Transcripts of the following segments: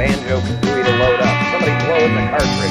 Banjo Kazooie to load up. Somebody blow in the cartridge.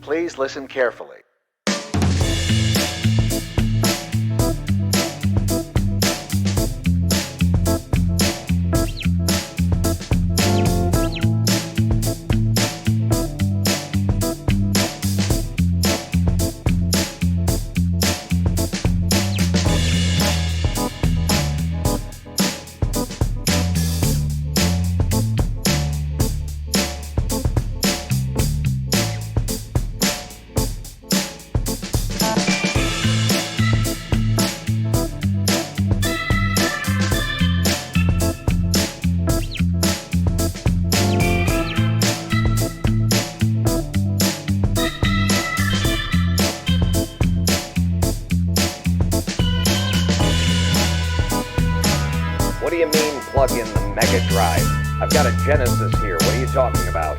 Please listen carefully. What do you mean plug in the Mega Drive? I've got a Genesis here. What are you talking about?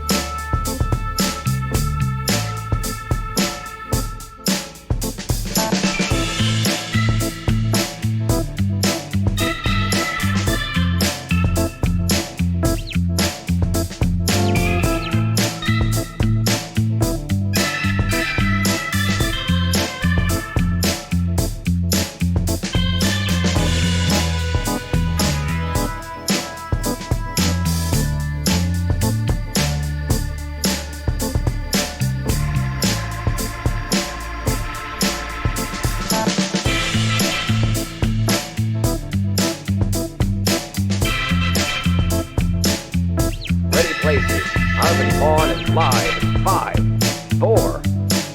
Places. Harv and Pawn is live in 5, 4,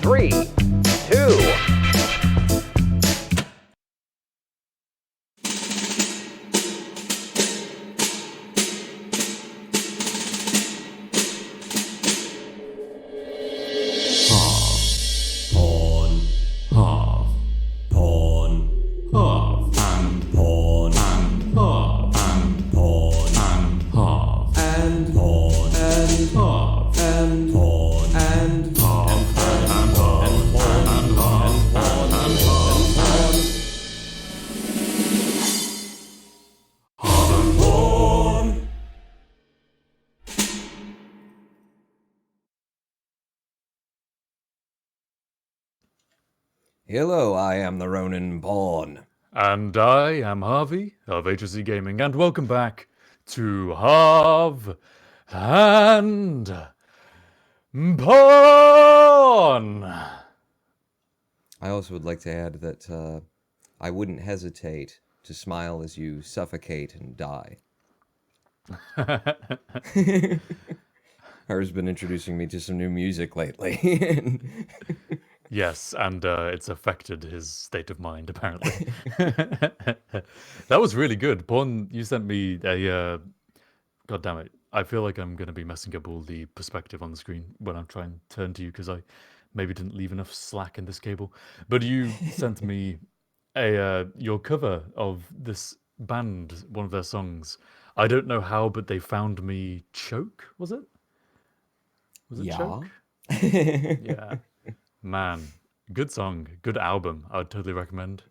3, 2. Harv, Pawn, Harv and Pawn, and Harv and Pawn, and Harv and Pawn, and Harv and Pawn, and Harv and Pawn, and Harv and Pawn, Harv and Pawn. Hello, I am the Ronin Pawn. And I am Harvey of HSC Gaming, and welcome back to Harv and Pawn! I also would like to add that I wouldn't hesitate to smile as you suffocate and die. Harv's been introducing me to some new music lately. Yes, and it's affected his state of mind, apparently. That was really good. Pawn, you sent me a... God damn it. I feel like I'm going to be messing up all the perspective on the screen when I'm trying to turn to you, because I maybe didn't leave enough slack in this cable. But you sent me your cover of this band, one of their songs. I don't know how, but they found me Choke, was it? Was it Choke? Yeah. Man, good song, good album. I would totally recommend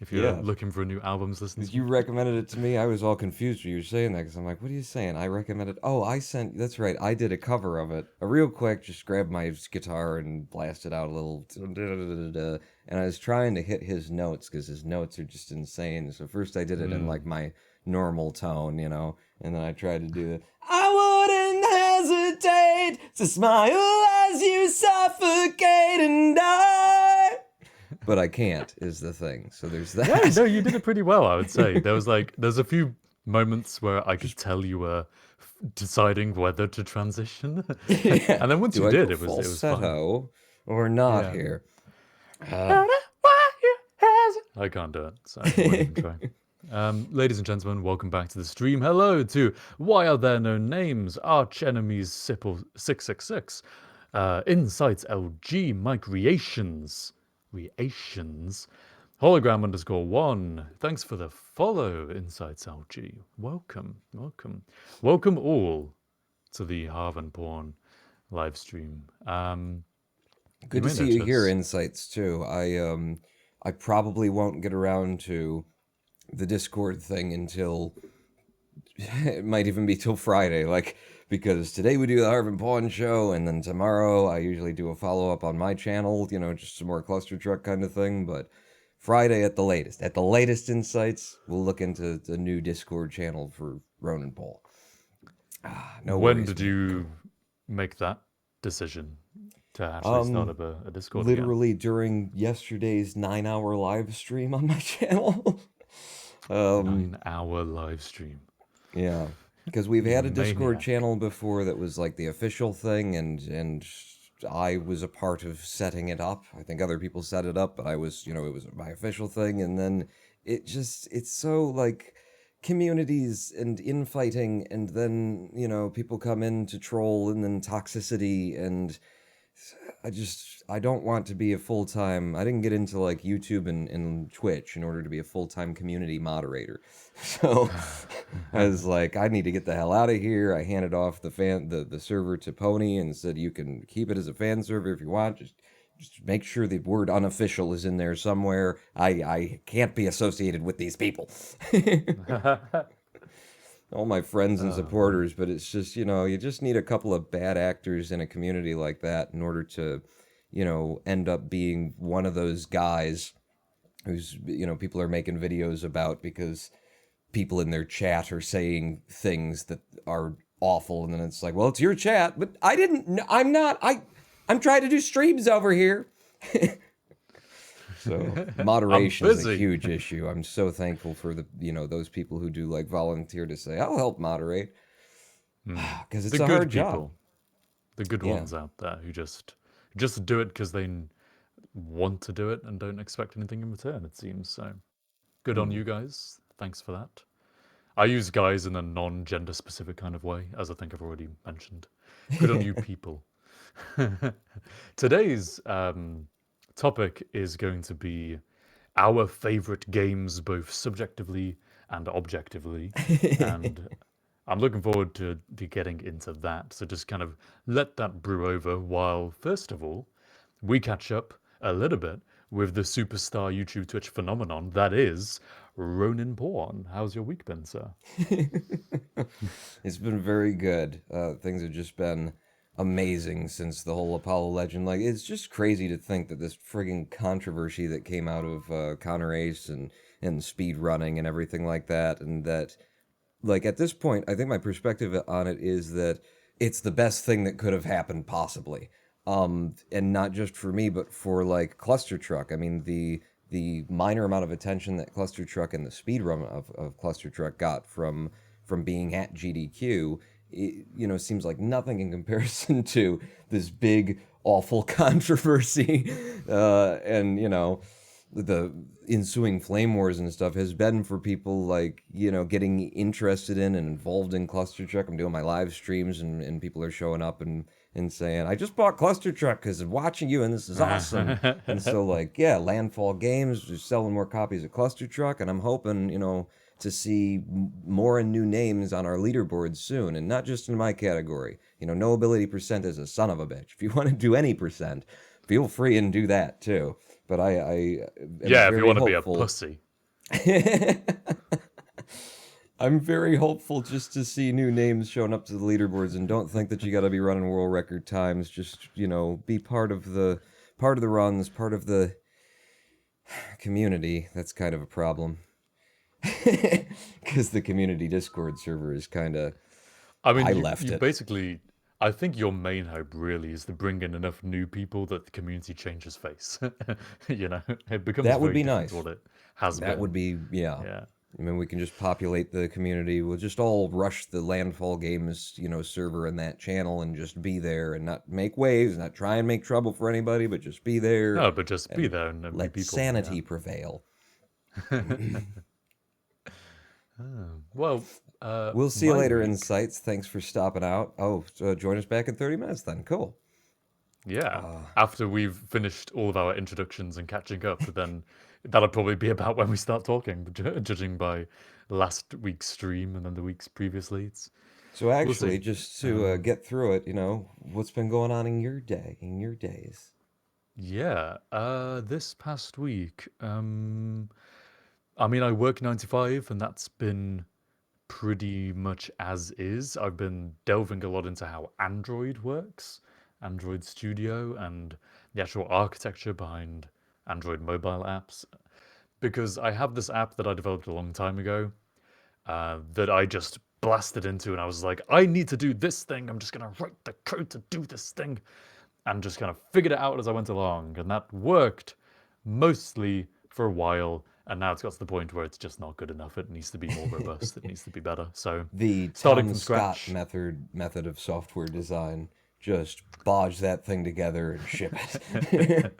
if you're Yeah. looking for a new album to listen to. You recommended it to me. I was all confused when you were saying that because I'm like, what are you saying? I recommended. Oh, that's right. I did a cover of it. A real quick, just grabbed my guitar and blasted out a little. And I was trying to hit his notes because his notes are just insane. So first I did it in like my normal tone, and then I tried to do it. I wouldn't hesitate to smile as you suffocate and die. But I can't, is the thing. So there's that. Yeah, no, you did it pretty well, I would say. There's a few moments where I could tell you were deciding whether to transition, Yeah. and then once Do you I did, go it was fun. falsetto or not Yeah. here? I can't do it, so I won't even try. Ladies and gentlemen, welcome back to the stream. Hello to Why Are There No Names, Arch Enemies Sipple666, Insights LG, Mike Reations, Hologram_1. Thanks for the follow, Insights LG. Welcome all to the Harv and Pawn live stream. Good to see you here, Insights, too. I probably won't get around to the Discord thing until it might even be till Friday, because today we do the Harv and Pawn show, and then tomorrow I usually do a follow-up on my channel, just some more cluster truck kind of thing, but Friday at the latest Insights, we'll look into the new Discord channel for Ronan Paul. No When worries, did man. you make that decision to actually start up a Discord Literally during yesterday's 9-hour live stream on my channel. 9-hour live stream. Yeah, because we've had a Discord Maniac. channel before that was like the official thing, and I was a part of setting it up. I think other people set it up, but I was, it was my official thing, and then it's so like communities and infighting, and then, people come in to troll, and then toxicity, and I don't want to be a full-time, I didn't get into like YouTube and Twitch in order to be a full-time community moderator. So I was like, I need to get the hell out of here. I handed off the server to Pony and said, you can keep it as a fan server if you want. Just make sure the word unofficial is in there somewhere. I can't be associated with these people. All my friends and supporters, but it's just, you just need a couple of bad actors in a community like that in order to, end up being one of those guys who's, people are making videos about because people in their chat are saying things that are awful, and then it's like, well, it's your chat, but I'm trying to do streams over here. So moderation is a huge issue. I'm so thankful for the those people who do like volunteer to say, I'll help moderate, because it's a hard job. The good ones out there who just do it because they want to do it and don't expect anything in return, it seems. So good on you guys. Thanks for that. I use guys in a non-gender specific kind of way, as I think I've already mentioned. Good on you people. Today's topic is going to be our favorite games, both subjectively and objectively. And I'm looking forward to getting into that. So just kind of let that brew over while, first of all, we catch up a little bit with the superstar YouTube Twitch phenomenon that is Ronan Pawn. How's your week been, sir? It's been very good. Things have just been amazing since the whole Apollo legend. Like, it's just crazy to think that this frigging controversy that came out of Connor Ace and speed running and everything like that, and that, like, at this point, I think my perspective on it is that it's the best thing that could have happened possibly. And not just for me, but for like Cluster Truck. I mean, the minor amount of attention that Cluster Truck and the speed run of Cluster Truck got from being at GDQ, it, seems like nothing in comparison to this big, awful controversy. And, the ensuing flame wars and stuff has been for people like, getting interested in and involved in Cluster Truck. I'm doing my live streams and people are showing up and saying, I just bought Cluster Truck because I'm watching you and this is awesome. And so, like, yeah, Landfall Games is selling more copies of Cluster Truck, and I'm hoping, to see more and new names on our leaderboards soon, and not just in my category. No ability percent is a son of a bitch. If you want to do any percent, feel free and do that too. But I am if very you want to be a hopeful. pussy. I'm very hopeful just to see new names showing up to the leaderboards, and don't think that you got to be running world record times. Just be part of the runs, part of the community. That's kind of a problem because the community Discord server is kind of. I mean, I you left you it. basically. I think your main hope really is to bring in enough new people that the community changes face. It becomes That would very be different to nice. what it has That would been. be, yeah. Yeah. I mean, we can just populate the community. We'll just all rush the Landfall Games, server and that channel and just be there and not make waves, not try and make trouble for anybody, but just be there No, but just be and there and be let people. sanity prevail. Yeah. Well, We'll see you my later, week. Insights. Thanks for stopping out. Oh, so join us back in 30 minutes then. Cool. Yeah. After we've finished all of our introductions and catching up, then that'll probably be about when we start talking, judging by last week's stream and then the weeks previously. So We'll actually, see. just to get through it, what's been going on in your day, in your days? Yeah. This past week, I mean, I work 9 to 5, and that's been pretty much as is. I've been delving a lot into how Android works, Android Studio, and the actual architecture behind Android mobile apps. Because I have this app that I developed a long time ago that I just blasted into, and I was like, I need to do this thing. I'm just going to write the code to do this thing, and just kind of figured it out as I went along. And that worked mostly for a while. And now it's got to the point where it's just not good enough. It needs to be more robust. It needs to be better. So The starting Tom from Scott scratch. method of software design. Just bodge that thing together and ship it.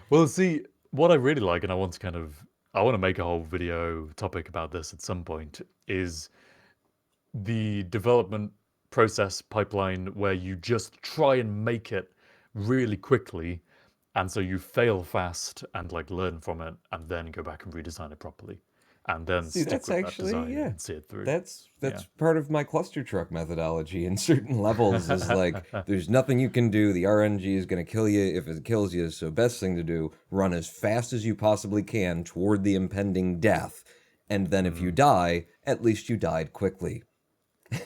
Well, see, what I really like, and I want to make a whole video topic about this at some point, is the development process pipeline where you just try and make it really quickly, and so you fail fast and like learn from it and then go back and redesign it properly and then See, stick that's with that actually, design yeah. and see it through. That's Yeah. that's part of my cluster truck methodology in certain levels is like there's nothing you can do. The RNG is going to kill you if it kills you. So best thing to do, run as fast as you possibly can toward the impending death. And then if you die, at least you died quickly.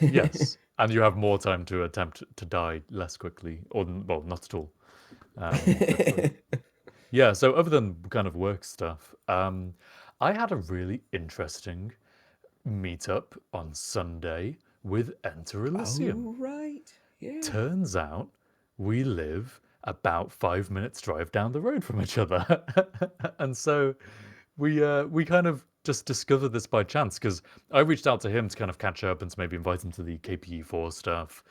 Yes, and you have more time to attempt to die less quickly, or well, not at all. Hopefully. Yeah. So other than kind of work stuff, I had a really interesting meetup on Sunday with Enter Elysium. Oh, right. Yeah. Turns out we live about 5 minutes drive down the road from each other, and so we kind of just discovered this by chance because I reached out to him to kind of catch up and to maybe invite him to the KPE4 stuff.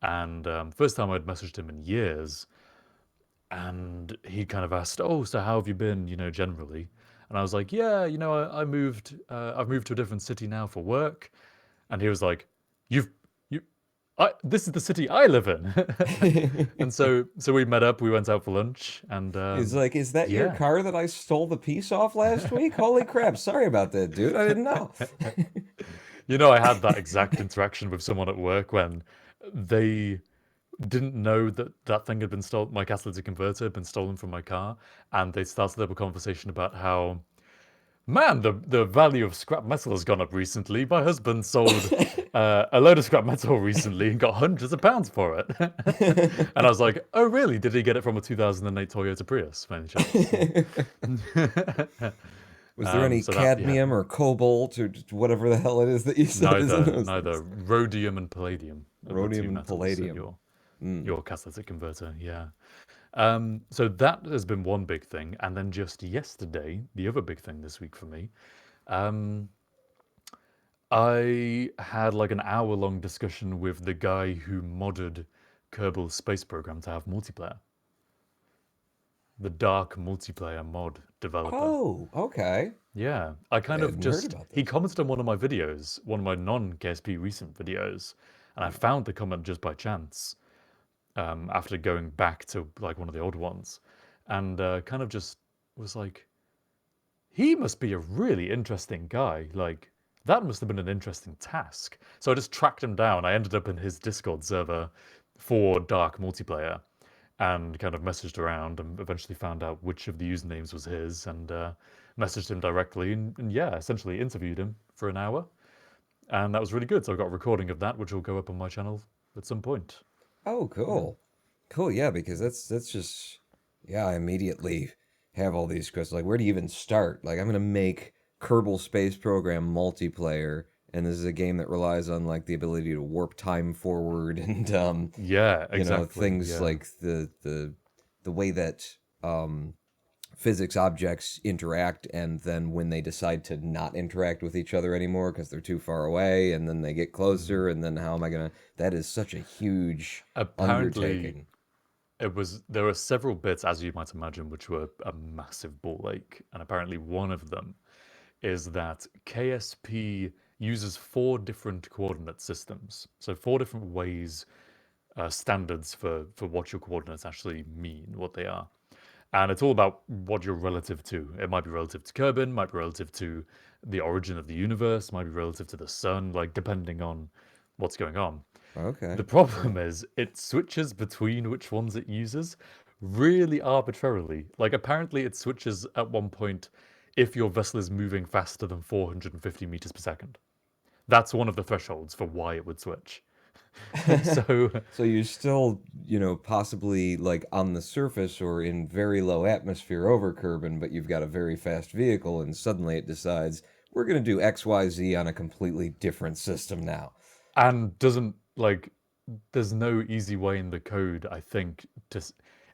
And first time I'd messaged him in years, and he kind of asked, "Oh, so how have you been? Generally." And I was like, "Yeah, I moved. I've moved to a different city now for work." And he was like, "You've you, this is the city I live in." And so we met up. We went out for lunch, and He's like, is that your yeah. car that I stole the piece off last week? Holy crap. Sorry about that, dude. I didn't know. I had that exact interaction with someone at work when they didn't know that that thing had been stolen. My catalytic converter had been stolen from my car, and they started up a conversation about how, man, the value of scrap metal has gone up recently. My husband sold a load of scrap metal recently and got hundreds of pounds for it. And I was like, oh, really? Did he get it from a 2008 Toyota Prius, by any chance? Was there any So that, yeah, cadmium or cobalt or just whatever the hell it is that you said is in those neither things? rhodium and palladium are the two Rhodium and metals in palladium. your catalytic converter. Yeah. So that has been one big thing, and then just yesterday, the other big thing this week for me, um, I had like an hour-long discussion with the guy who modded Kerbal Space Program to have multiplayer, the Dark multiplayer mod developer. Oh, okay. Yeah, I kind I of hadn't heard just about he this. commented on one of my videos, one of my non-KSP recent videos, and I found the comment just by chance after going back to like one of the old ones, and kind of just was like, he must be a really interesting guy. Like that must have been an interesting task. So I just tracked him down. I ended up in his Discord server for Dark multiplayer, and kind of messaged around and eventually found out which of the usernames was his and messaged him directly and yeah, essentially interviewed him for an hour. And that was really good. So I got a recording of that, which will go up on my channel at some point. Oh, cool. Cool, yeah, because that's just I immediately have all these questions. Like, where do you even start? Like, I'm gonna make Kerbal Space Program multiplayer, and this is a game that relies on like the ability to warp time forward and Yeah, exactly. things Yeah. like the way that physics objects interact, and then when they decide to not interact with each other anymore because they're too far away, and then they get closer, and then how am I gonna? That is such a huge Apparently, undertaking. there were several bits, as you might imagine, which were a massive ball ache. And apparently, one of them is that KSP uses 4 different coordinate systems. So 4 different ways, standards for what your coordinates actually mean, what they are. And it's all about what you're relative to. It might be relative to Kerbin, might be relative to the origin of the universe, might be relative to the sun, like depending on what's going on. Okay. The problem is it switches between which ones it uses really arbitrarily. Like apparently it switches at one point if your vessel is moving faster than 450 meters per second. That's one of the thresholds for why it would switch. So So you're still, possibly like on the surface or in very low atmosphere over Kerbin, but you've got a very fast vehicle, and suddenly it decides we're going to do XYZ on a completely different system now. and doesn't like there's no easy way in the code, I think,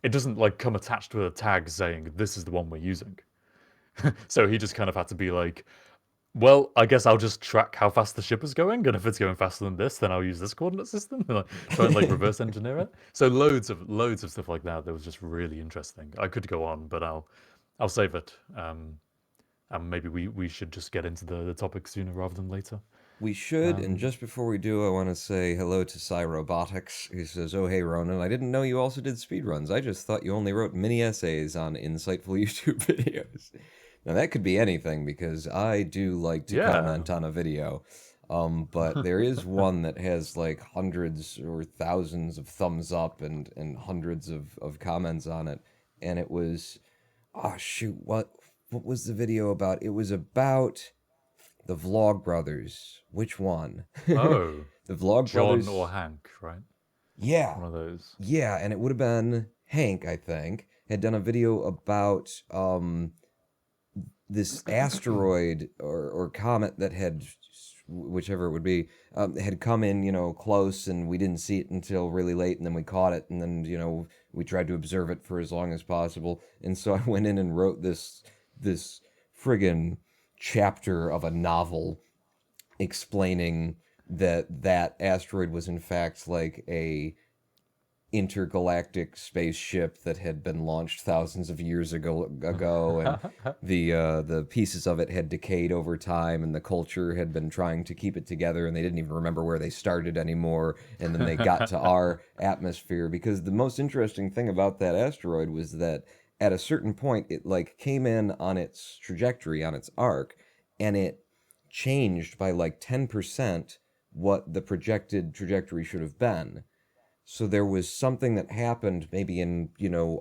it doesn't like come attached with a tag saying this is the one we're using. So he just kind of had to be like, well, I guess I'll just track how fast the ship is going, and if it's going faster than this, then I'll use this coordinate system and like, try and like reverse engineer it. So loads of stuff like that. That was just really interesting. I could go on, but I'll save it. And maybe we should just get into the topic sooner rather than later. We should, and just before we do, I want to say hello to Psy Robotics, who says, "Oh, hey, Ronan, I didn't know you also did speedruns. I just thought you only wrote mini essays on insightful YouTube videos." Now, that could be anything, because I do like to Yeah. comment on a video. But there is one that has like hundreds or thousands of thumbs up and hundreds of comments on it. And it was, oh, shoot, what was the video about? It was about the Vlog Brothers. Which one? Oh, The Vlog John Brothers. or Hank, right? Yeah. One of those. Yeah, and it would have been Hank, I think, had done a video about this asteroid or comet that had, whichever it would be, had come in, close, and we didn't see it until really late, and then we caught it, and then, we tried to observe it for as long as possible. And so I went in and wrote this friggin' chapter of a novel explaining that asteroid was in fact like a intergalactic spaceship that had been launched thousands of years ago, and the pieces of it had decayed over time, and the culture had been trying to keep it together, and they didn't even remember where they started anymore, and then they got to our atmosphere. Because the most interesting thing about that asteroid was that at a certain point it like came in on its trajectory, on its arc, and it changed by like 10% what the projected trajectory should have been. So there was something that happened, maybe in,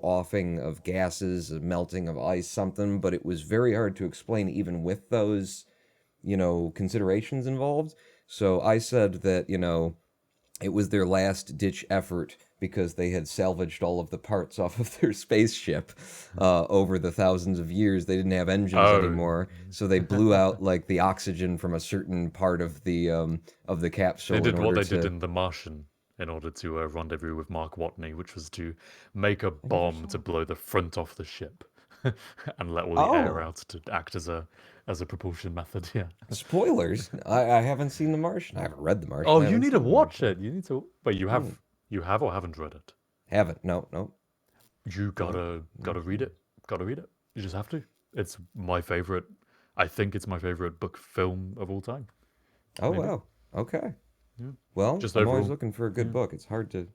offing of gases, a melting of ice, something, but it was very hard to explain even with those, considerations involved. So I said that, it was their last ditch effort because they had salvaged all of the parts off of their spaceship over the thousands of years. They didn't have engines Oh. anymore, so they blew out like the oxygen from a certain part of the capsule. They did in what order they did to... in The Martian in order to rendezvous with Mark Watney, which was to make a bomb to blow the front off the ship and let all the air Oh. out to act as a propulsion method. Yeah. Spoilers. I haven't seen The Martian. I haven't read The Martian. Oh, I you haven't need to seen The watch Martian. it. You need to. Wait, you have or haven't read it? Haven't. No. You gotta read it. Gotta read it. You just have to. It's my favorite. I think it's my favorite book film of all time. Oh, Maybe. wow. Okay. Yeah. Well, Just I'm always overall. looking for a good book. It's hard to...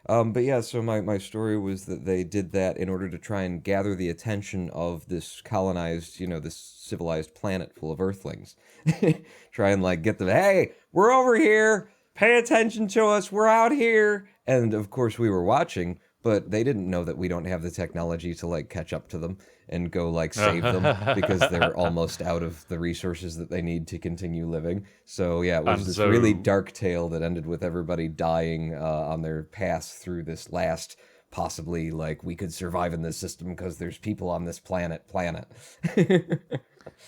But yeah, so my story was that they did that in order to try and gather the attention of this colonized, this civilized planet full of Earthlings. Try and like get them, hey, we're over here. Pay attention to us. We're out here. And of course we were watching, but they didn't know that we don't have the technology to like catch up to them and go like save them because they're almost out of the resources that they need to continue living. So yeah, it was And this really so, dark tale that ended with everybody dying on their path through this last possibly like we could survive in this system because there's people on this planet.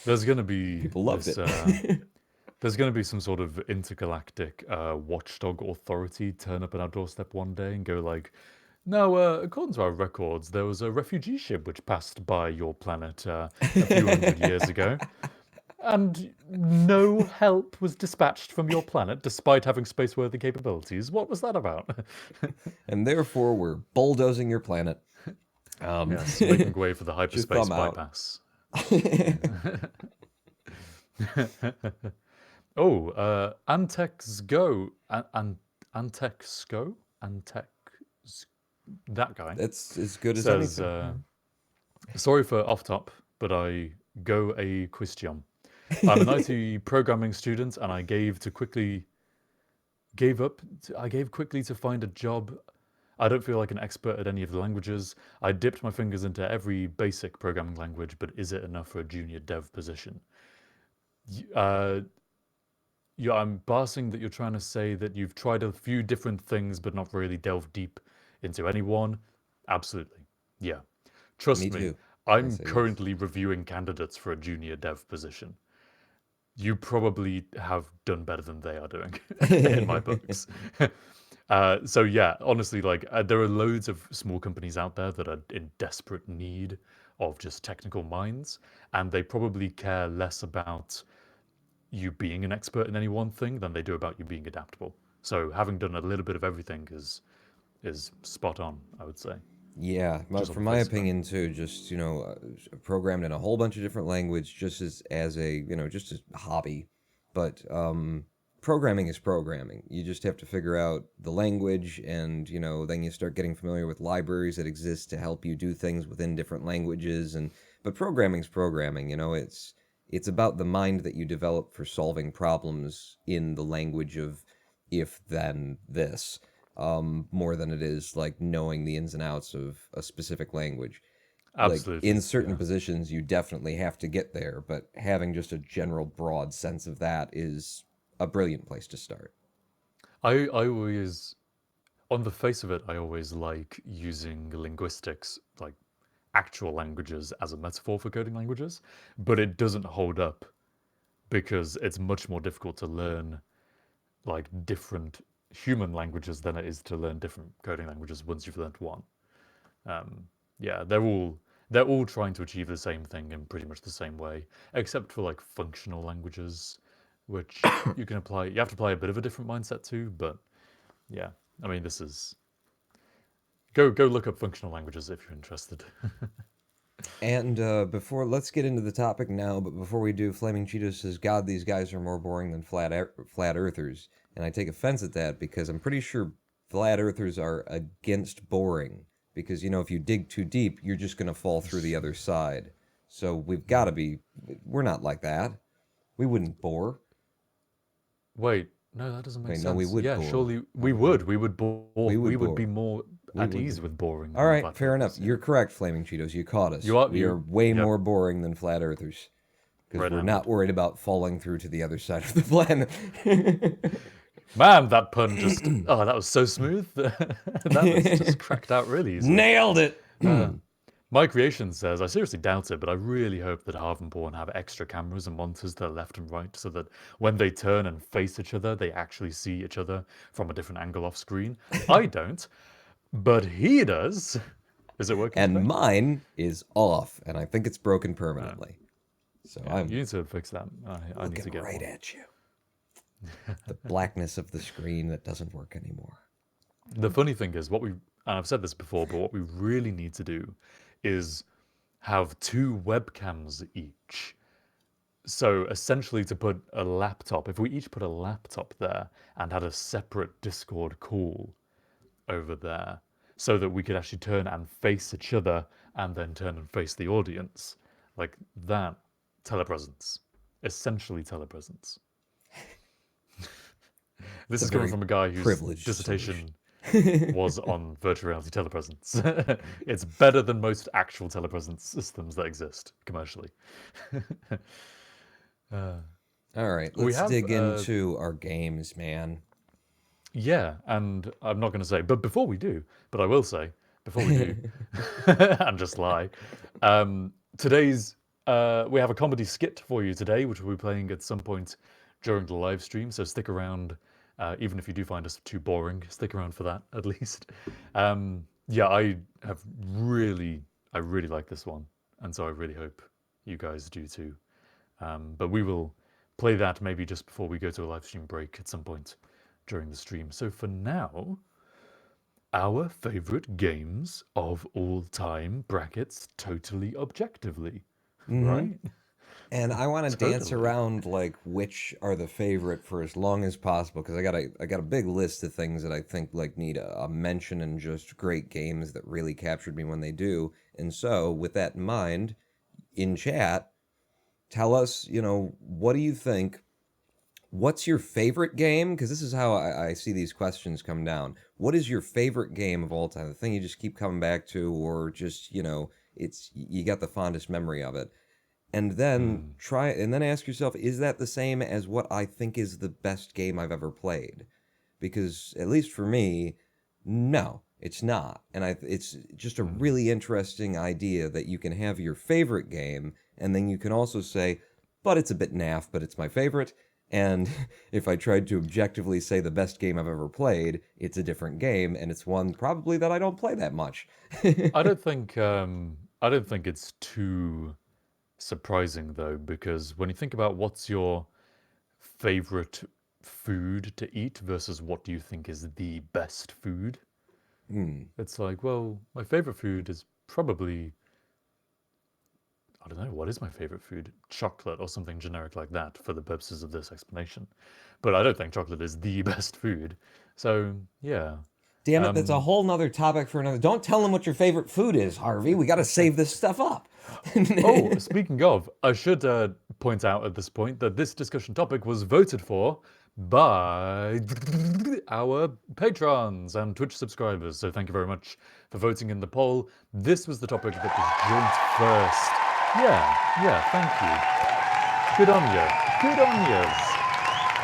there's going to be People loved this. it. There's going to be some sort of intergalactic watchdog authority turn up at our doorstep one day and go like, "No, according to our records, there was a refugee ship which passed by your planet a few hundred years ago, and no help was dispatched from your planet despite having space-worthy capabilities. What was that about?" And therefore we're bulldozing your planet. Yes, making way for the Just hyperspace thumb out. bypass. Oh, Antex Go, Antex Go, Antex, that guy That's as good as says, anything. sorry for off top, but I go a question. I'm an IT programming student, and I gave quickly to find a job. I don't feel like an expert at any of the languages. I dipped my fingers into every basic programming language, but is it enough for a junior dev position? Yeah, I'm parsing that you're trying to say that you've tried a few different things, but not really delved deep into any one. Absolutely. Yeah. Trust Me me, too. I I'm say yes. currently reviewing candidates for a junior dev position. You probably have done better than they are doing in my books. So yeah, honestly, like there are loads of small companies out there that are in desperate need of just technical minds, and they probably care less about you being an expert in any one thing than they do about you being adaptable. So having done a little bit of everything is spot on, I would say. Yeah, Just on from the my face of it. opinion too, just programmed in a whole bunch of different languages, just as a just as a hobby. But programming is programming. You just have to figure out the language, and then you start getting familiar with libraries that exist to help you do things within different languages. And but programming's programming. It's about the mind that you develop for solving problems in the language of if then this more than it is like knowing the ins and outs of a specific language. Like in Absolutely, certain yeah. positions, you definitely have to get there, but having just a general broad sense of that is a brilliant place to start. I always, on the face of it, I always like using linguistics, like actual languages, as a metaphor for coding languages, but it doesn't hold up because it's much more difficult to learn like different human languages than it is to learn different coding languages once you've learned one. Um, yeah, they're all trying to achieve the same thing in pretty much the same way, except for like functional languages, which you can apply. You have to apply a bit of a different mindset to, but yeah, I mean, this is go look up functional languages if you're interested. And before, let's get into the topic now. But before we do, Flaming Cheetos says, "God, these guys are more boring than flat earthers," and I take offense at that because I'm pretty sure flat earthers are against boring. Because if you dig too deep, you're just gonna fall through the other side. So we've got to be. We're not like that. We wouldn't bore. Wait, no, that doesn't make Wait, no, we sense. would Yeah, bore. surely No, we we would. would. We would bore. We We would would be bore. more We at would ease be. with boring All than right, flat fair enough. earthers. Yeah, You're correct, Flaming Cheetos. You caught us. you are. We are You. way Yep. more boring than flat earthers because we're not Red-handed. worried about falling through to the other side of the planet. Man, that pun just. Oh, that was so smooth. That was just cracked out really easily. Nailed it. My creation says, I seriously doubt it, but I really hope that Harv and Pawn have extra cameras and monitors to the left and right so that when they turn and face each other, they actually see each other from a different angle off screen. I don't, but he does. Is it working And today? mine is off, and I think it's broken permanently. So Yeah, I'm you need to fix that. I need looking to get right one. at you. The blackness of the screen that doesn't work anymore. The funny thing is, and I've said this before, but what we really need to do is have 2 webcams each. So essentially, to put a laptop, if we each put a laptop there and had a separate Discord call over there, so that we could actually turn and face each other and then turn and face the audience, like that, telepresence, essentially telepresence. This It's a is coming very from a guy whose privileged dissertation solution. was on virtual reality telepresence. It's better than most actual telepresence systems that exist commercially. All right, We let's have, dig into our games, man. yeah, and I'm not going to say, but before we do, but I will say, before we do, and just lie, today's, we have a comedy skit for you today, which we'll be playing at some point during the live stream, so stick around. Even if you do find us too boring, stick around for that at least. Yeah, I really like this one, and so I really hope you guys do too. But we will play that maybe just before we go to a live stream break at some point during the stream. So for now, our favorite games of all time brackets totally objectively, right? And I want to dance Totally. around like which are the favorite for as long as possible because I got a big list of things that I think like need a mention and just great games that really captured me when they do. And so with that in mind, in chat, tell us, what do you think? What's your favorite game? Because this is how I see these questions come down. What is your favorite game of all time? The thing you just keep coming back to, or just, it's you got the fondest memory of it. And then ask yourself, is that the same as what I think is the best game I've ever played? Because at least for me, no, it's not. And it's just a really interesting idea that you can have your favorite game, and then you can also say, but it's a bit naff, but it's my favorite. And if I tried to objectively say the best game I've ever played, it's a different game, and it's one probably that I don't play that much. I don't think it's too surprising though, because when you think about what's your favorite food to eat versus what do you think is the best food, it's like, well, my favorite food is probably, I don't know, what is my favorite food? Chocolate or something generic like that for the purposes of this explanation. But I don't think chocolate is the best food. So, yeah. Damn it, that's a whole nother topic for another. Don't tell them what your favorite food is, Harvey. We got to save this stuff up. Oh, speaking of, I should point out at this point that this discussion topic was voted for by our patrons and Twitch subscribers. So thank you very much for voting in the poll. This was the topic that was joint first. Yeah, thank you. Good on you. Good on yous.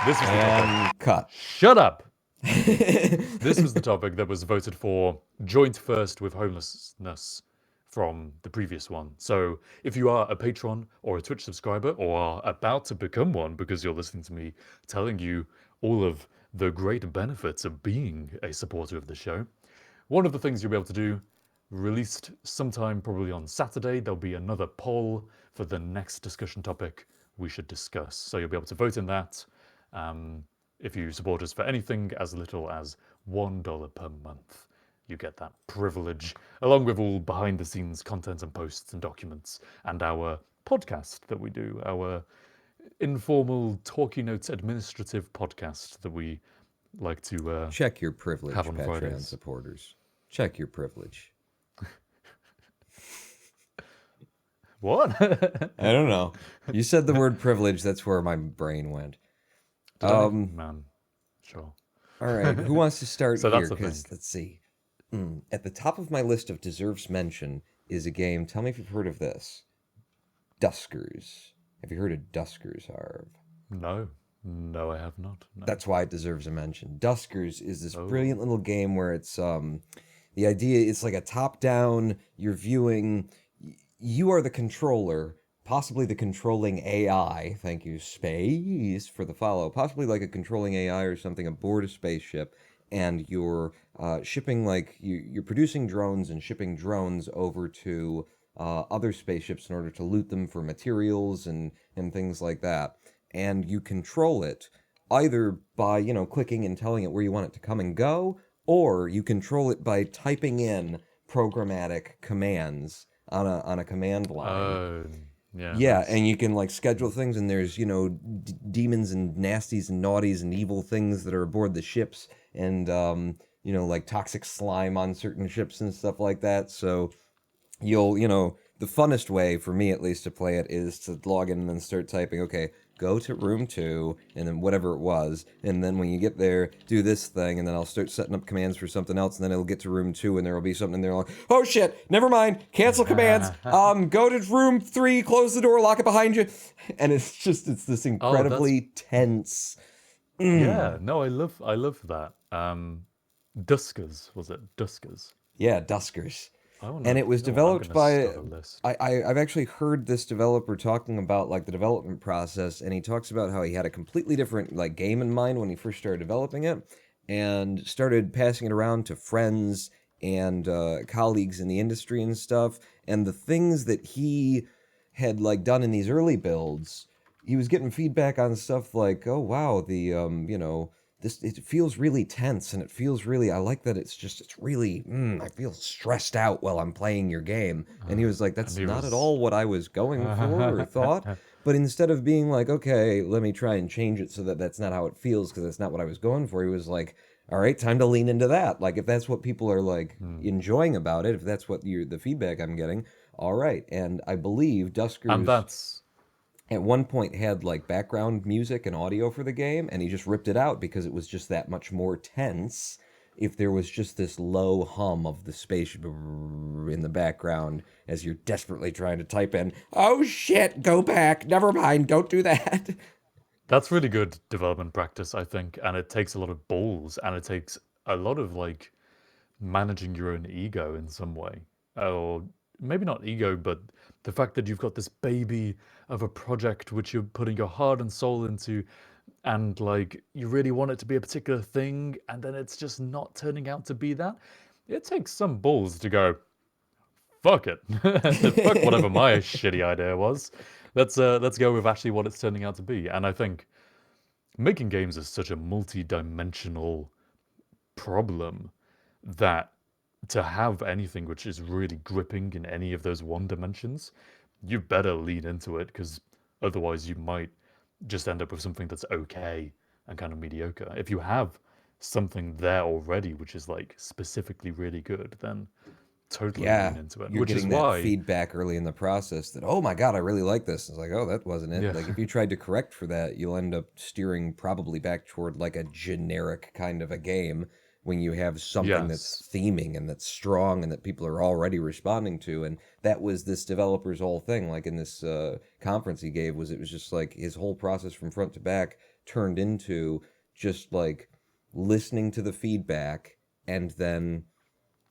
This was the topic. And cut. Shut up. This was the topic that was voted for joint first with homelessness from the previous one. So if you are a patron or a Twitch subscriber or are about to become one because you're listening to me telling you all of the great benefits of being a supporter of the show, one of the things you'll be able to do, released sometime probably on Saturday, there'll be another poll for the next discussion topic we should discuss. So you'll be able to vote in that. If you support us for anything as little as $1 per month, you get that privilege, along with all behind-the-scenes content and posts and documents, and our podcast that we do, our informal Talkie Notes administrative podcast that we like to check your privilege, have on Patreon Fridays. supporters. Check your privilege. What? I don't know. You said the word privilege. That's where my brain went. Man, sure. All right. Who wants to start So here? that's the Because thing. let's see. At the top of my list of deserves mention is a game. Tell me if you've heard of this. Duskers. Have you heard of Duskers, Harv? No, I have not. No. That's why it deserves a mention. Duskers is this brilliant little game where it's the idea is like a top-down. You're viewing. You are the controller, possibly the controlling AI. Thank you, Space, for the follow. Possibly like a controlling AI or something aboard a spaceship, and you're shipping you're producing drones and shipping drones over to other spaceships in order to loot them for materials and things like that. And you control it either by clicking and telling it where you want it to come and go, or you control it by typing in programmatic commands on a command line. Yeah. Yeah, and you can schedule things, and there's demons and nasties and naughties and evil things that are aboard the ships, and toxic slime on certain ships and stuff like that. So you'll the funnest way for me at least to play it is to log in and then start typing, okay, go to room 2 and then whatever it was, and then when you get there, do this thing, and then I'll start setting up commands for something else, and then it'll get to room 2 and there will be something in there like, oh shit, never mind, cancel commands, go to room 3, close the door, lock it behind you, and it's this incredibly tense. Yeah, no, I love that. Duskers, was it? Duskers. Yeah, Duskers. Oh, And it was you know what, I'm developed gonna by start a list. I've actually heard this developer talking about like the development process, and he talks about how he had a completely different like game in mind when he first started developing it, and started passing it around to friends and colleagues in the industry and stuff. And the things that he had like done in these early builds, he was getting feedback on stuff like, oh wow, the this it feels really tense, and it feels really, I like that it's really I feel stressed out while I'm playing your game. And he was like, that's he not at was- all what I was going for or thought. But instead of being like, okay, let me try and change it so that that's not how it feels because that's not what I was going for, he was like, all right, time to lean into that. Like if that's what people are like enjoying about it, if that's what the feedback I'm getting, all right. And I believe And Duskers that's at one point had like background music and audio for the game, and he just ripped it out because it was just that much more tense if there was just this low hum of the space in the background as you're desperately trying to type in, oh shit, go back, never mind, don't do that. that's really good development practice, I think, and it takes a lot of balls, and it takes a lot of like managing your own ego in some way, or maybe not ego, but the fact that you've got this baby of a project which you're putting your heart and soul into, and like you really want it to be a particular thing, and then it's just not turning out to be that. It takes some balls to go, fuck it, fuck whatever my shitty idea was. Let's go with actually what it's turning out to be. And I think making games is such a multi-dimensional problem that to have anything which is really gripping in any of those one dimensions, you better lean into it, because otherwise you might just end up with something that's okay and kind of mediocre. If you have something there already which is like specifically really good, then totally Yeah, lean into it. you're Which is getting that why, feedback early in the process that, oh my god, I really like this. It's like, oh, that wasn't it. yeah, Like, if you tried to correct for that, you'll end up steering probably back toward like a generic kind of a game when you have something that's yes, theming and that's strong and that people are already responding to. And that was this developer's whole thing. Like in this conference he gave, was it was just like his whole process from front to back turned into just like listening to the feedback and then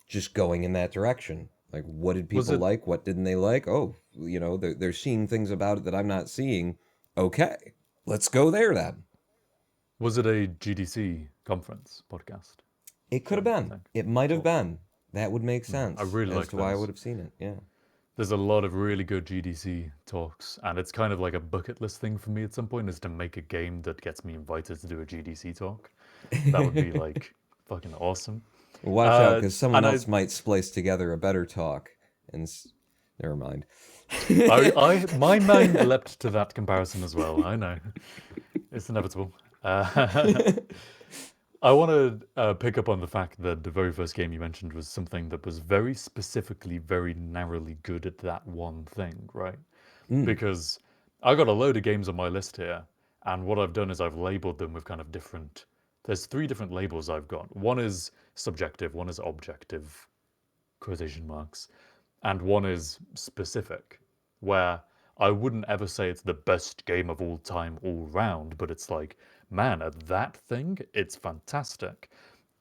just going in that direction. Like, what did was people it like? What didn't they like? Oh, they're seeing things about it that I'm not seeing. Okay, let's go there then. was it a GDC conference podcast It could show, have do you been. think? It might have Talk. been. That would make I sense really as like to why I would those. have seen it. Yeah. There's a lot of really good GDC talks, and it's kind of like a bucket list thing for me at some point, is to make a game that gets me invited to do a GDC talk. That would be like fucking awesome. Well, watch out, because someone And else might splice together a better talk. And never mind. my mind leapt to that comparison as well. I know, it's inevitable. I want to pick up on the fact that the very first game you mentioned was something that was very specifically, very narrowly good at that one thing, right? Because I got a load of games on my list here, and what I've done is I've labeled them with kind of different. There's 3 different labels I've got. One is subjective, one is objective, quotation marks, and one is specific, where I wouldn't ever say it's the best game of all time all round, but it's like, man, at that thing, it's fantastic.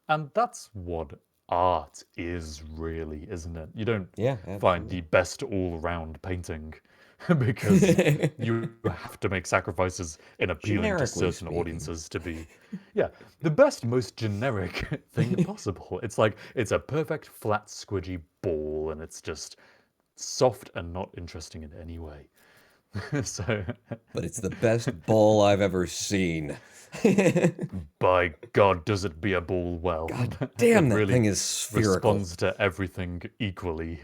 And that's what art is really, isn't it? You don't Yeah, find the absolutely. best all round painting because you have to make sacrifices in appealing to Generically certain speaking. audiences to be, yeah, the best, most generic thing possible. It's like, it's a perfect flat, squidgy ball, and it's just soft and not interesting in any way. So, But it's the best ball I've ever seen. by God, does it be a ball well? God It damn, that really thing is spherical. responds to everything equally.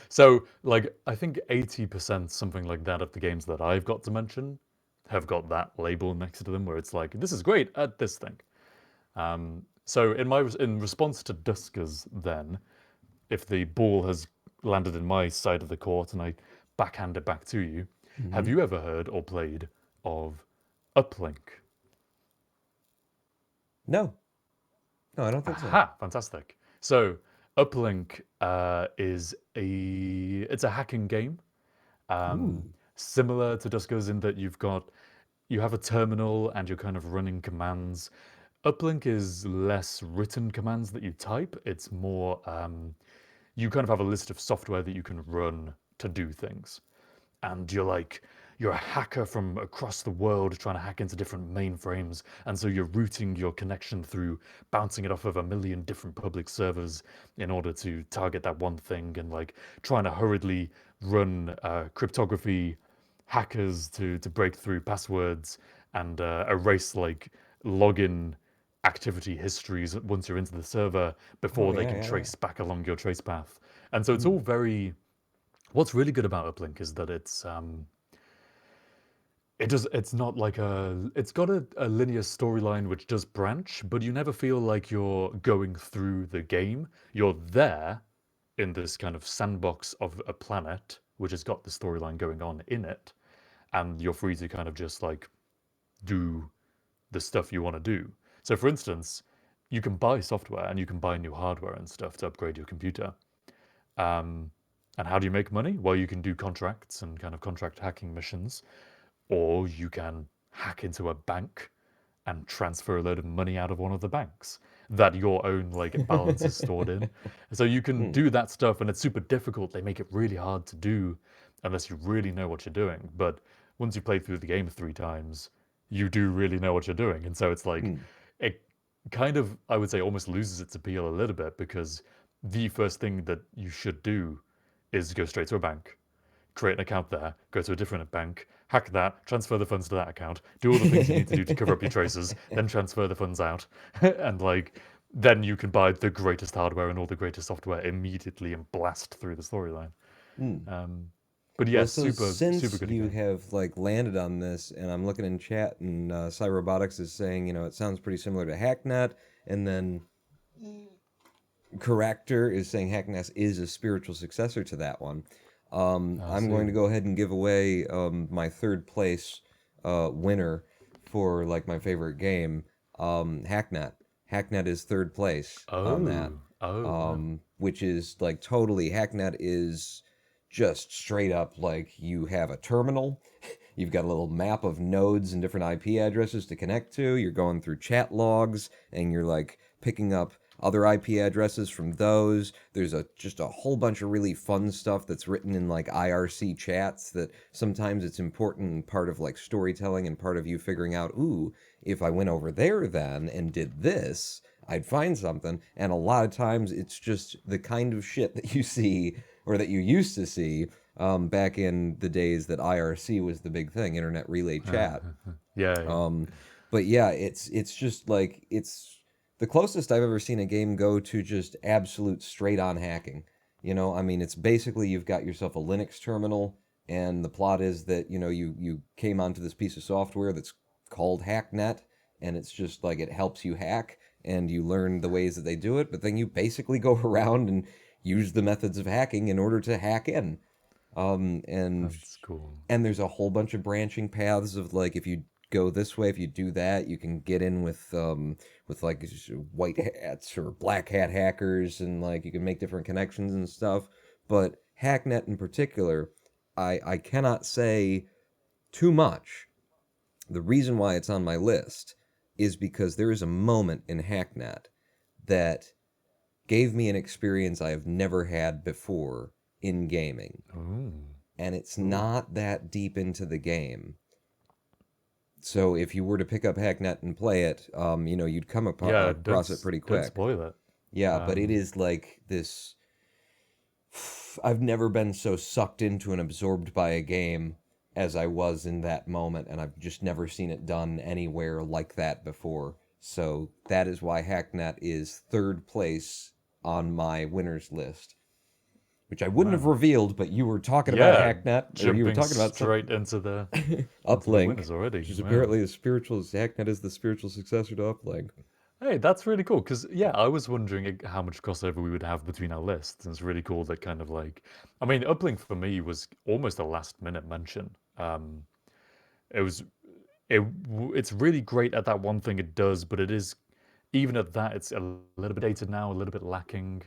So, like, I think 80%, something like that, of the games that I've got to mention have got that label next to them, where it's like, this is great at this thing. So, in response to Duskers, then, if the ball has landed in my side of the court and I backhand it back to you, have you ever heard or played of uplink? No, no, I don't think so. Aha, fantastic. So uplink is it's a hacking game, Ooh. similar to Duskers in that you have a terminal and you're kind of running commands. Uplink is less written commands that you type. It's more you kind of have a list of software that you can run to do things, and you're a hacker from across the world trying to hack into different mainframes, and so you're routing your connection through bouncing it off of a million different public servers in order to target that one thing, and like trying to hurriedly run cryptography hackers to break through passwords and erase like login activity histories once you're into the server Oh before they yeah, can yeah, yeah. trace back along your trace path. And so it's all Mm. very. What's really good about Uplink is that it's not like it's got a linear storyline which does branch, but you never feel like you're going through the game. You're there in this kind of sandbox of a planet which has got the storyline going on in it, and you're free to kind of just like do the stuff you want to do. So, for instance, you can buy software and you can buy new hardware and stuff to upgrade your computer. Um, and how do you make money? Well, you can do contracts and kind of contract hacking missions, or you can hack into a bank and transfer a load of money out of one of the banks that your own like balance is stored in. So you can Hmm. do that stuff, and it's super difficult. They make it really hard to do unless you really know what you're doing. But once you play through the game 3 times, you do really know what you're doing, and so it's like Hmm. it kind of, I would say, almost loses its appeal a little bit, because the first thing that you should do is go straight to a bank, create an account there, go to a different bank, hack that, transfer the funds to that account, do all the things you need to do to cover up your traces, then transfer the funds out, and like then you can buy the greatest hardware and all the greatest software immediately and blast through the storyline. Hmm. Um, but Well, yes, so super super since good you game. have like landed on this, and I'm looking in chat, and Cyrobotics is saying, it sounds pretty similar to Hacknet, and then Corrector is saying Hacknet is a spiritual successor to that one. I I'm going to see. go ahead and give away my third place winner for like my favorite game, Hacknet. Hacknet is third place on that, Wow. which is like totally Hacknet is just straight up like you have a terminal. You've got a little map of nodes and different IP addresses to connect to. You're going through chat logs and you're like picking up other IP addresses from those. There's just a whole bunch of really fun stuff that's written in like IRC chats that sometimes it's important and part of like storytelling and part of you figuring out, ooh, if I went over there then and did this, I'd find something. And a lot of times it's just the kind of shit that you see or that you used to see back in the days that IRC was the big thing, Internet Relay Chat. Yeah. Um, but yeah, it's just like it's the closest I've ever seen a game go to just absolute straight on hacking. I mean, it's basically you've got yourself a Linux terminal, and the plot is that you came onto this piece of software that's called Hacknet, and it's just like it helps you hack, and you learn the ways that they do it, but then you basically go around and use the methods of hacking in order to hack in. Um, and That's cool. and there's a whole bunch of branching paths of like if you go this way, if you do that, you can get in with like white hats or black hat hackers, and like you can make different connections and stuff. But Hacknet in particular, I cannot say too much. The reason why it's on my list is because there is a moment in Hacknet that gave me an experience I have never had before in gaming, Ooh. and it's Ooh. not that deep into the game. So if you were to pick up Hacknet and play it, you'd come Yeah, across it pretty don't quick. spoil it. Yeah, but it Um, is like this. I've never been so sucked into and absorbed by a game as I was in that moment, and I've just never seen it done anywhere like that before. So that is why Hacknet is third place on my winners list, which I wouldn't have wow. revealed, but you were talking about Yeah, Hacknet, or you were jumping talking about something. straight into the Uplink, winners already. which is Wow. apparently the spiritual Hacknet is the spiritual successor to Uplink. Hey, that's really cool. Because yeah, I was wondering how much crossover we would have between our lists, and it's really cool that kind of like, I mean, Uplink for me was almost a last minute mention. It was it's really great at that one thing it does, but it is even at that it's a little bit dated now, a little bit lacking,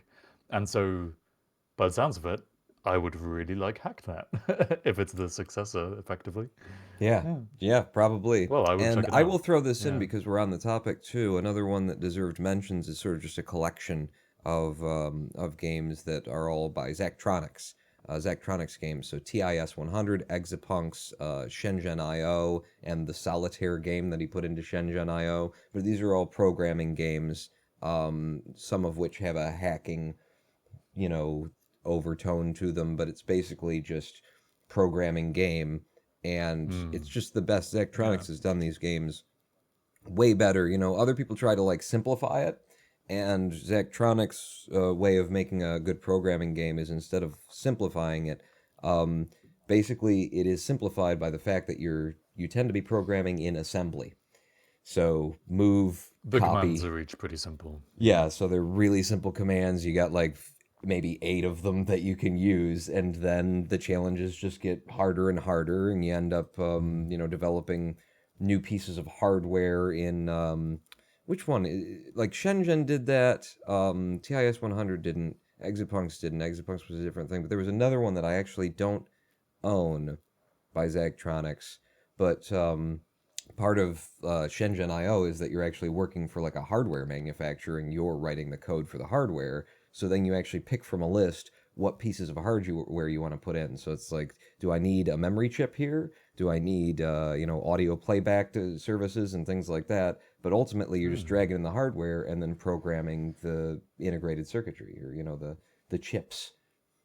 and so by the sounds of it, I would really like Hacknet if it's the successor, effectively. Yeah, Yeah. yeah, probably. Well, I will And check it I will out. throw this in Yeah. because we're on the topic too. Another one that deserved mentions is sort of just a collection of games that are all by Zachtronics. Zachtronics games, so TIS 100, Exapunks, Shenzhen IO, and the Solitaire game that he put into Shenzhen IO. But these are all programming games, some of which have a hacking, you know, overtone to them, but it's basically just programming game, and it's Mm, just the best. yeah. Zachtronics has done these games way better. You know, other people try to like simplify it, and Zachtronics' way of making a good programming game is instead of simplifying it, um, basically it is simplified by the fact that you tend to be programming in assembly. So move, The commands copy, are each pretty simple. Yeah. yeah, so they're really simple commands. You got like maybe 8 of them that you can use, and then the challenges just get harder and harder, and you end up, Mm. developing new pieces of hardware in which one? Like Shenzhen did that. TIS 100 didn't. Exapunks didn't. Exapunks was a different thing, but there was another one that I actually don't own by Zagtronics, but part of Shenzhen IO is that you're actually working for like a hardware manufacturer and you're writing the code for the hardware. So then you actually pick from a list what pieces of hardware you want to put in. So it's like, do I need a memory chip here? Do I need audio playback services and things like that? But ultimately, you're just Mm. dragging in the hardware and then programming the integrated circuitry, or the chips,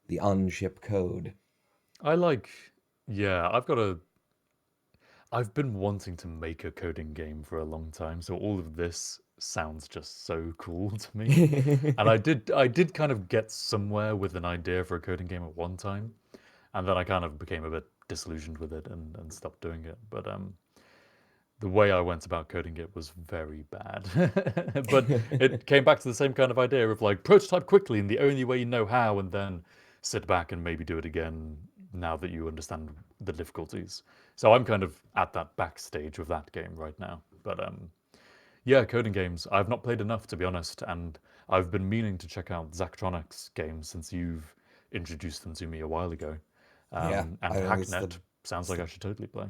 the on-chip code. I like, yeah, I've been wanting to make a coding game for a long time, so all of this sounds just so cool to me. And I did kind of get somewhere with an idea for a coding game at one time, and then I kind of became a bit disillusioned with it and stopped doing it. But the way I went about coding it was very bad. But it came back to the same kind of idea of like prototype quickly in the only way you know how, and then sit back and maybe do it again now that you understand the difficulties. So I'm kind of at that backstage of that game right now. But yeah, coding games. I've not played enough to be honest, and I've been meaning to check out Zachtronics games since you've introduced them to me a while ago. Yeah, And I think Hacknet sounds it's like the I should totally play.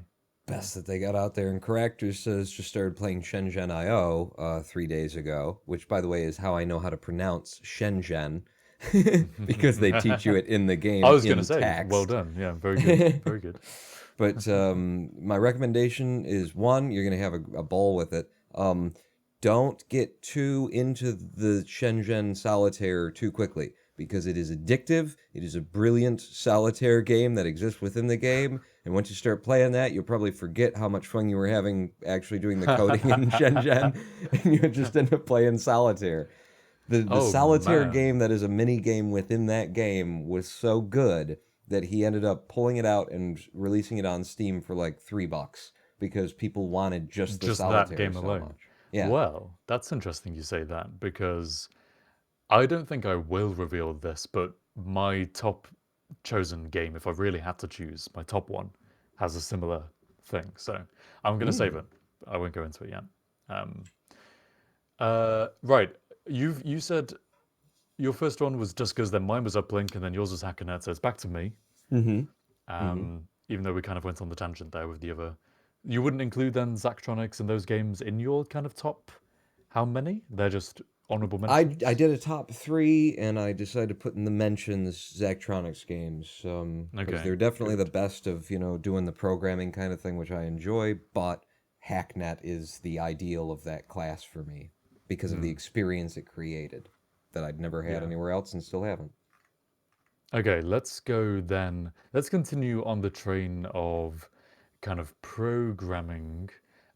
Yeah. best that they got out there. And Corrector says just started playing Shenzhen IO 3 days ago, which, by the way, is how I know how to pronounce Shenzhen because they teach you it in the I game was going to in say, well text. done. Yeah, very good. Very good. But my recommendation is one, you're going to have a ball with it. Don't get too into the Shenzhen solitaire too quickly because it is addictive. It is a brilliant solitaire game that exists within the game. And once you start playing that, you'll probably forget how much fun you were having actually doing the coding in Shenzhen, and you just end up playing solitaire. The Oh, solitaire man. game that is a mini game within that game was so good that he ended up pulling it out and releasing it on Steam for like $3 because people wanted just the Just that solitaire game so alone. much. Yeah. Well, that's interesting you say that because I don't think I will reveal this, but my top chosen game, if I really had to choose, my top one has a similar thing. So I'm going to save Mm. it. I won't go into it yet. Um, right. You said your first one was just because then mine was Uplink and then yours was Hackernet, so it's back to me. Mm-hmm. Mm-hmm. Even though we kind of went on the tangent there with the other. You wouldn't include then Zachtronics and those games in your kind of top. How many? They're just honorable I mentions. did a top 3, and I decided to put in the mentions Zachtronics games because Okay, they're definitely the good. best of doing the programming kind of thing, which I enjoy. But Hacknet is the ideal of that class for me because of the Hmm. experience it created that I'd never had Yeah. anywhere else and still haven't. Okay, let's go then. Let's continue on the train of kind of programming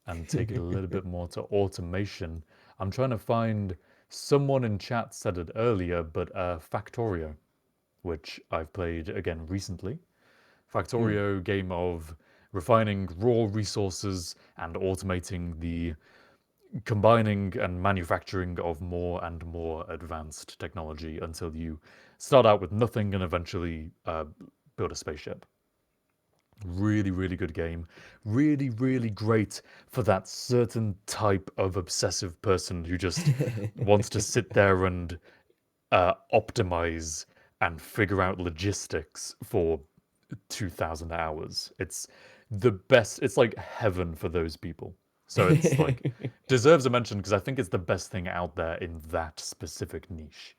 and take it a little bit more to automation. I'm trying to find someone in chat said it earlier, but Factorio, which I've played again recently. Hmm. Factorio game of refining raw resources and automating the combining and manufacturing of more and more advanced technology until you start out with nothing and eventually build a spaceship. Really, really good game. Really, really great for that certain type of obsessive person who just wants to sit there and optimize and figure out logistics for 2,000 hours. It's the best. It's like heaven for those people. So it's like deserves a mention because I think it's the best thing out there in that specific niche.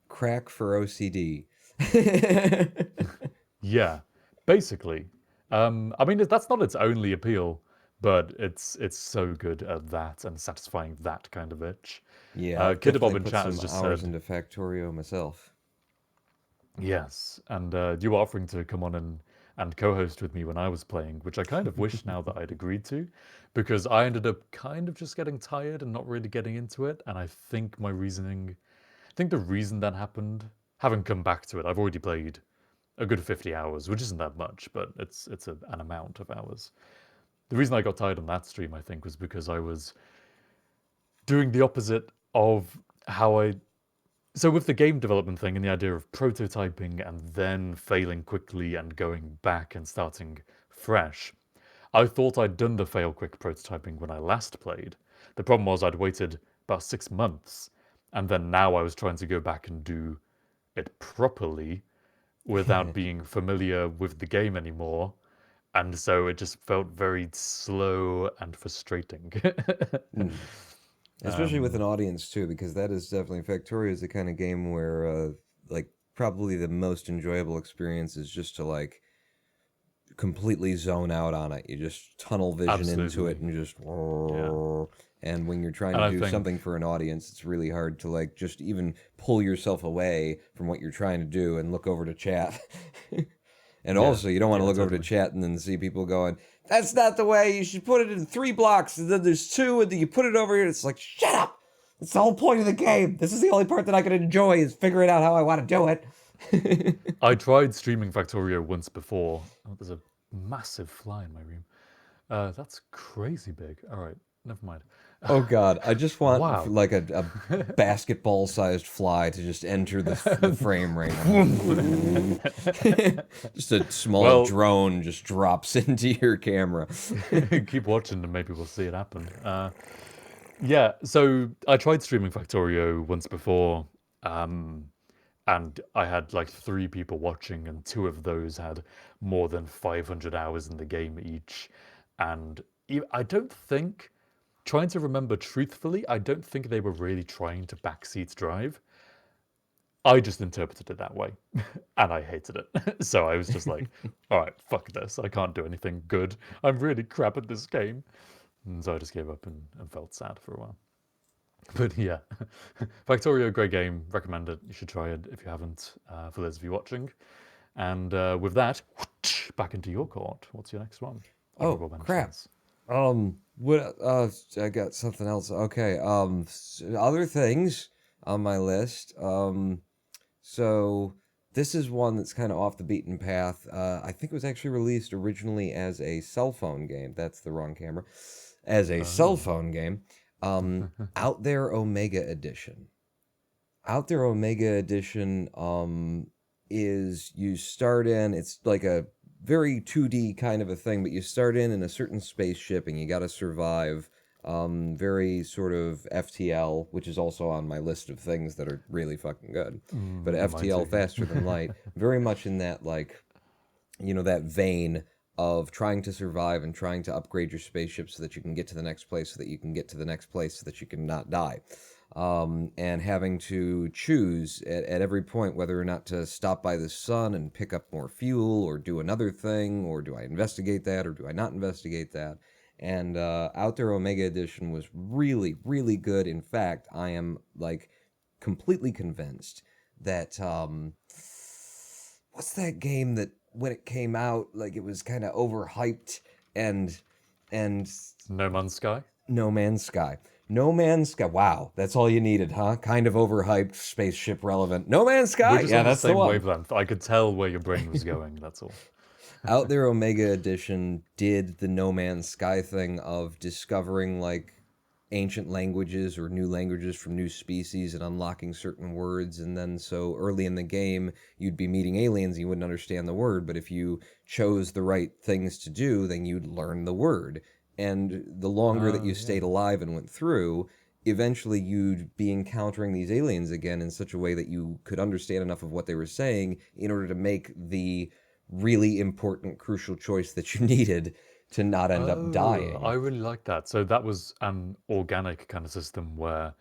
Crack for OCD. Yeah, basically. I mean, that's not its only appeal, but it's so good at that and satisfying that kind of itch. Yeah, I've Kid Bob definitely in put chat has some just hours said, into Factorio myself. yes, and you were offering to come on and co-host with me when I was playing, which I kind of wish now that I'd agreed to, because I ended up kind of just getting tired and not really getting into it, and I think I think the reason that happened, having come back to it, I've already played a good 50 hours, which isn't that much, but it's an amount of hours. The reason I got tired on that stream, I think, was because I was doing the opposite of how I. So with the game development thing and the idea of prototyping and then failing quickly and going back and starting fresh, I thought I'd done the fail quick prototyping when I last played. The problem was I'd waited about 6 months, and then now I was trying to go back and do it properly without being familiar with the game anymore. And so it just felt very slow and frustrating. Especially with an audience too, because that is definitely Factorio is the kind of game where like probably the most enjoyable experience is just to like completely zone out on it. You just tunnel vision into it Absolutely. and just Yeah. and when you're trying And to I do think, something for an audience, it's really hard to like just even pull yourself away from what you're trying to do and look over to chat. And yeah, also, you don't want to yeah, look over to totally. chat and then see people going, "That's not the way. You should put it in 3 blocks, and then there's 2, and then you put it over here." It's like, shut up! That's the whole point of the game. This is the only part that I can enjoy is figuring out how I want to do it. I tried streaming Factorio once before. Oh, there's a massive fly in my room. That's crazy big. All right, never mind. Oh God, I just want Wow. like a basketball-sized fly to just enter the frame right now. Just a small Well, drone just drops into your camera. keep watching and maybe we'll see it happen. Yeah, so I tried streaming Factorio once before, and I had like 3 people watching, and 2 of those had more than 500 hours in the game each. And I don't think, trying to remember truthfully, I don't think they were really trying to backseat drive. I just interpreted it that way, and I hated it. So I was just like, all right, fuck this. I can't do anything good. I'm really crap at this game. And so I just gave up and felt sad for a while. But yeah, Factorio, great game. Recommend it. You should try it if you haven't, for those of you watching. And with that, back into your court. What's your next one? Oh Honorable crap. mentions. What? I got something else. Okay. Other things on my list. So this is one that's kind of off the beaten path. I think it was actually released originally as a cell phone game. That's the wrong camera. As a cell phone game. Out There Omega Edition. Out There Omega Edition is you start in, it's like a very 2D kind of a thing, but you start in a certain spaceship and you got to survive. Very sort of FTL, which is also on my list of things that are really fucking good. But Mine FTL, too. faster than light, very much in that like, that vein of trying to survive and trying to upgrade your spaceship so that you can get to the next place, so that you can get to the next place, so that you can not die. And having to choose at every point whether or not to stop by the sun and pick up more fuel or do another thing, or do I investigate that or do I not investigate that? And Out There Omega Edition was really, really good. In fact, I am like completely convinced that what's that game that when it came out, like it was kind of overhyped and No Man's Sky? No Man's Sky. No Man's Sky. Wow, that's all you needed, huh? Kind of overhyped, spaceship relevant. No Man's Sky. We're just Yeah, on the that's the same one. wavelength. I could tell where your brain was going, that's all. Out There Omega Edition did the No Man's Sky thing of discovering like ancient languages or new languages from new species and unlocking certain words. And then so early in the game, you'd be meeting aliens and you wouldn't understand the word. But if you chose the right things to do, then you'd learn the word. And the longer that you stayed alive and went through, eventually you'd be encountering these aliens again in such a way that you could understand enough of what they were saying in order to make the really important, crucial choice that you needed to not end up dying. I really like that. So that was an organic kind of system where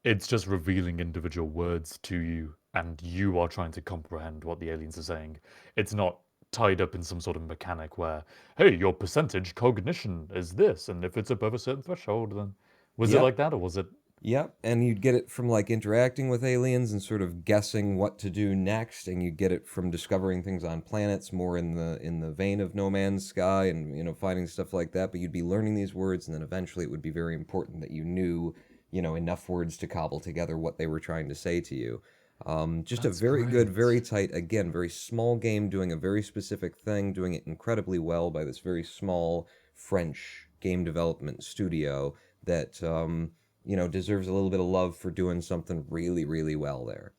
it's just revealing individual words to you and you are trying to comprehend what the aliens are saying. It's not tied up in some sort of mechanic where, hey, your percentage cognition is this, and if it's above a certain threshold, then... Was it like that, or was it... Yep, and you'd get it from like interacting with aliens and sort of guessing what to do next, and you'd get it from discovering things on planets more in the vein of No Man's Sky and, you know, finding stuff like that. But you'd be learning these words, and then eventually it would be very important that you knew, you know, enough words to cobble together what they were trying to say to you. Just That's a very great. good, very tight, again, very small game doing a very specific thing, doing it incredibly well by this very small French game development studio that, you know, deserves a little bit of love for doing something really, really well there.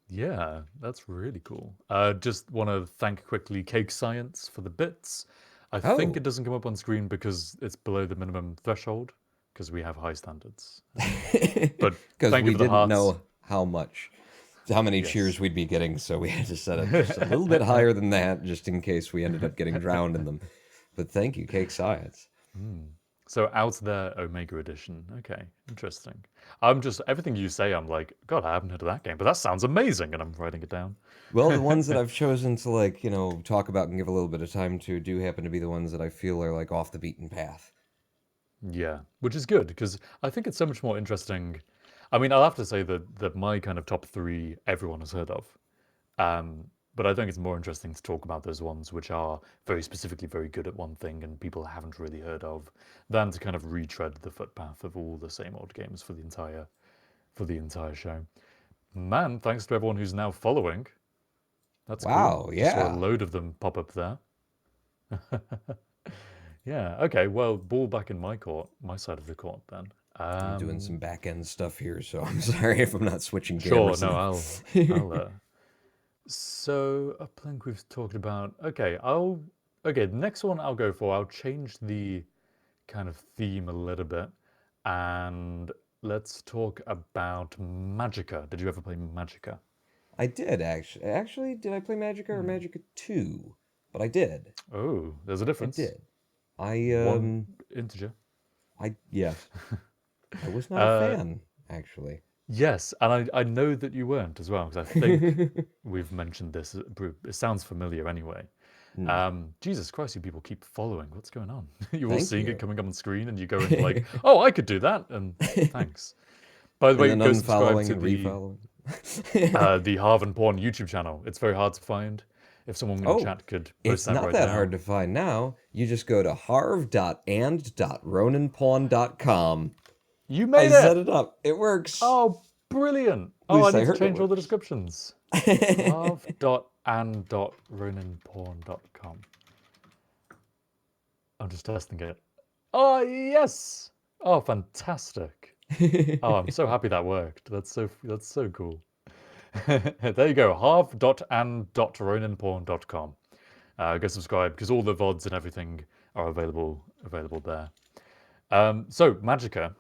Yeah, that's really cool. Just want to thank quickly Cake Science for the bits. I think Oh. it doesn't come up on screen because it's below the minimum threshold, because we have high standards. But Because thank we you for the didn't hearts. know how many cheers we'd be getting, so we had to set it just a little bit higher than that, just in case we ended up getting drowned in them. But thank you, Cake Science. So out there, Omega Edition. Okay, interesting. I'm just, everything you say, I'm like, God, I haven't heard of that game, but that sounds amazing, and I'm writing it down. Well, the ones that I've chosen to, like, you know, talk about and give a little bit of time to do happen to be the ones that I feel are like off the beaten path. Yeah, which is good, because I think it's so much more interesting. I mean, I'll have to say that my kind of top three everyone has heard of. But I think it's more interesting to talk about those ones which are very specifically very good at one thing and people haven't really heard of, than to kind of retread the footpath of all the same old games for the entire show. Man, thanks to everyone who's now following. That's Wow, cool. Just saw a yeah. load of them pop up there. Yeah, okay, well, ball back in my court, my side of the court then. I'm doing some back end stuff here, so I'm sorry if I'm not switching Sure, cameras. no, enough. I'll So Uplink we've talked about. Okay, the next one I'll go for. I'll change the kind of theme a little bit, and let's talk about Magica. Did you ever play Magica? I did actually. Actually, did I play Magica or Magica 2? But I did. Oh, there's a I difference. did. I One integer. yeah. I was not a fan, actually. Yes, and I know that you weren't as well, because I think we've mentioned this. It sounds familiar anyway. Jesus Christ, you people keep following. What's going on? You're all Thank seeing you. it coming up on screen, and you're going like, "Oh, I could do that," and thanks. By the way, And go then subscribe unfollowing to and the refollowing. the Harv and Pawn YouTube channel. It's very hard to find. If someone in the Oh, chat could post it's that not right that now. hard to find now. You just go to harv.and.ronanpawn.com. You I made it! set it up. It works. Oh, brilliant! At Oh, I least I need to heard it change all the works. descriptions. harv.and.ronanpawn.com. I'm just testing it. Oh, yes! Oh, fantastic. Oh, I'm so happy that worked. That's so cool. There you go, harv.and.ronanpawn.com. Go subscribe, because all the VODs and everything are available there. So, Magica,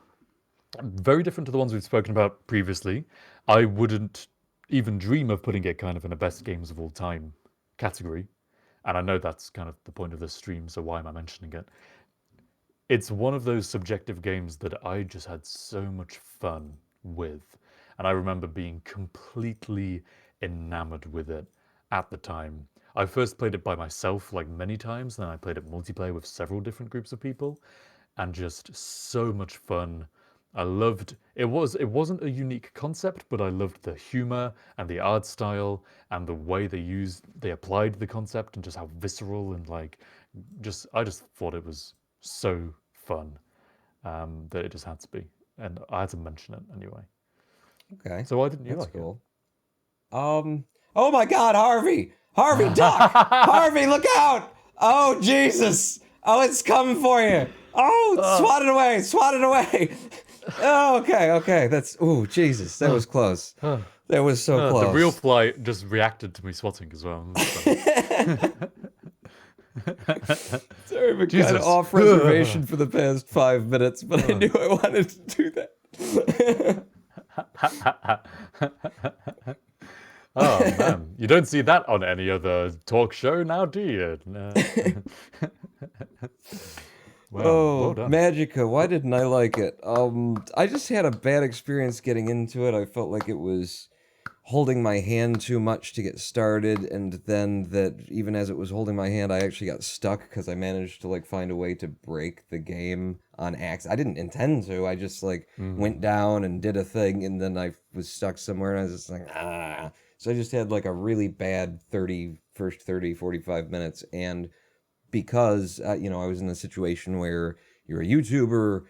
very different to the ones we've spoken about previously. I wouldn't even dream of putting it kind of in a best games of all time category. And I know that's kind of the point of this stream, so why am I mentioning it? It's one of those subjective games that I just had so much fun with. And I remember being completely enamored with it at the time. I first played it by myself like many times, then I played it multiplayer with several different groups of people, and just so much fun. I loved it. Wasn't a unique concept, but I loved the humor and the art style and the way they applied the concept, and just how visceral and like I just thought it was so fun that it just had to be, and I had to mention it anyway. Okay. So why didn't you That's like cool. Oh my God, Harvey! Harvey, duck! Harvey, look out! Oh Jesus! Oh, it's coming for you! Oh, swat it away. Oh, okay. That's, oh, Jesus, that was close. That was so close. The real fly just reacted to me swatting as well. Sorry, I've been kind Jesus. of off reservation for the past 5 minutes, but I knew I wanted to do that. Oh man, you don't see that on any other talk show now, do you? No. Well done. Magica, why didn't I like it? I just had a bad experience getting into it. I felt like it was holding my hand too much to get started, and then that even as it was holding my hand, I actually got stuck because I managed to like find a way to break the game on accident. I didn't intend to. I just like went down and did a thing, and then I was stuck somewhere, and I was just like, ah. So I just had like a really bad 45 minutes, and because I was in a situation where you're a YouTuber,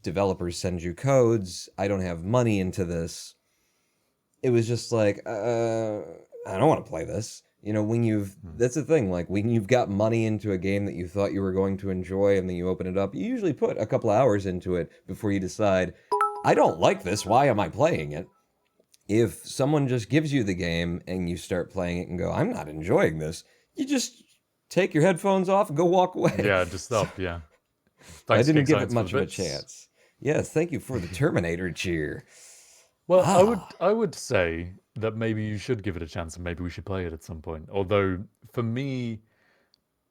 developers send you codes, I don't have money into this. It was just like, I don't want to play this. That's the thing, like when you've got money into a game that you thought you were going to enjoy and then you open it up, you usually put a couple hours into it before you decide, I don't like this, why am I playing it? If someone just gives you the game and you start playing it and go, I'm not enjoying this, you just take your headphones off and go walk away. Yeah, just stop, yeah. I Thanks, didn't King give Science, it for much the of a bits. chance. Yes, thank you for the Terminator cheer. Well, I would say that maybe you should give it a chance and maybe we should play it at some point. Although, for me,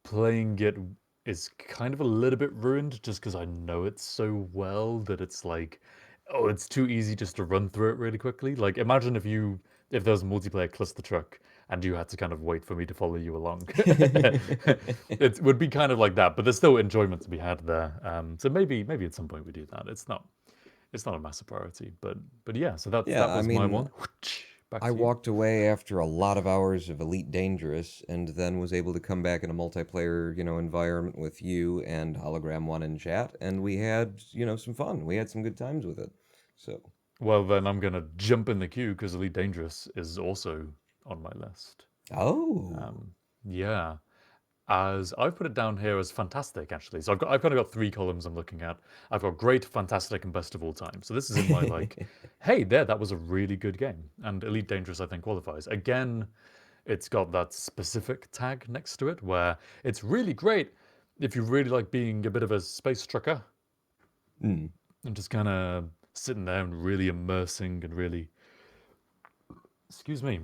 playing it is kind of a little bit ruined just because I know it so well that it's like, oh, it's too easy just to run through it really quickly. Like, imagine if there was a multiplayer cluster truck and you had to kind of wait for me to follow you along. It would be kind of like that, but there's still enjoyment to be had there. So maybe at some point we do that. It's not a massive priority, but yeah. So that was my one. Back to I you. walked away after a lot of hours of Elite Dangerous, and then was able to come back in a multiplayer, environment with you and Hologram One in chat, and we had, some fun. We had some good times with it. So. Well, then I'm gonna jump in the queue because Elite Dangerous is also on my list. Oh. Yeah. As I've put it down here as fantastic, actually. So I've kind of got 3 columns I'm looking at. I've got great, fantastic, and best of all time. So this is in my like, hey, that was a really good game. And Elite Dangerous, I think, qualifies. Again, it's got that specific tag next to it where it's really great if you really like being a bit of a space trucker and just kind of sitting there and really immersing and really,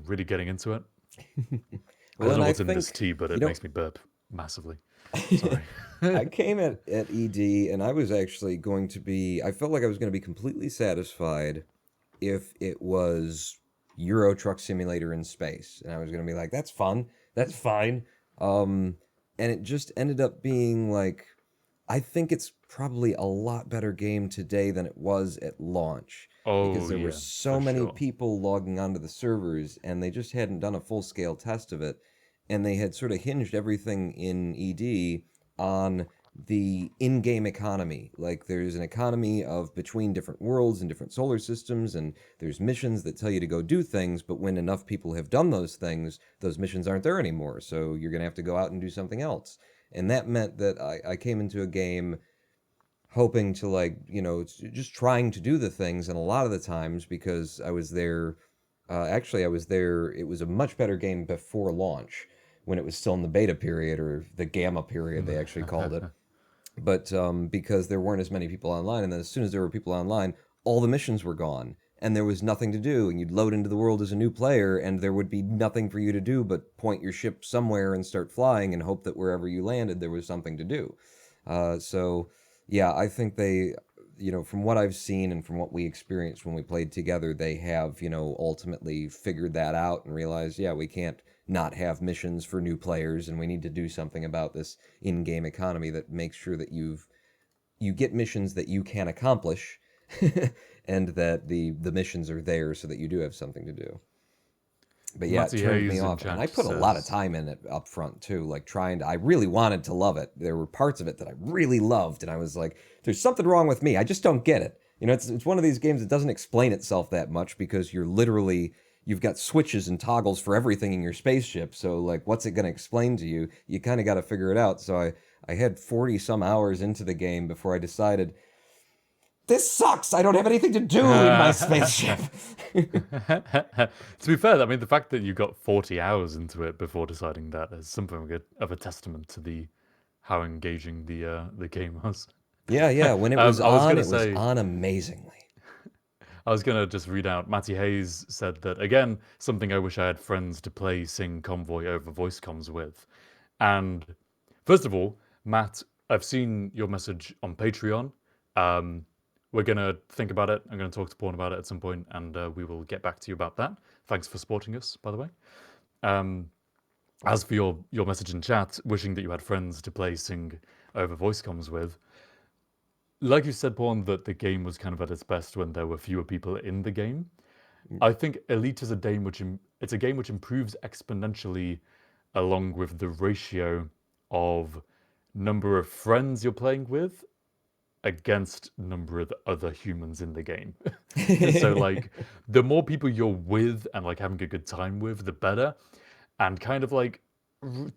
really getting into it. I don't know what's in this tea, but it makes me burp massively. Sorry. I came at ED, and I was actually going to be, I felt like I was going to be completely satisfied if it was Euro Truck Simulator in space. And I was going to be like, that's fun, that's fine. And it just ended up being like, I think it's probably a lot better game today than it was at launch. Because there were so many people logging onto the servers, and they just hadn't done a full-scale test of it. And they had sort of hinged everything in ED on the in-game economy. Like, there's an economy of between different worlds and different solar systems, and there's missions that tell you to go do things, but when enough people have done those things, those missions aren't there anymore, so you're going to have to go out and do something else. And that meant that I came into a game hoping to, like, just trying to do the things, and a lot of the times, because I was there, it was a much better game before launch, when it was still in the beta period, or the gamma period, they actually called it. But because there weren't as many people online, and then as soon as there were people online, all the missions were gone, and there was nothing to do, and you'd load into the world as a new player, and there would be nothing for you to do but point your ship somewhere and start flying and hope that wherever you landed, there was something to do. So, yeah, I think they, from what I've seen and from what we experienced when we played together, they have, ultimately figured that out and realized, yeah, we can't not have missions for new players, and we need to do something about this in-game economy that makes sure that you get missions that you can accomplish, and that the missions are there so that you do have something to do. But yeah, it turned me off, and I put a lot of time in it up front too, like I really wanted to love it. There were parts of it that I really loved, and I was like, there's something wrong with me, I just don't get it. It's one of these games that doesn't explain itself that much, because you're literally, you've got switches and toggles for everything in your spaceship. So like, what's it going to explain to you? You kind of got to figure it out. So I had 40 some hours into the game before I decided, this sucks. I don't have anything to do in my spaceship. To be fair, I mean, the fact that you got 40 hours into it before deciding that is something of a testament to how engaging the game was. Yeah. When it was on, it was on amazingly. I was going to just read out, Matty Hayes said that, again, something I wish I had friends to play Sing Convoy over voice comms with. And first of all, Matt, I've seen your message on Patreon. We're going to think about it. I'm going to talk to Pawn about it at some point, and we will get back to you about that. Thanks for supporting us, by the way. As for your message in chat, wishing that you had friends to play Sing over voice comms with, like you said, Pawn, that the game was kind of at its best when there were fewer people in the game. I think Elite is a game which improves exponentially along with the ratio of number of friends you're playing with against number of other humans in the game. So like the more people you're with and like having a good time with, the better. And kind of like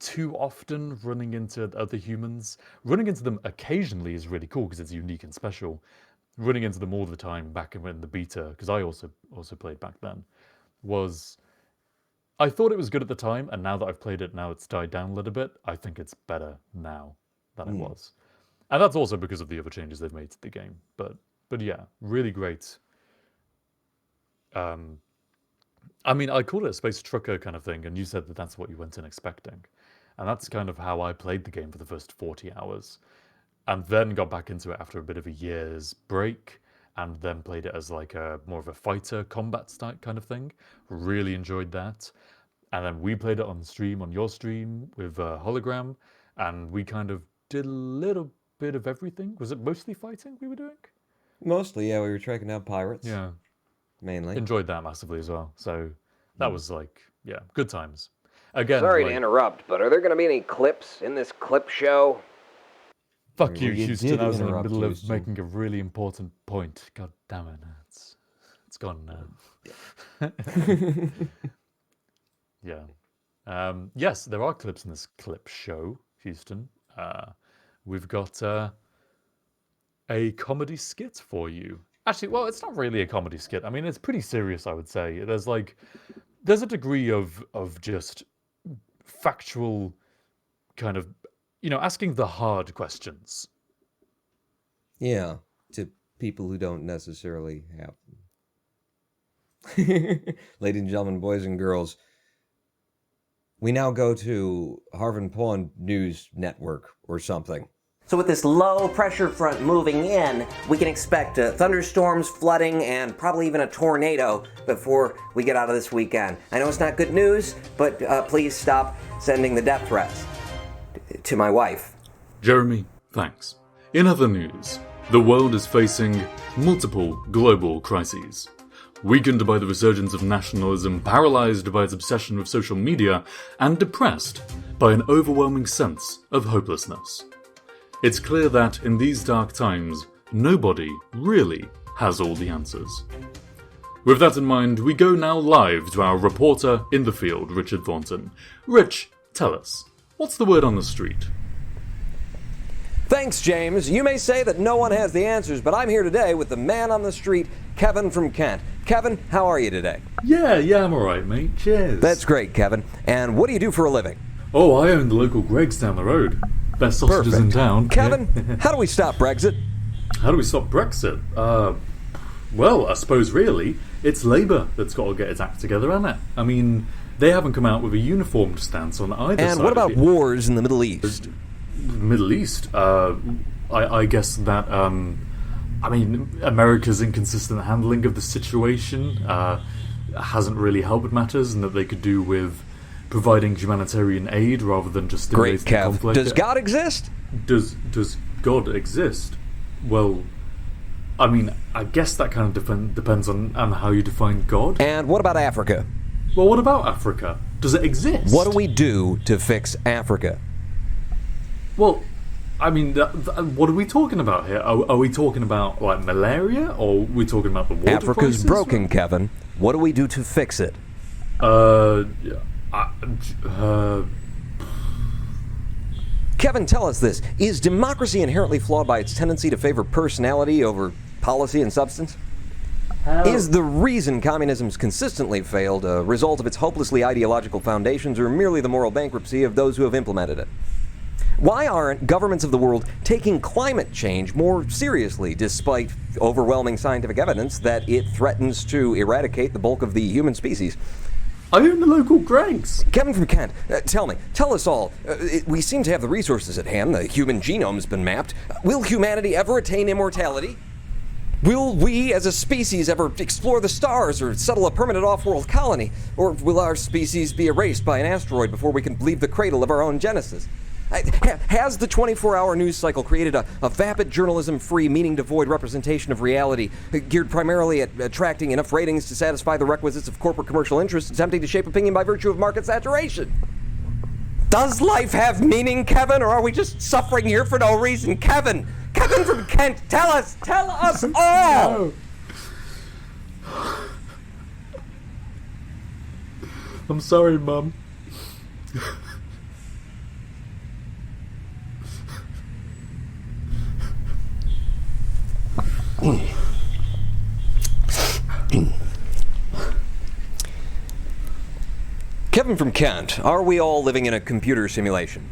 too often running into other humans, running into them occasionally is really cool because it's unique and special. Running into them all the time back in the beta, because I also played back then, I thought it was good at the time, and now that I've played it, now it's died down a little bit. I think it's better now than it was. And that's also because of the other changes they've made to the game. But yeah, really great. I mean, I called it a space trucker kind of thing, and you said that that's what you went in expecting. And that's kind of how I played the game for the first 40 hours. And then got back into it after a bit of a year's break, and then played it as like more of a fighter combat style kind of thing. Really enjoyed that. And then we played it on stream, on your stream, with Hologram, and we kind of did a little bit of everything. Was it mostly fighting we were doing? Mostly, yeah. We were tracking down pirates. Yeah. Mainly. Enjoyed that massively as well. So that was like, yeah, good times. Again, Sorry to interrupt, but are there going to be any clips in this clip show? Fuck you, You Houston. did I was in the interrupt, middle of Houston. making a really important point. God damn it. It's gone now. Yeah. Yes, there are clips in this clip show, Houston. We've got a comedy skit for you. Actually, well, it's not really a comedy skit. I mean, it's pretty serious, I would say. There's a degree of just factual kind of, asking the hard questions. Yeah, to people who don't necessarily have them. Ladies and gentlemen, boys and girls, we now go to Harv and Pawn News Network or something. So with this low pressure front moving in, we can expect thunderstorms, flooding, and probably even a tornado before we get out of this weekend. I know it's not good news, but please stop sending the death threats to my wife. Jeremy, thanks. In other news, the world is facing multiple global crises. Weakened by the resurgence of nationalism, paralyzed by its obsession with social media, and depressed by an overwhelming sense of hopelessness. It's clear that in these dark times, nobody really has all the answers. With that in mind, we go now live to our reporter in the field, Richard Thornton. Rich, tell us, what's the word on the street? Thanks, James. You may say that no one has the answers, but I'm here today with the man on the street, Kevin from Kent. Kevin, how are you today? Yeah, I'm alright, mate. Cheers. That's great, Kevin. And what do you do for a living? Oh, I own the local Greggs down the road. Best sausages in town. Kevin, how do we stop Brexit? How do we stop Brexit? Well, I suppose really, it's Labour that's got to get its act together, hasn't it? I mean, they haven't come out with a uniformed stance on either side. And what about wars in the Middle East? Middle East? I guess that, America's inconsistent handling of the situation hasn't really helped matters, and that they could do with providing humanitarian aid rather than just stimulating Great, Kev. conflict. Does God exist? Does God exist? Well, I mean, I guess that kind of depends on how you define God. And what about Africa? Well, what about Africa? Does it exist? What do we do to fix Africa? Well, I mean, what are we talking about here? Are we talking about, like, malaria? Or are we talking about the water Africa's crisis? broken, Kevin. What do we do to fix it? Yeah, uh, Kevin, tell us this. Is democracy inherently flawed by its tendency to favor personality over policy and substance? Is the reason communism's consistently failed a result of its hopelessly ideological foundations or merely the moral bankruptcy of those who have implemented it? Why aren't governments of the world taking climate change more seriously, despite overwhelming scientific evidence that it threatens to eradicate the bulk of the human species? I own the local Greggs. Kevin from Kent, tell us all. We seem to have the resources at hand. The human genome's been mapped. Will humanity ever attain immortality? Will we, as a species, ever explore the stars or settle a permanent off-world colony? Or will our species be erased by an asteroid before we can leave the cradle of our own genesis? Has the 24-hour news cycle created a vapid, journalism-free, meaning-devoid representation of reality, geared primarily at attracting enough ratings to satisfy the requisites of corporate commercial interests attempting to shape opinion by virtue of market saturation? Does life have meaning, Kevin, or are we just suffering here for no reason? Kevin! Kevin from Kent, tell us all! No. I'm sorry, Mum. Kevin from Kent, are we all living in a computer simulation?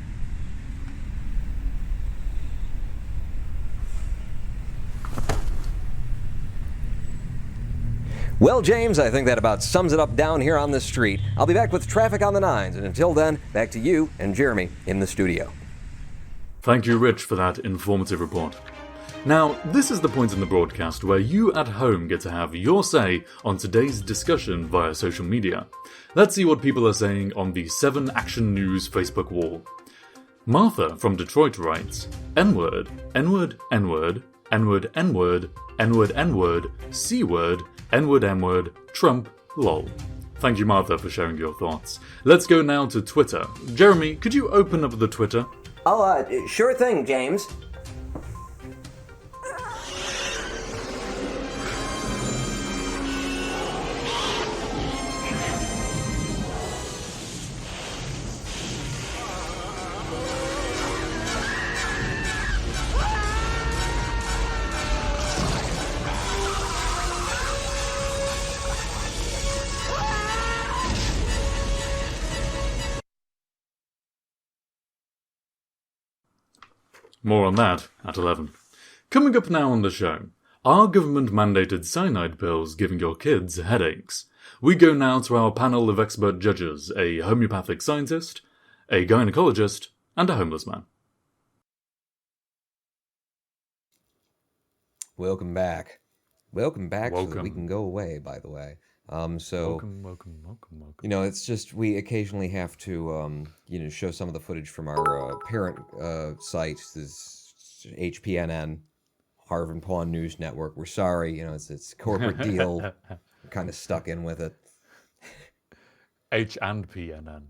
Well, James, I think that about sums it up down here on this street. I'll be back with traffic on the 9s, and until then, back to you and Jeremy in the studio. Thank you, Rich, for that informative report. Now, this is the point in the broadcast where you at home get to have your say on today's discussion via social media. Let's see what people are saying on the 7 Action News Facebook wall. Martha from Detroit writes, N-word, N-word, N-word, N-word, N-word, N-word, N-word, C-word, N-word, M-word, Trump, lol. Thank you, Martha, for sharing your thoughts. Let's go now to Twitter. Jeremy, could you open up the Twitter? Oh, sure thing, James. More on that at 11. Coming up now on the show, are government-mandated cyanide pills giving your kids headaches? We go now to our panel of expert judges, a homeopathic scientist, a gynecologist, and a homeless man. Welcome back. Welcome back so that we Welcome. can go away, by the way. Welcome. You know, it's just we occasionally have to, show some of the footage from our parent site, this HPNN, Harv and Pawn News Network. We're sorry, it's a corporate deal. We're kind of stuck in with it. H and PNN.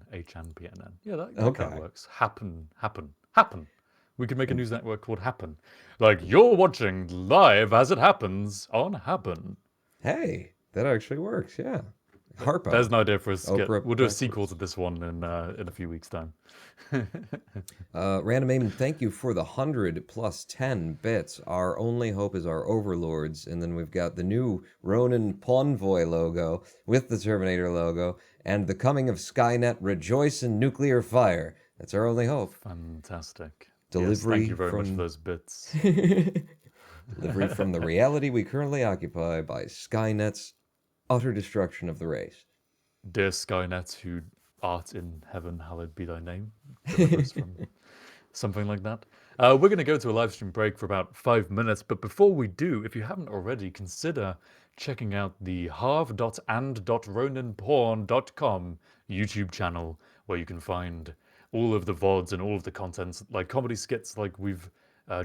Yeah, that Okay. kind of works. Happen. We could make a news network called Happen. Like, you're watching live as it happens on Happen. Hey, that actually works, yeah. Harpo. There's an idea for a skit. Oprah We'll do a backwards. sequel to this one in a few weeks' time. Random Amen, thank you for the 100 plus 10 bits. Our only hope is our overlords. And then we've got the new Ronin Pawnvoy logo with the Terminator logo and the coming of Skynet Rejoice in Nuclear Fire. That's our only hope. Fantastic. Delivery Yes, thank you very much from- for those bits. Delivery from the reality we currently occupy by Skynet's utter destruction of the race. Dear Skynet, who art in heaven, hallowed be thy name. Delivers from something like that. We're going to go to a live stream break for about 5 minutes, but before we do, if you haven't already, consider checking out the harv.and.roninpawn.com YouTube channel, where you can find all of the VODs and all of the contents, like comedy skits like we've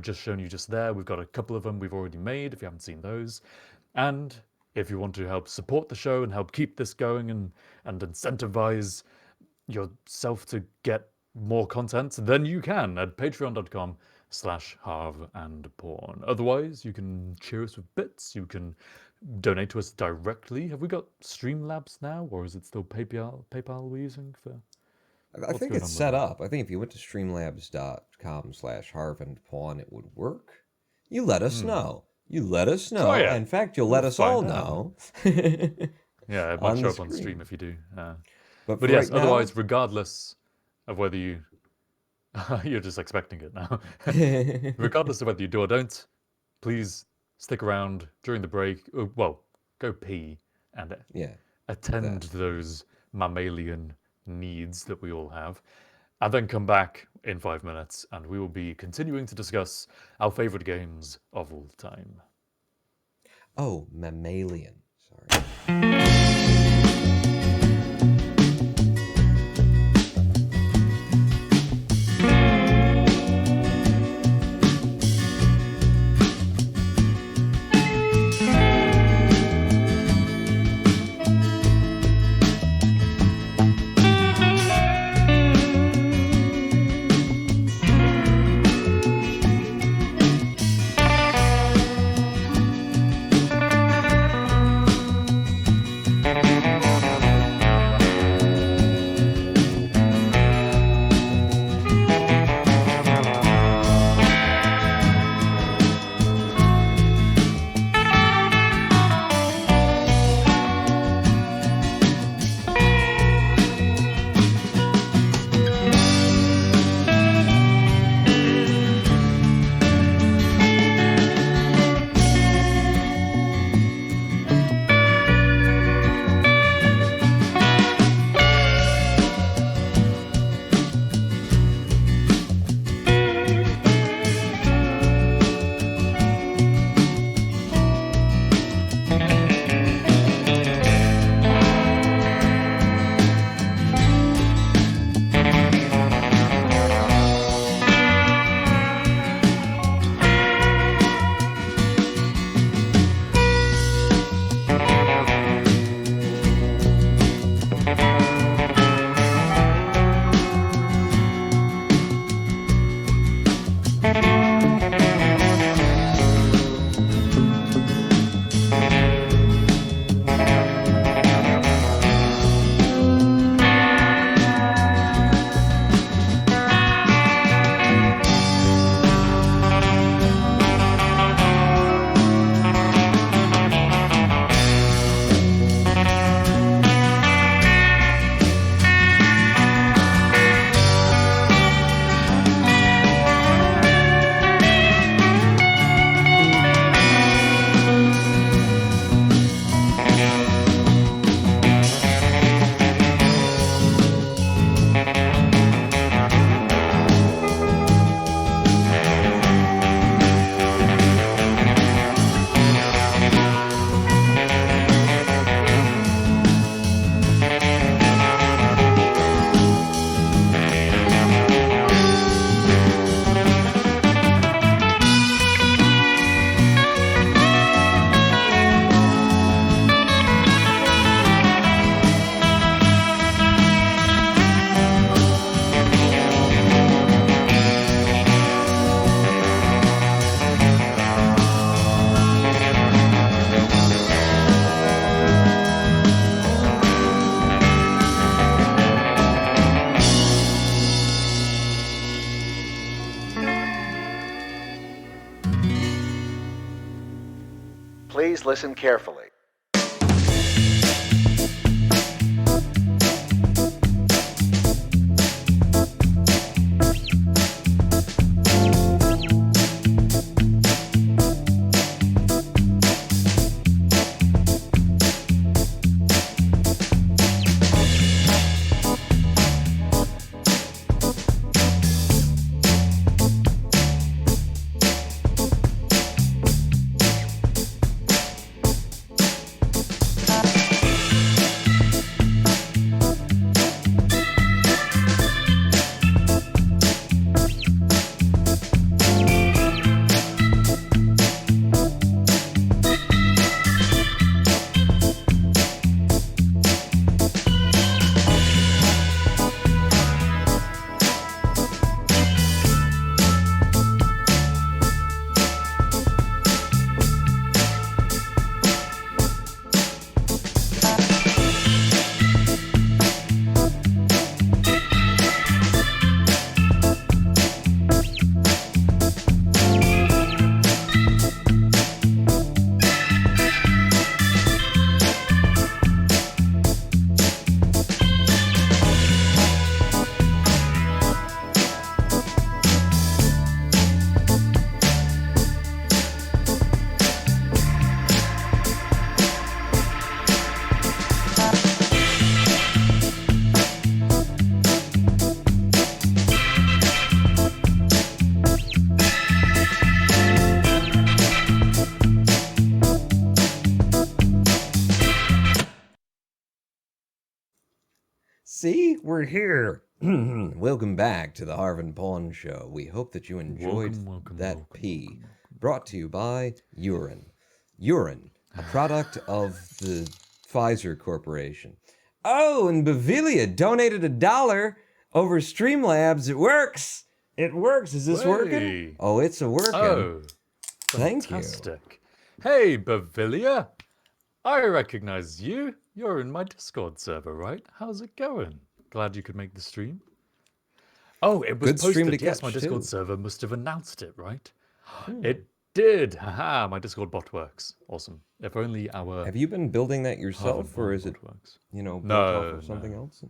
just shown you just there. We've got a couple of them we've already made, if you haven't seen those. And if you want to help support the show and help keep this going and incentivize yourself to get more content, then you can at patreon.com/Harv and Pawn. Otherwise, you can cheer us with bits, you can donate to us directly. Have we got Streamlabs now, or is it still PayPal we're using for? I think it's set up. I think if you went to streamlabs.com/Harv and Pawn, it would work. You let us know. You let us know. Oh, yeah. In fact, you'll let us all know. Yeah, it might show up on stream if you do. But yes, right otherwise, regardless of whether you... You're just expecting it now. Regardless of whether you do or don't, please stick around during the break. Well, go pee and attend to those mammalian needs that we all have. And then come back in 5 minutes, and we will be continuing to discuss our favorite games of all time. Oh, mammalian. Sorry. Please listen carefully. See, we're here. Welcome back to the Harv and Pawn show. We hope that you enjoyed that pee. Brought to you by Urine. Urine, a product of the Pfizer Corporation. Oh, and Bavilia donated $1 over Streamlabs. It works. It works. Is this working? Oh, it's a working. Oh, thank you. fantastic. Hey, Bavilia. I recognize you. You're in my Discord server, right? How's it going? Glad you could make the stream. Oh, it was Good stream posted. to Yes, my catch, Discord too. server must have announced it, right? It did. Haha, my Discord bot works. Awesome. If only our Have you been building that Harv and yourself, or Pawn is it, bot works. built No, off of something no. else?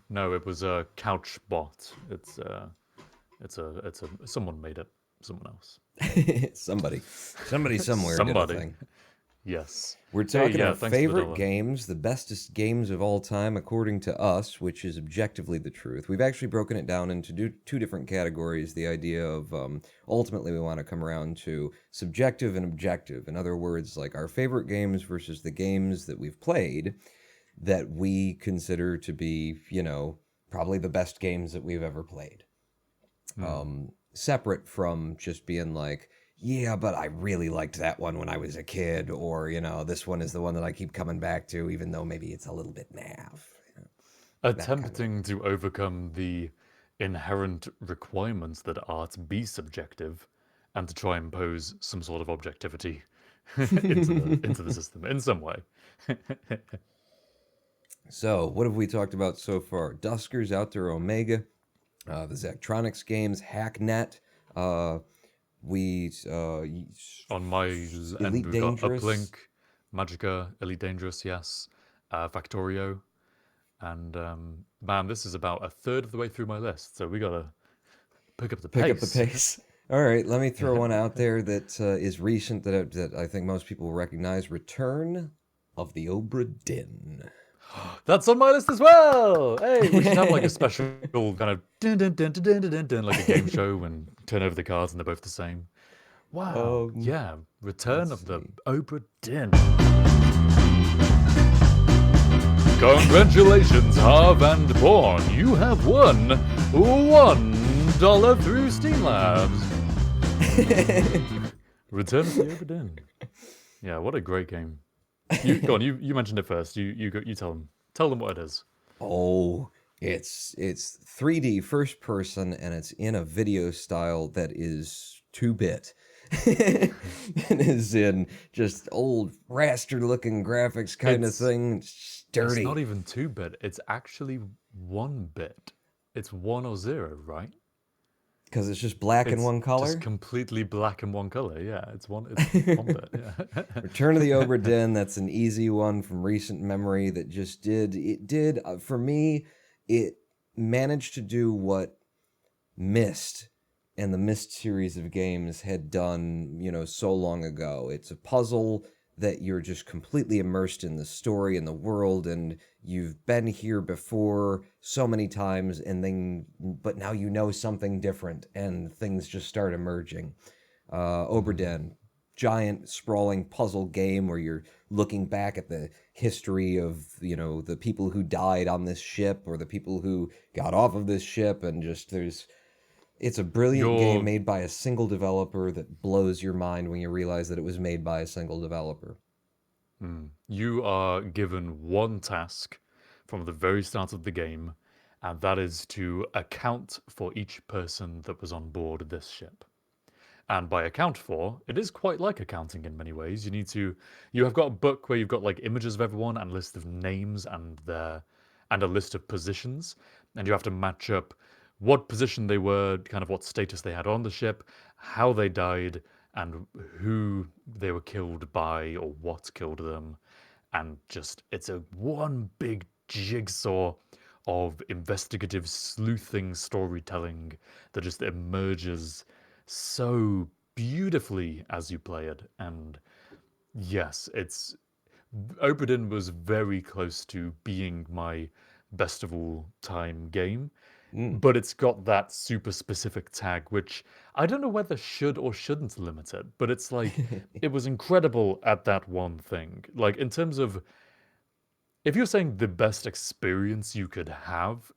No, it was a couch bot. It's someone made it. Someone else. Somebody somewhere did a Somebody. thing. Yes. We're Hey, talking yeah, about thanks for the favorite dollar. games, the bestest games of all time, according to us, which is objectively the truth. We've actually broken it down into two different categories. The idea of ultimately we want to come around to subjective and objective. In other words, like our favorite games versus the games that we've played that we consider to be, probably the best games that we've ever played. Separate from just being like, yeah, but I really liked that one when I was a kid, or, this one is the one that I keep coming back to, even though maybe it's a little bit naff. Attempting to overcome the inherent requirements that art be subjective and to try and impose some sort of objectivity into the system in some way. So, what have we talked about so far? Duskers, Out There Omega, the Zachtronics games, Hacknet, On my end, Elite we've got Dangerous. Uplink, Magica, Elite Dangerous, yes, Factorio, and man, this is about a third of the way through my list, so we gotta pick up the pace. Pick up the pace. All right, let me throw one out there that is recent that I think most people will recognize. Return of the Obra Dinn. That's on my list as well. Hey, we should have like a special kind of dun, dun, dun, dun, dun, dun, dun, dun, like a game show and turn over the cards and they're both the same. Wow. Yeah. Return of the Obra Dinn. Congratulations, Harv and Pawn. You have won $1 through Steam Labs. Return of the Obra Dinn. Yeah, what a great game. Go on, you mentioned it first. You tell them. Tell them what it is. Oh, it's 3D first person, and it's in a video style that is 2-bit. It is in just old raster-looking graphics kind of thing. It's dirty. It's not even 2-bit. It's actually 1-bit. It's 1 or 0, right? Because it's just black and one color? Just completely black and one color. Yeah, it's 1-bit. Yeah. Return of the Obra Dinn, that's an easy one from recent memory that just did, for me, it managed to do what Myst and the Myst series of games had done, so long ago. It's a puzzle that you're just completely immersed in the story and the world, and you've been here before so many times, but now you know something different, and things just start emerging. Obra Dinn, giant sprawling puzzle game where you're looking back at the history of, the people who died on this ship or the people who got off of this ship, and just it's a brilliant game made by a single developer that blows your mind when you realize that it was made by a single developer. You are given one task from the very start of the game, and that is to account for each person that was on board this ship. And by account for, it is quite like accounting in many ways. You have got a book where you've got like images of everyone and a list of names and a list of positions, and you have to match up what position they were, kind of what status they had on the ship, how they died, and who they were killed by or what killed them. And just, it's a one big jigsaw of investigative sleuthing storytelling that just emerges so beautifully as you play it. And yes, Obra Dinn was very close to being my best of all time game. But it's got that super specific tag, which I don't know whether should or shouldn't limit it, but it's like, it was incredible at that one thing. Like, in terms of if you're saying the best experience you could have,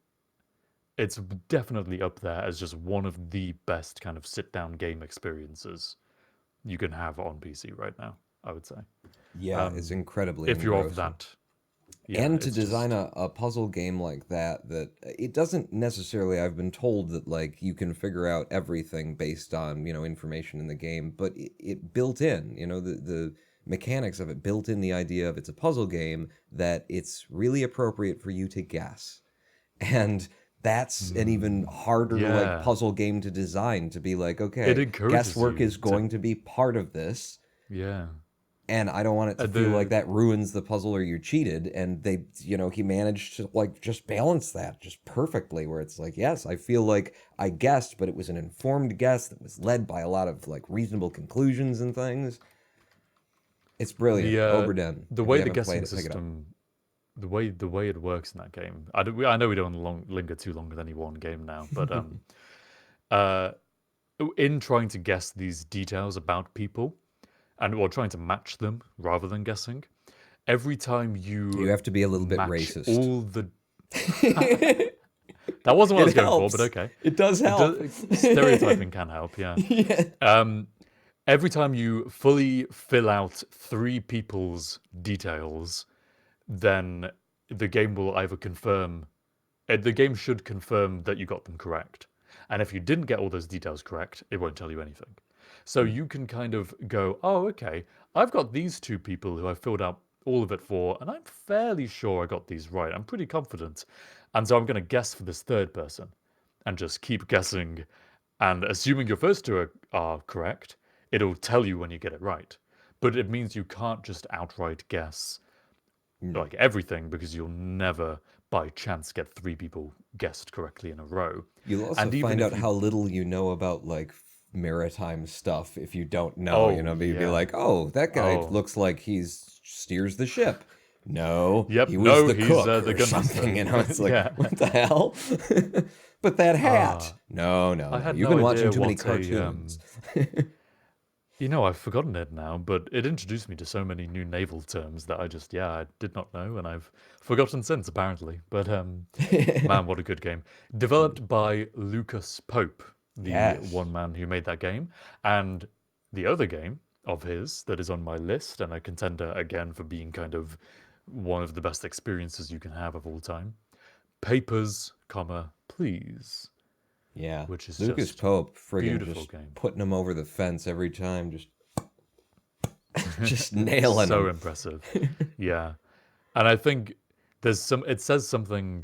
it's definitely up there as just one of the best kind of sit-down game experiences you can have on PC right now, I would say. Yeah, it's incredibly If you're of engrossing. that. Yeah, And to it's design just, a puzzle game like that it doesn't necessarily, I've been told that like you can figure out everything based on, information in the game, but it built in, the mechanics of it built in the idea of it's a puzzle game, that it's really appropriate for you to guess. And that's an even harder like yeah, puzzle game to design, to be like, it okay, encourages guesswork you is to, going to be part of this, yeah. and I don't want it to feel like The that ruins the puzzle or you cheated. And he managed to like just balance that just perfectly, where it's like, yes, I feel like I guessed, but it was an informed guess that was led by a lot of like reasonable conclusions and things. It's brilliant. Oberdin. the If you way the haven't played guessing it, pick it up. system, the way it works in that game, I know we don't linger too long with any one game now, but uh, in trying to guess these details about people, or trying to match them rather than guessing, every time You you have to be a little bit match racist. all the that wasn't what I was It going for, helps. but okay. It does help. Stereotyping can help, yeah. Yeah. Every time you fully fill out three people's details, then the game will either confirm, the game should confirm that you got them correct. And if you didn't get all those details correct, it won't tell you anything. So you can kind of go, oh, okay, I've got these two people who I filled out all of it for, and I'm fairly sure I got these right. I'm pretty confident. And so I'm going to guess for this third person and just keep guessing. And assuming your first two are correct, it'll tell you when you get it right. But it means you can't just outright guess like everything, because you'll never by chance get three people guessed correctly in a row. You'll also And even find if out you, how little you know about like maritime stuff if you don't know. oh But you'd be yeah, like, oh, that guy oh looks like he's steers the ship. No, yep, he was no, the he's cook the or gunmaster. something. It's like, Yeah. what the hell? But that hat. No, no, I no. had You've no been watching idea too many what cartoons. I've forgotten it now, but it introduced me to so many new naval terms that I did not know, and I've forgotten since, apparently. But man, what a good game. Developed by Lucas Pope, the Yes. one man who made that game. And the other game of his that is on my list, and a contender again for being kind of one of the best experiences you can have of all time, Papers, Please, Yeah. which is Lucas just Pope friggin' beautiful just game. putting him over the fence every time, just nailing So him. impressive. Yeah. And I think it says something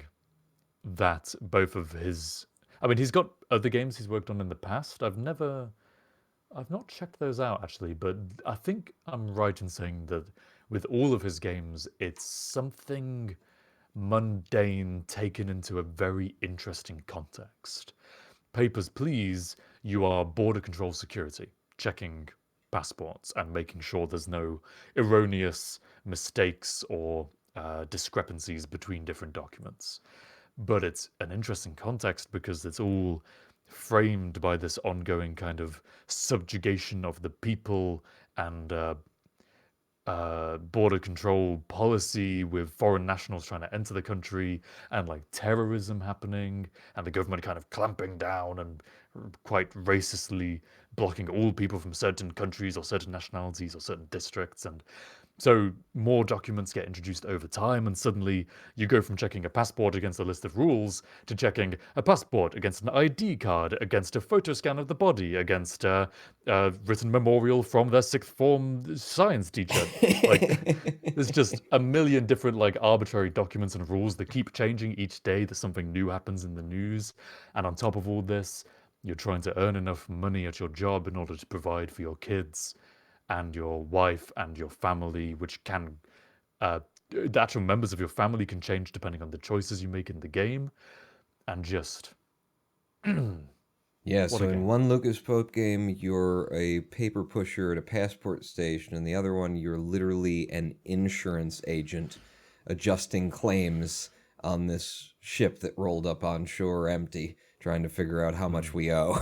that both of his, I mean, he's got other games he's worked on in the past. I've not checked those out actually, but I think I'm right in saying that with all of his games, it's something mundane taken into a very interesting context. Papers, Please, you are border control security, checking passports and making sure there's no erroneous mistakes or discrepancies between different documents. But it's an interesting context because it's all framed by this ongoing kind of subjugation of the people and border control policy with foreign nationals trying to enter the country, and like terrorism happening, and the government kind of clamping down and quite racistly blocking all people from certain countries or certain nationalities or certain districts. And so more documents get introduced over time, and suddenly you go from checking a passport against a list of rules to checking a passport against an ID card, against a photo scan of the body, against a written memorial from their sixth form science teacher. Like, there's just a million different like arbitrary documents and rules that keep changing each day that something new happens in the news. And on top of all this, you're trying to earn enough money at your job in order to provide for your kids and your wife and your family, which can, the actual members of your family can change depending on the choices you make in the game. And just, Yeah, what so a in game. one Lucas Pope game, you're a paper pusher at a passport station, and the other one, you're literally an insurance agent adjusting claims on this ship that rolled up on shore empty, trying to figure out how much we owe.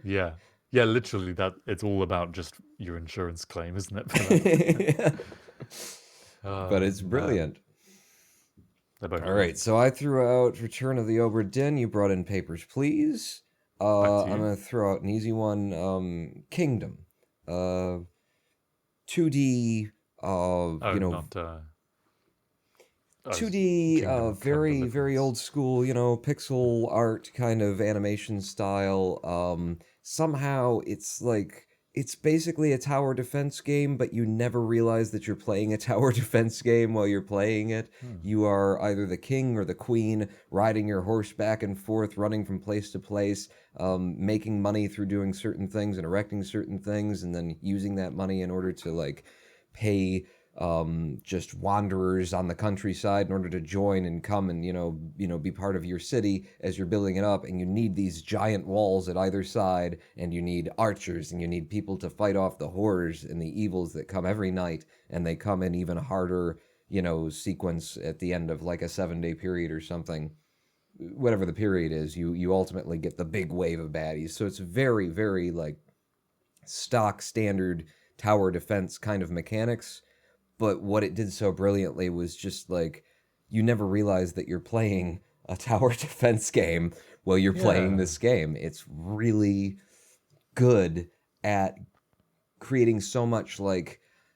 Yeah. Yeah, literally that it's all about just your insurance claim, isn't it? For that? But it's Man. brilliant. They're both All right, so I threw out Return of the Obra Dinn. You brought in Papers, Please. Back to I'm you. gonna throw out an easy one. Kingdom. 2D. Oh, not 2D. Kingdom Come Very Deliverance. old school. Pixel art kind of animation style. Somehow it's basically a tower defense game, but you never realize that you're playing a tower defense game while you're playing it. You are either the king or the queen, riding your horse back and forth, running from place to place, making money through doing certain things and erecting certain things, and then using that money in order to pay just wanderers on the countryside in order to join and come and be part of your city as you're building it up. And you need these giant walls at either side, and you need archers, and you need people to fight off the horrors and the evils that come every night, and they come in even harder sequence at the end of like a 7-day period or something. Whatever the period is, you ultimately get the big wave of baddies. So it's very, very stock standard tower defense kind of mechanics. But what it did so brilliantly was just you never realize that you're playing a tower defense game while you're playing this game. It's really good at creating so much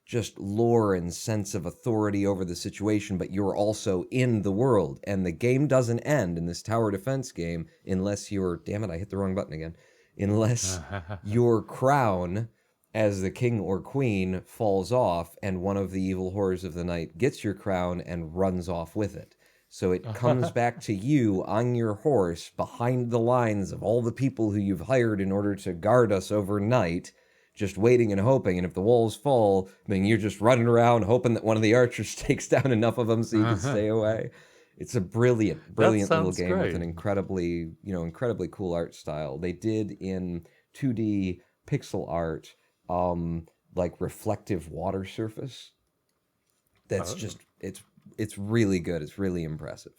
just lore and sense of authority over the situation, but you're also in the world. And the game doesn't end in this tower defense game unless damn it, I hit the wrong button again. Unless your crown as the king or queen falls off and one of the evil horrors of the night gets your crown and runs off with it. So it comes back to you on your horse behind the lines of all the people who you've hired in order to guard us overnight, just waiting and hoping. And if the walls fall, then you're just running around hoping that one of the archers takes down enough of them so you can stay away. It's a brilliant little game with an incredibly cool art style. They did in 2D pixel art reflective water surface. That's just it's really good. It's really impressive.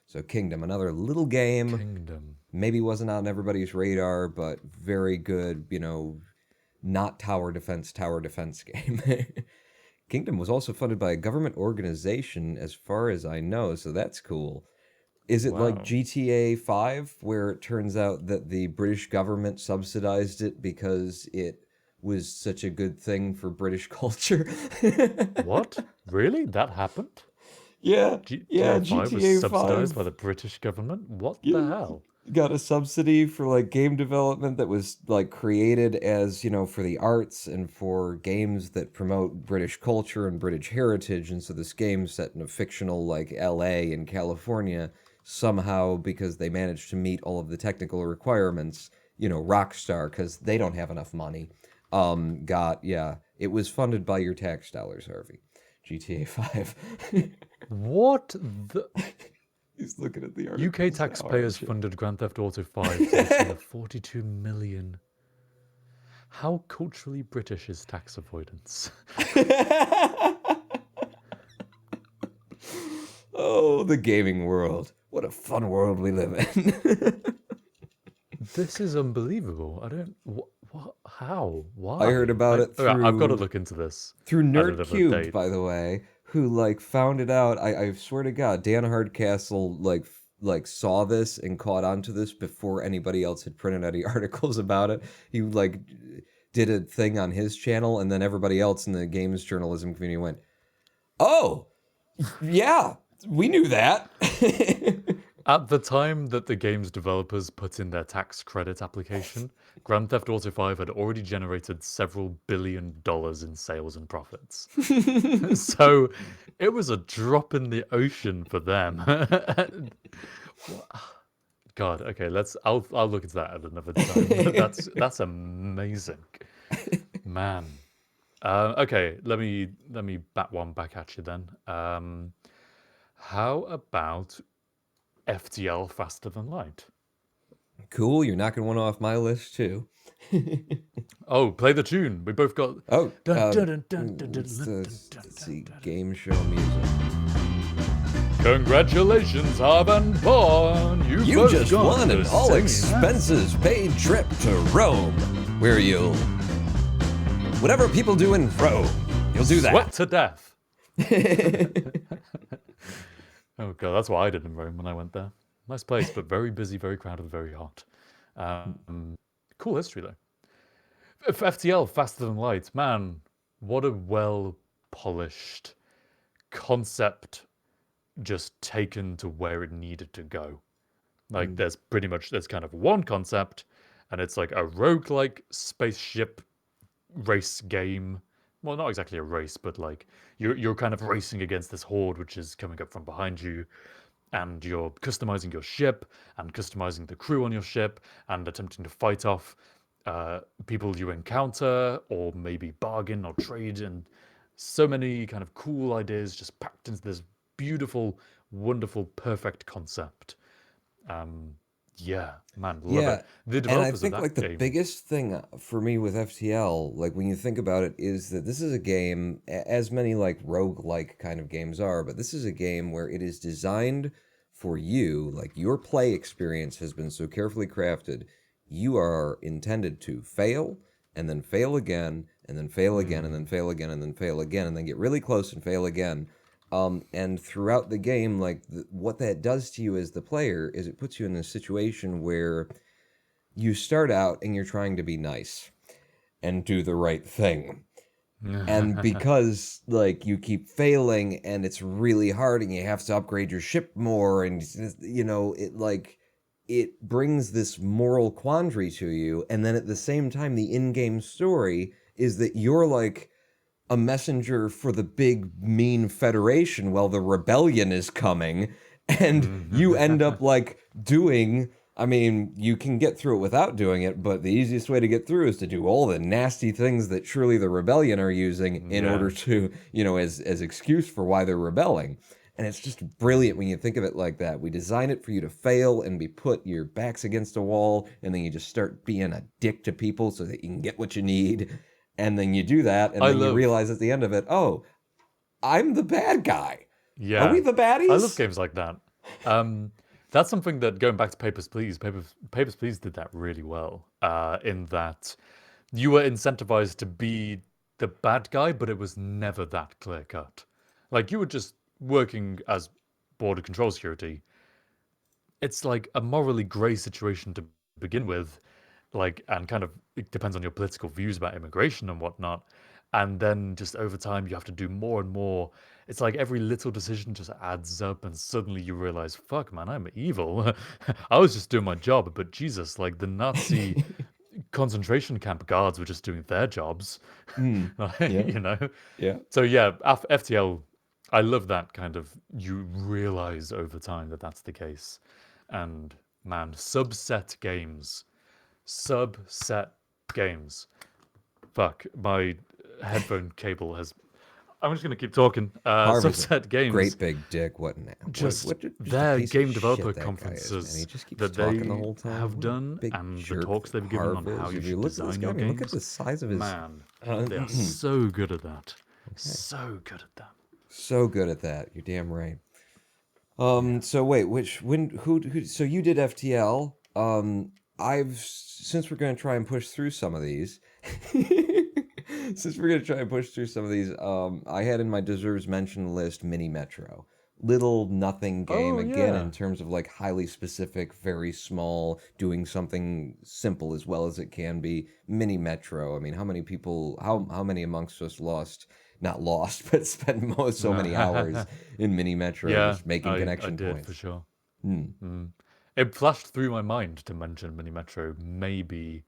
So Kingdom, another little game. Kingdom. Maybe wasn't on everybody's radar, but very good, not tower defense game. Kingdom was also funded by a government organization, as far as I know, so that's cool. Is it like GTA 5, where it turns out that the British government subsidized it because it was such a good thing for British culture? What? Really? That happened? Yeah, GTA 5 GTA was subsidized 5 by the British government? What the hell? got a subsidy for game development that was created as for the arts and for games that promote British culture and British heritage. And so this game set in a fictional LA in California, somehow, because they managed to meet all of the technical requirements, Rockstar, because they don't have enough money, it was funded by your tax dollars, Harvey. GTA 5. What the... He's looking at the article. UK taxpayers funded Grand Theft Auto 5 to the tune of 42 million. How culturally British is tax avoidance? Oh, the gaming world. What a fun world we live in. This is unbelievable. I don't... What? How? Why? I heard about it through... I've got to look into this. Through At another Nerdcubed, date. by the way, who found it out. I swear to God, Dan Hardcastle saw this and caught onto this before anybody else had printed any articles about it. He did a thing on his channel, and then everybody else in the games journalism community went, "Oh, yeah, we knew that." At the time that the game's developers put in their tax credit application, Grand Theft Auto 5 had already generated several $1 billion in sales and profits. So it was a drop in the ocean for them. God, okay, I'll look into that at another time. That's amazing, man. Okay, let me bat one back at you then. How about FTL Faster Than Light? Cool, you're knocking one off my list too. Oh, play the tune. We both got. Oh, Let's let's see, game show music. Congratulations, Harv and Pawn. You both just got won the an all same expenses paid trip to Rome, where you'll whatever people do in Rome, you'll do that. Sweat to death. Oh god, that's what I did in Rome when I went there. Nice place, but very busy, very crowded, very hot. Cool history though. FTL, Faster Than Light, man, what a well polished concept, just taken to where it needed to go. Like there's kind of one concept, and it's like a roguelike spaceship race game. Well, not exactly a race, but like you're kind of racing against this horde which is coming up from behind you, and you're customizing your ship and customizing the crew on your ship and attempting to fight off people you encounter or maybe bargain or trade, and so many kind of cool ideas just packed into this beautiful, wonderful, perfect concept. Yeah, man, love it. The And I developers of think that like the game, biggest thing for me with FTL, like when you think about it, is that this is a game, as many like rogue-like kind of games are, but this is a game where it is designed for you, like your play experience has been so carefully crafted. You are intended to fail and then fail again and then fail again and then fail again and then fail again and then get really close and fail again. And throughout the game, like what that does to you as the player is it puts you in a situation where you start out and you're trying to be nice and do the right thing. And because like you keep failing and it's really hard and you have to upgrade your ship more, and you know, it brings this moral quandary to you. And then at the same time, the in-game story is that you're like a messenger for the big mean Federation while the rebellion is coming, and you end up like doing, I mean, you can get through it without doing it, but the easiest way to get through is to do all the nasty things that surely the rebellion are using in order to, you know, as excuse for why they're rebelling. And it's just brilliant when you think of it like that. We design it for you to fail and be put your backs against a wall, and then you just start being a dick to people so that you can get what you need. And then you do that, and then you realize at the end of it, oh, I'm the bad guy. yeah, Are we the baddies? I love games like that. That's something that, going back to Papers, Please, Papers, Please did that really well, in that you were incentivized to be the bad guy, but it was never that clear cut. Like, you were just working as border control security. It's like a morally grey situation to begin with, like, and kind of it depends on your political views about immigration and whatnot. And then just over time, you have to do more and more. It's like every little decision just adds up, and suddenly you realize, fuck, man, I'm evil. I was just doing my job, but Jesus, like the Nazi concentration camp guards were just doing their jobs, you know? Yeah. So yeah, FTL, I love that kind of, you realize over time that that's the case. And man, subset games. Fuck, my headphone cable has. I'm just gonna keep talking. Harv is Subset games. Great big dick. What now? Just a their piece of game shit developer that guy is, man. conferences He just keeps that talking they the whole time. have What a done, big and the jerk talks they've given Harv on how is. you If should look at this design guy, your I mean, games. look at the size of his. Man, they are so good at that. So good at that. So good at that. You're damn right. So wait, who? So you did FTL. Since we're gonna try and push through some of these. I had in my deserves mention list Mini Metro. Little nothing game, again, in terms of like highly specific, very small, doing something simple as well as it can be. Mini Metro. I mean, how many people, how many amongst us not lost, but spent so many hours in Mini Metro just making connection I did points. for sure. It flashed through my mind to mention Mini Metro, maybe.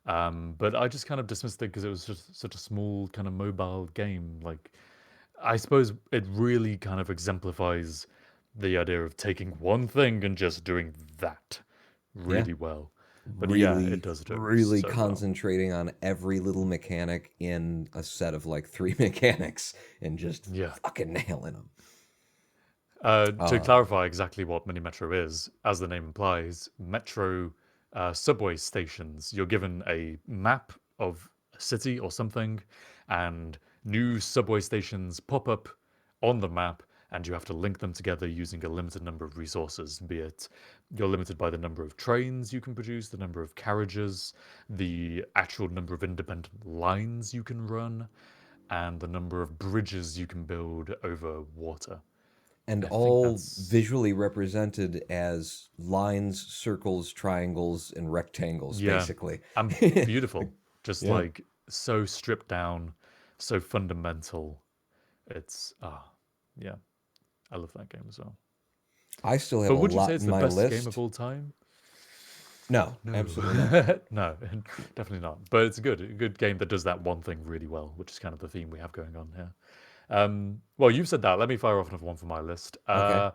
But I just kind of dismissed it because it was just such a small kind of mobile game. Like, I suppose it really kind of exemplifies the idea of taking one thing and just doing that really well. But yeah, it does do really so well. concentrating on every little mechanic in a set of like 3 mechanics and just fucking nailing them. To clarify exactly what Mini Metro is, as the name implies, Metro subway stations. You're given a map of a city or something, and new subway stations pop up on the map, and you have to link them together using a limited number of resources, be it you're limited by the number of trains you can produce, the number of carriages, the actual number of independent lines you can run, and the number of bridges you can build over water. and I think all that's visually represented as lines, circles, triangles, and rectangles, yeah, basically. and beautiful. Just Yeah. like so stripped down, so fundamental. It's yeah, I love that game as well. I still have But a would you say lot it's in the my best game of list. all time? No, No, absolutely not. no, definitely not. But it's a good game that does that one thing really well, which is kind of the theme we have going on here. Well, you've said that. Let me fire off another one from my list. Okay.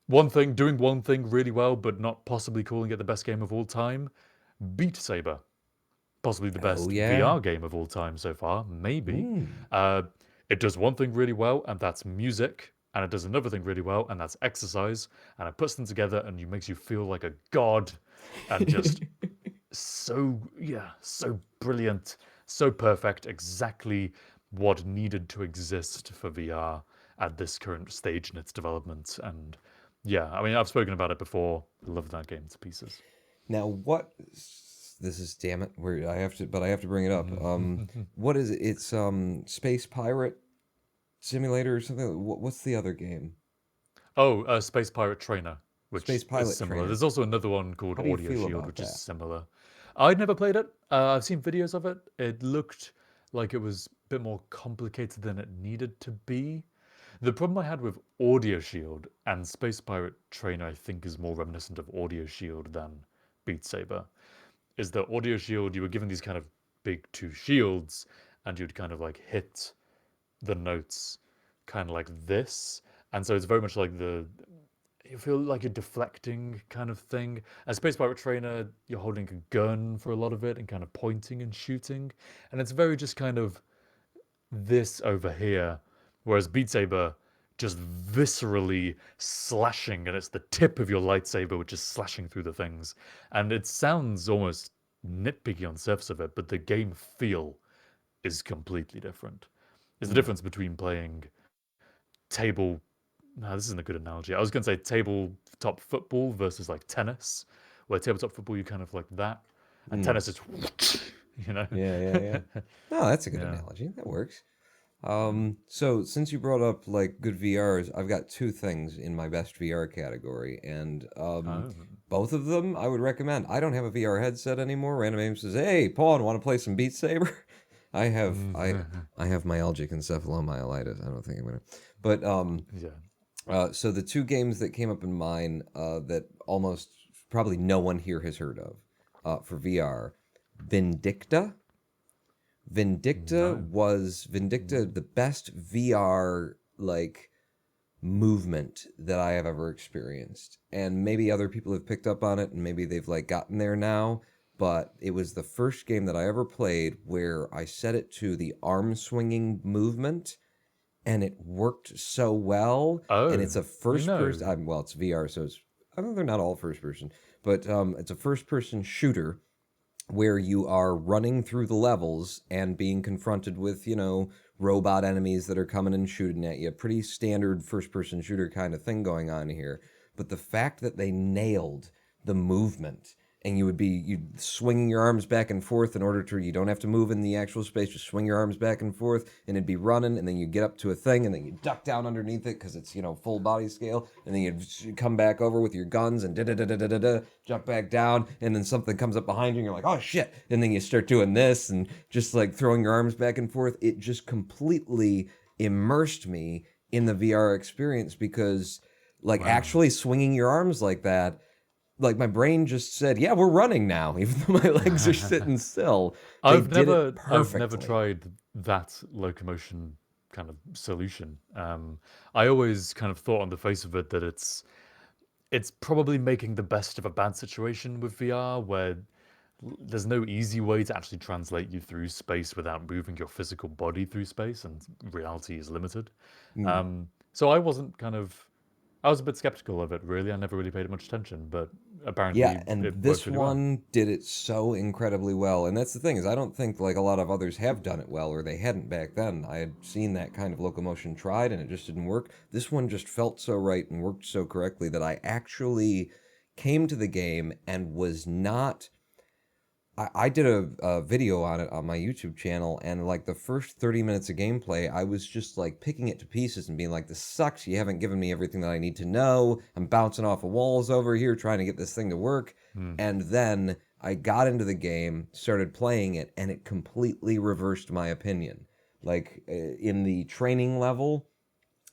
Doing one thing really well, but not possibly calling it the best game of all time. Beat Saber, possibly the Oh best yeah. VR game of all time so far, maybe. Mm. Uh, it does one thing really well, and that's music, and it does another thing really well, and that's exercise, and it puts them together, and it makes you feel like a god, and just so brilliant, so perfect, exactly what needed to exist for VR at this current stage in its development. And yeah, I mean, I've spoken about it before. Love that game to pieces. Now what? This is damn it. Where I have to, but I have to bring it up. What is it? It's Space Pirate Simulator or something. What's the other game? Oh, Space Pirate Trainer, Space which is Pilot similar. Trainer. There's also another one called How do you Audio feel Shield, about which is that? similar. I'd never played it. I've seen videos of it. It looked like it was a bit more complicated than it needed to be. The problem I had with Audio Shield and Space Pirate Trainer, I think, is more reminiscent of Audio Shield than Beat Saber. Is that Audio Shield, you were given these kind of big two shields, and you'd kind of like hit the notes kind of like this. And so it's very much like you feel like you're deflecting kind of thing. As Space Pirate Trainer, you're holding a gun for a lot of it and kind of pointing and shooting. And it's very just kind of this over here. Whereas Beat Saber, just viscerally slashing, and it's the tip of your lightsaber which is slashing through the things. And it sounds almost nitpicky on the surface of it, but the game feel is completely different. It's the difference between playing table. No, this isn't a good analogy. I was going to say tabletop football versus like tennis, where tabletop football you kind of like that, and Mm. tennis is, you know. Yeah, yeah, yeah. No, that's a good Yeah. analogy. That works. So since you brought up like good VRs, I've got two things in my best VR category, and Oh. both of them I would recommend. I don't have a VR headset anymore. Random Aim says, "Hey, Pawn, want to play some Beat Saber?" I have myalgic encephalomyelitis. I don't think I'm gonna. But Yeah. so the two games that came up in mine that almost probably no one here has heard of for VR, Vindicta. No. Vindicta the best VR like movement that I have ever experienced. And maybe other people have picked up on it and maybe they've like gotten there now, but it was the first game that I ever played where I set it to the arm swinging movement and it worked so well. And Oh, it's a first know. person well, it's VR, so it's I know they're not all first person, but it's a first person shooter where you are running through the levels and being confronted with, robot enemies that are coming and shooting at you. Pretty standard first person shooter kind of thing going on here. But the fact that they nailed the movement and you swinging your arms back and forth in order to, you don't have to move in the actual space, just swing your arms back and forth and it'd be running and then you get up to a thing and then you duck down underneath it because it's, full body scale and then you come back over with your guns and da-da-da-da-da-da, jump back down and then something comes up behind you and you're like, oh shit, and then you start doing this and just like throwing your arms back and forth. It just completely immersed me in the VR experience because like Wow. actually swinging your arms like that, like my brain just said, "Yeah, we're running now," even though my legs are sitting still. They did it I've never perfectly. tried that locomotion kind of solution. I always kind of thought on the face of it that it's probably making the best of a bad situation with VR, where there's no easy way to actually translate you through space without moving your physical body through space, and reality is limited. So I was a bit skeptical of it, really. I never really paid much attention, but Yeah, apparently and it worked this really well. one did it so incredibly well. And that's the thing is I don't think like a lot of others have done it well or they hadn't back then. I had seen that kind of locomotion tried and it just didn't work. This one just felt so right and worked so correctly that I actually came to the game and was not I did a video on it on my YouTube channel, and like the first 30 minutes of gameplay, I was just like picking it to pieces and being like, this sucks. You haven't given me everything that I need to know. I'm bouncing off of walls over here trying to get this thing to work. And then I got into the game, started playing it, and it completely reversed my opinion. Like in the training level,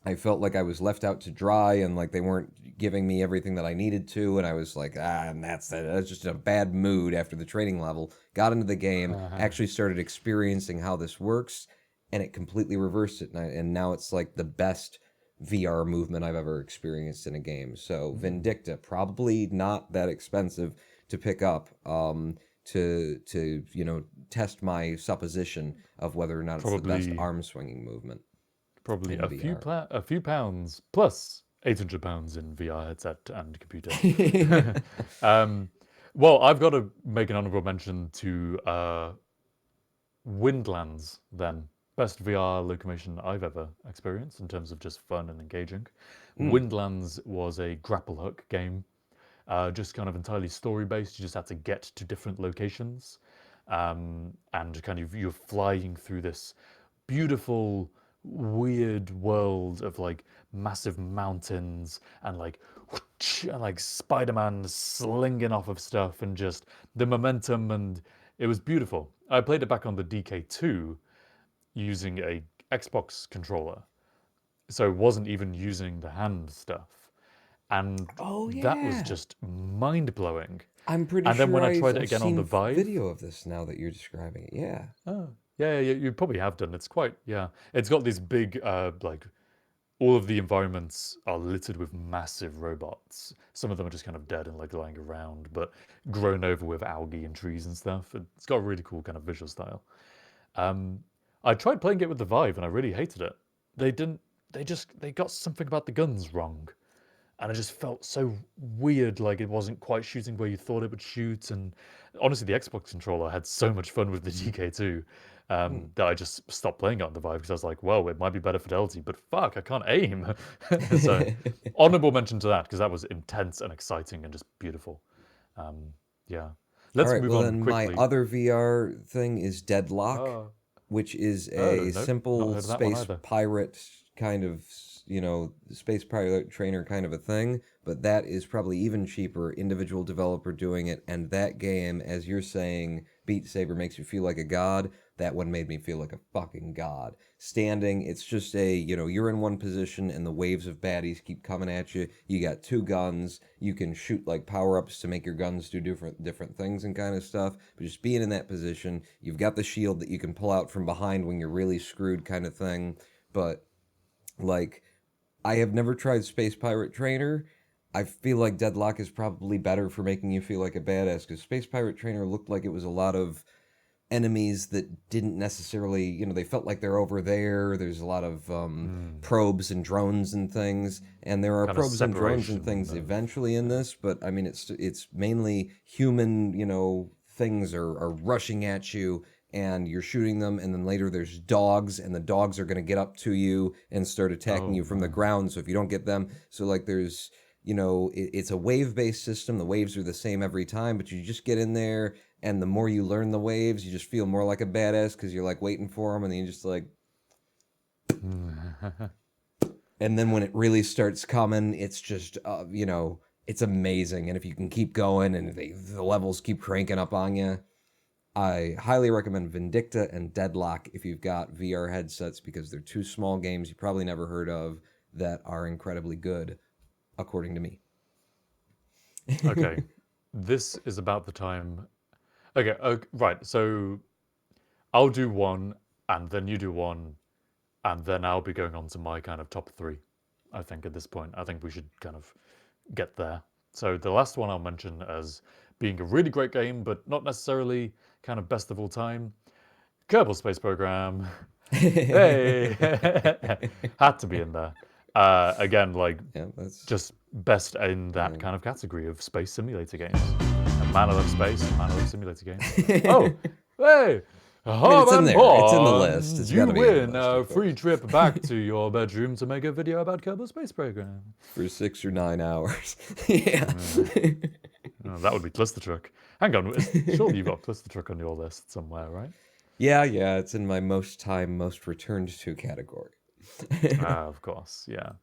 I felt like I was left out to dry, and like they weren't giving me everything that I needed to, and I was like, and that's it. I was just in a bad mood after the training level. Got into the game, actually started experiencing how this works, and it completely reversed it. And now it's like the best VR movement I've ever experienced in a game. So Vindicta, probably not that expensive to pick up. To test my supposition of whether or not it's the best arm swinging movement. Probably in VR. a few pounds plus £800 in VR headset and computer. Well, I've got to make an honorable mention to Windlands. Then best VR locomotion I've ever experienced in terms of just fun and engaging. Windlands was a grapple hook game, just kind of entirely story based. You just had to get to different locations, and kind of you're flying through this beautiful, weird world of like massive mountains and like Spider-Man slinging off of stuff, and just the momentum, and it was beautiful. I played it back on the DK2 using a Xbox controller, so wasn't even using the hand stuff, and that was just mind-blowing. I'm pretty And sure then when I tried it I've again on seen the Vive, video of this now that you're describing it. Yeah. oh, yeah, you probably have done. It's quite, yeah. It's got these big, like, all of the environments are littered with massive robots. Some of them are just kind of dead and like lying around, but grown over with algae and trees and stuff. It's got a really cool kind of visual style. I tried playing it with the Vive and I really hated it. They got something about the guns wrong. And it just felt so weird, like it wasn't quite shooting where you thought it would shoot. And honestly, the Xbox controller had so much fun with the DK2 that I just stopped playing it on the Vive because I was like, well, it might be better fidelity, but fuck, I can't aim. So honorable mention to that because that was intense and exciting and just beautiful. Yeah. Let's All right, move well, on then quickly. my other VR thing is Deadlock, which is a nope, not simple heard of that one space either. pirate kind of, space pilot trainer kind of a thing, but that is probably even cheaper, individual developer doing it, and that game, as you're saying, Beat Saber makes you feel like a god, that one made me feel like a fucking god. Standing, it's just you're in one position and the waves of baddies keep coming at you, you got two guns, you can shoot like power-ups to make your guns do different things and kind of stuff, but just being in that position, you've got the shield that you can pull out from behind when you're really screwed kind of thing, but like, I have never tried Space Pirate Trainer. I feel like Deadlock is probably better for making you feel like a badass, because Space Pirate Trainer looked like it was a lot of enemies that didn't necessarily, they felt like they're over there. There's a lot of probes and drones and things, and there are Kind of probes and drones and separation things of- eventually in this, but I mean, it's mainly human, things are rushing at you, and you're shooting them, and then later there's dogs, and the dogs are going to get up to you and start attacking you from the ground, so if you don't get them, so like there's, it's a wave-based system, the waves are the same every time, but you just get in there, and the more you learn the waves, you just feel more like a badass, because you're like waiting for them, and then you just like... And then when it really starts coming, it's just, it's amazing, and if you can keep going, and the levels keep cranking up on you, I highly recommend Vindicta and Deadlock if you've got VR headsets, because they're two small games you probably never heard of that are incredibly good, according to me. Okay, this is about the time. Okay, right. So I'll do one, and then you do one, and then I'll be going on to my kind of top three. I think at this point, I think we should kind of get there. So the last one I'll mention as being a really great game, but not necessarily kind of best of all time. Kerbal Space Program. Hey, had to be in there. Again, like Yeah, that's... just best in that kind of category of space simulator games. And Man of Space, Man of Simulator games. Oh, hey, Harv it's in and there. Pawn, It's in the list. It's you gotta be in the win list, a of free course. trip back to your bedroom to make a video about Kerbal Space Program. For 6 or 9 hours. Yeah. Oh, that would be Cluster Truck. Hang on, surely you've got Cluster Truck on your list somewhere, right? Yeah, it's in my most time, most returned to category. Of course, yeah.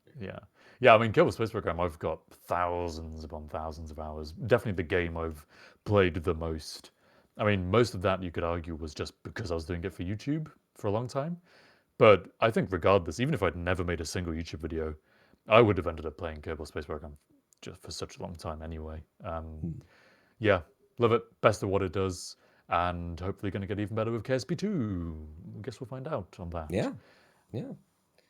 I mean, Kerbal Space Program, I've got thousands upon thousands of hours. Definitely the game I've played the most. I mean, most of that you could argue was just because I was doing it for YouTube for a long time. But I think regardless, even if I'd never made a single YouTube video, I would have ended up playing Kerbal Space Program just for such a long time anyway. Yeah, love it. Best of what it does, and hopefully going to get even better with KSP2. I guess we'll find out on that. Yeah.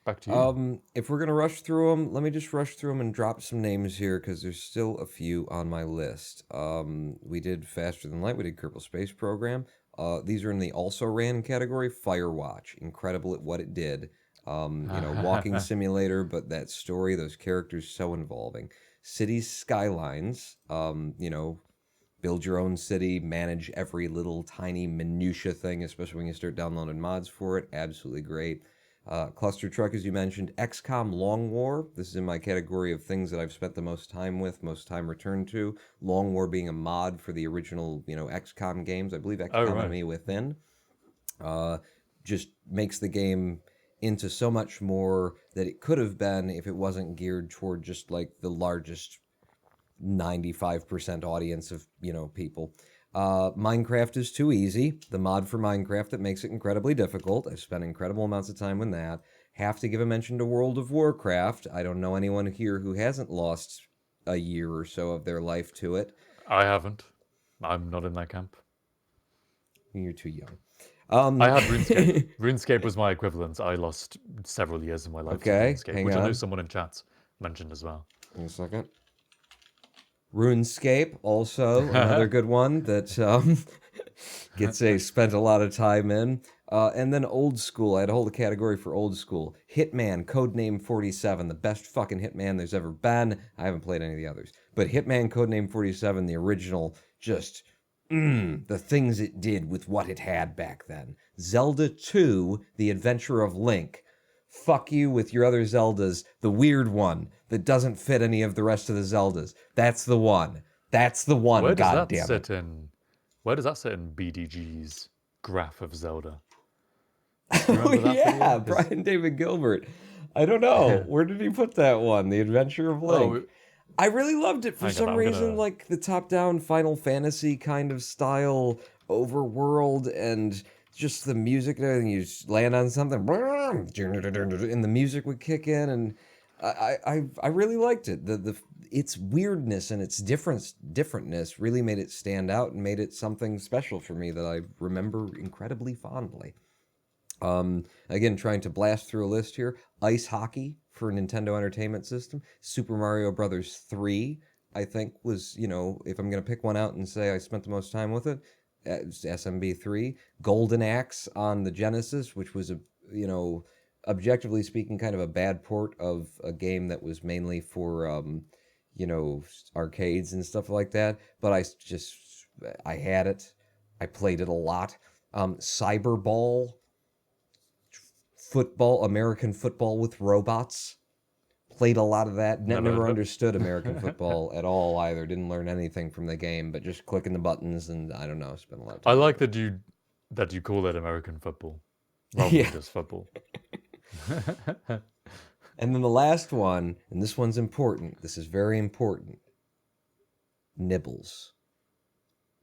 Back to you. If we're gonna rush through them, let me just rush through them and drop some names here because there's still a few on my list. We did Faster Than Light. We did Kerbal Space Program. These are in the also ran category. Firewatch, incredible at what it did. Walking simulator, but that story, those characters, so involving. Cities Skylines. Build your own city, manage every little tiny minutia thing, especially when you start downloading mods for it. Absolutely great. Cluster Truck, as you mentioned. XCOM Long War. This is in my category of things that I've spent the most time with, most time returned to. Long War being a mod for the original, XCOM games. I believe XCOM right. Enemy Within. Just makes the game into so much more that it could have been if it wasn't geared toward just like the largest 95% audience of, people. Minecraft is too easy. The mod for Minecraft that makes it incredibly difficult. I've spent incredible amounts of time with that. Have to give a mention to World of Warcraft. I don't know anyone here who hasn't lost a year or so of their life to it. I haven't. I'm not in that camp. You're too young. I had RuneScape. RuneScape was my equivalent. I lost several years of my life to RuneScape, which I know someone in chat mentioned as well. Wait a second. RuneScape, also another good one that spent a lot of time in. And then old school. I had a whole category for old school. Hitman, Codename 47, the best fucking Hitman there's ever been. I haven't played any of the others. But Hitman, Codename 47, the original, just the things it did with what it had back then. Zelda 2, The Adventure of Link. Fuck you with your other Zeldas. The weird one that doesn't fit any of the rest of the Zeldas. That's the one. That's the one, goddammit. Where does that sit in BDG's graph of Zelda? Oh, yeah, Brian David Gilbert. I don't know. Where did he put that one? The Adventure of Link. I really loved it for some reason, like the top-down Final Fantasy kind of style overworld and just the music and everything. You just land on something, and the music would kick in, and I really liked it. Its weirdness and its differentness really made it stand out and made it something special for me that I remember incredibly fondly. Again, trying to blast through a list here. Ice Hockey for Nintendo Entertainment System. Super Mario Brothers 3, I think was, if I'm going to pick one out and say I spent the most time with it, it's SMB3. Golden Axe on the Genesis, which was objectively speaking, kind of a bad port of a game that was mainly for, arcades and stuff like that. But I had it. I played it a lot. Cyberball. Football, American football with robots. Played a lot of that. Never understood American football at all either. Didn't learn anything from the game, but just clicking the buttons and I don't know, spent a lot of time. I like that you call it American football rather than just football. And then the last one, and this one's important. This is very important. Nibbles.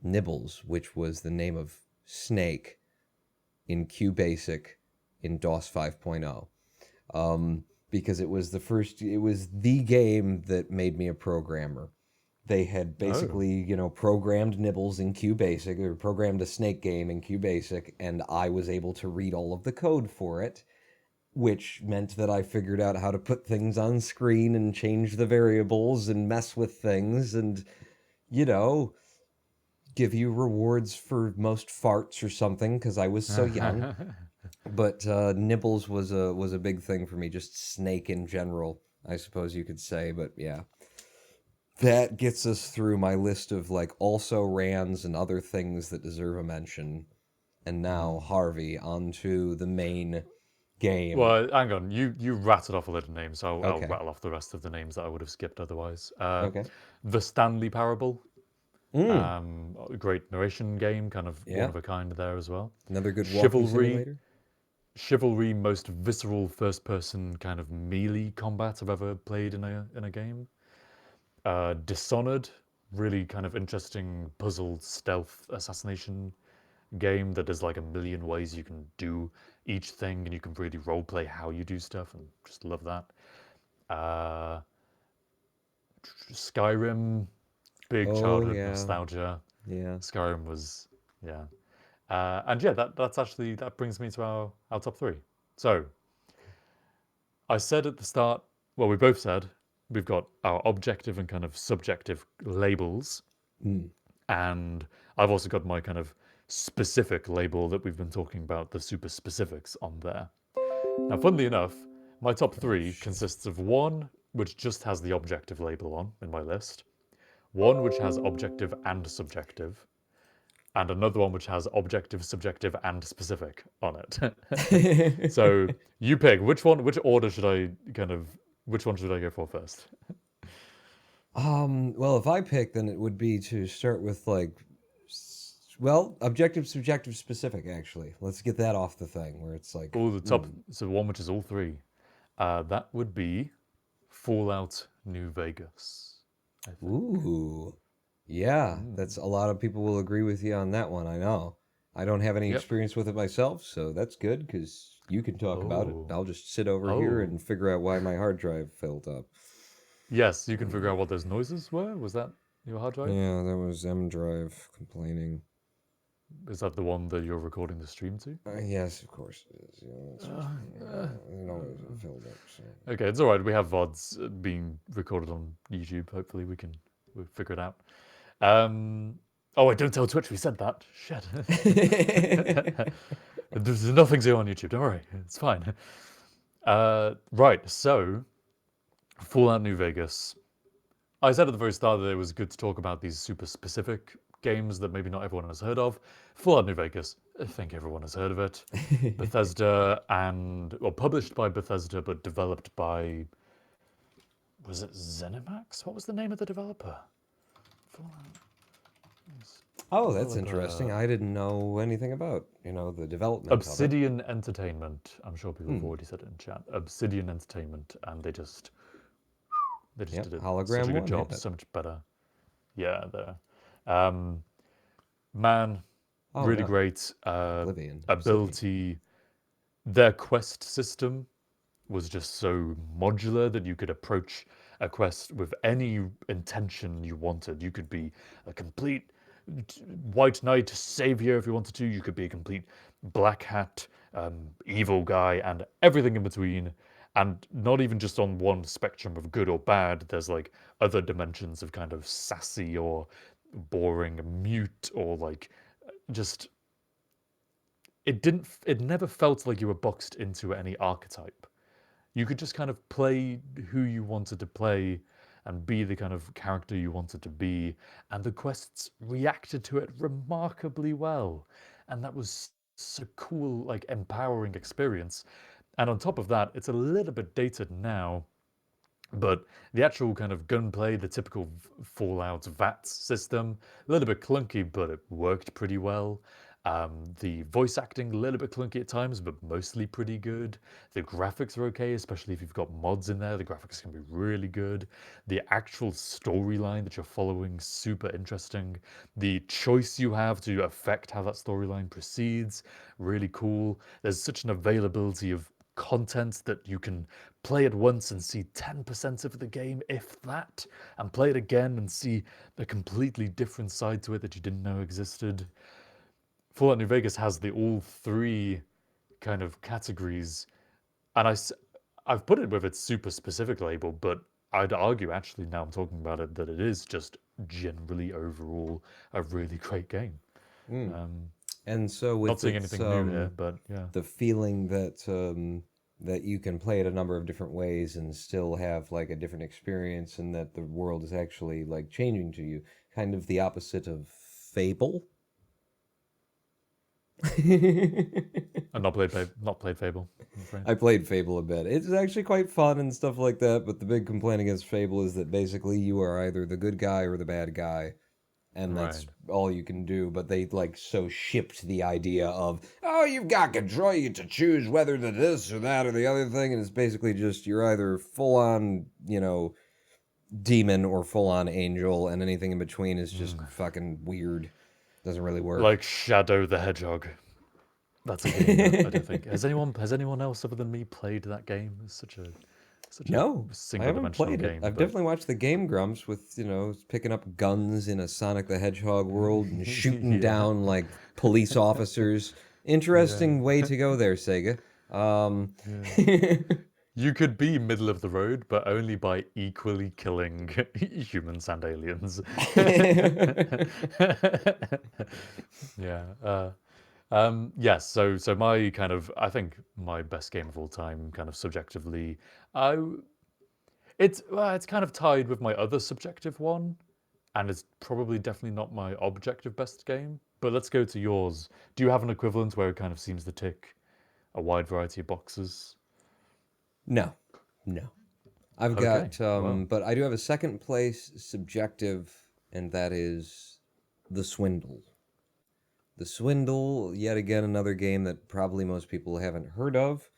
Nibbles, which was the name of Snake in QBasic in DOS 5.0. Because it was the game that made me a programmer. They had basically, programmed Nibbles in QBasic, or programmed a Snake game in QBasic, and I was able to read all of the code for it, which meant that I figured out how to put things on screen and change the variables and mess with things and, give you rewards for most farts or something, because I was so young. But Nibbles was a big thing for me, just Snake in general, I suppose you could say. But yeah, that gets us through my list of also rans and other things that deserve a mention. And now, Harvey, on to the main game. Well, hang on. You rattled off a lot of names, so I'll rattle off the rest of the names that I would have skipped otherwise. Okay. The Stanley Parable. A great narration game, kind of Yeah. one of a kind there as well. Another good walking simulator. Chivalry, most visceral first-person kind of melee combat I've ever played in a game. Dishonored, really kind of interesting puzzle stealth assassination game that there's like a million ways you can do each thing, and you can really roleplay how you do stuff, and just love that. Skyrim, big Oh, childhood yeah. nostalgia. Yeah. Skyrim was, yeah. And yeah, that brings me to our top three. So, I said at the start, well, we both said we've got our objective and kind of subjective labels. And I've also got my kind of specific label that we've been talking about, the super specifics on there. Now, funnily enough, my top three consists of one which just has the objective label on in my list, one which has objective and subjective, and another one which has objective, subjective, and specific on it. So you pick which order should I which one should I go for first? Well, if I pick, then it would be to start with objective, subjective, specific. Actually, let's get that off the thing where it's like, Oh, the top. So one which is all three. That would be Fallout New Vegas. ooh, yeah, that's a lot of people will agree with you on that one. I know. I don't have any Yep. experience with it myself, so that's good because you can talk about it. Oh. I'll just sit over here Oh. and figure out why my hard drive filled up. Yes, you can figure out what those noises were. Was that your hard drive? Yeah, that was M Drive complaining. Is that the one that you're recording the stream to? Yes, of course it is. It filled up. So. Okay, it's all right. We have VODs being recorded on YouTube. Hopefully, we'll figure it out. Oh, wait, don't tell Twitch we said that. Shit. There's nothing to on YouTube. Don't worry, it's fine. Right, so Fallout New Vegas. I said at the very start that it was good to talk about these super specific games that maybe not everyone has heard of. Fallout New Vegas, I think everyone has heard of it. Bethesda published by Bethesda, but developed by, was it ZeniMax? What was the name of the developer? Oh, that's interesting. I didn't know anything about, the development Obsidian Entertainment. I'm sure people have already said it in chat. Obsidian Entertainment, and they just did it Hologram such a good one, job, yeah. so much better. Yeah, man, really yeah. great Oblivion, ability. Their quest system was just so modular that you could approach a quest with any intention you wanted. You could be a complete white knight savior if you wanted to. You could be a complete black hat evil guy, and everything in between. And not even just on one spectrum of good or bad. There's like other dimensions of kind of sassy or boring, mute, or like just it never felt like you were boxed into any archetype. You could just kind of play who you wanted to play and be the kind of character you wanted to be, and the quests reacted to it remarkably well. And that was such a cool, like, empowering experience. And on top of that, it's a little bit dated now, but the actual kind of gunplay, the typical Fallout VATS system, a little bit clunky, but it worked pretty well. The voice acting, a little bit clunky at times, but mostly pretty good. The graphics are okay, especially if you've got mods in there. The graphics can be really good. The actual storyline that you're following, super interesting. The choice you have to affect how that storyline proceeds, really cool. There's such an availability of content that you can play it once and see 10% of the game, if that, and play it again and see a completely different side to it that you didn't know existed. Fallout New Vegas has the all three kind of categories, and I've put it with its super specific label, but I'd argue actually, now I'm talking about it, that it is just generally overall a really great game. And so with Not saying anything new here, but yeah. the feeling that that you can play it a number of different ways and still have like a different experience, and that the world is actually like changing to you, kind of the opposite of Fable. I've not played Fable, I'm afraid. I played Fable a bit. It's actually quite fun and stuff like that, but the big complaint against Fable is that basically you are either the good guy or the bad guy, and that's Right. all you can do. But they like so shipped the idea of, oh, you've got control, you get to choose whether to this or that or the other thing, and it's basically just you're either full on, demon or full on angel, and anything in between is just fucking weird. Doesn't really work. Like Shadow the Hedgehog. That's a game that I don't think has anyone else other than me played that game. It's such a No, I single haven't dimensional played it. game. I've But definitely watched the Game Grumps with, picking up guns in a Sonic the Hedgehog world and shooting Yeah. down like police officers. Interesting way to go there, Sega. You could be middle of the road, but only by equally killing humans and aliens. Yeah. Yes. So my kind of, I think my best game of all time, kind of subjectively, I it's kind of tied with my other subjective one, and it's probably definitely not my objective best game. But let's go to yours. Do you have an equivalent where it kind of seems to tick a wide variety of boxes? No, no. I've Okay, got, well. but I do have a second place subjective, and that is The Swindle. The Swindle, yet again, another game that probably most people haven't heard of,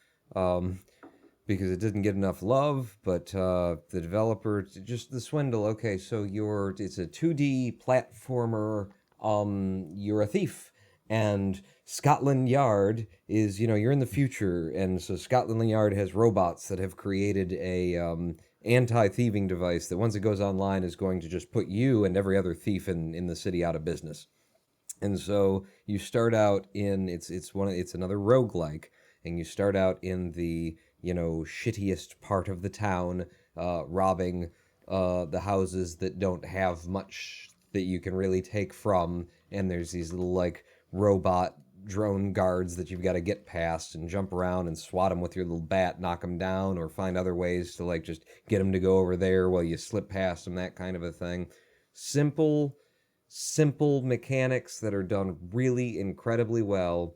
because it didn't get enough love. But the developer, just The Swindle. Okay, so it's a 2D platformer. You're a thief, and Scotland Yard is, you're in the future, and so Scotland Yard has robots that have created a anti-thieving device that once it goes online is going to just put you and every other thief in the city out of business. And so you start out in it's another roguelike, and you start out in the shittiest part of the town, robbing the houses that don't have much that you can really take from, and there's these little like robot drone guards that you've got to get past and jump around and swat them with your little bat, knock them down, or find other ways to like just get them to go over there while you slip past them, that kind of a thing. Simple mechanics that are done really incredibly well,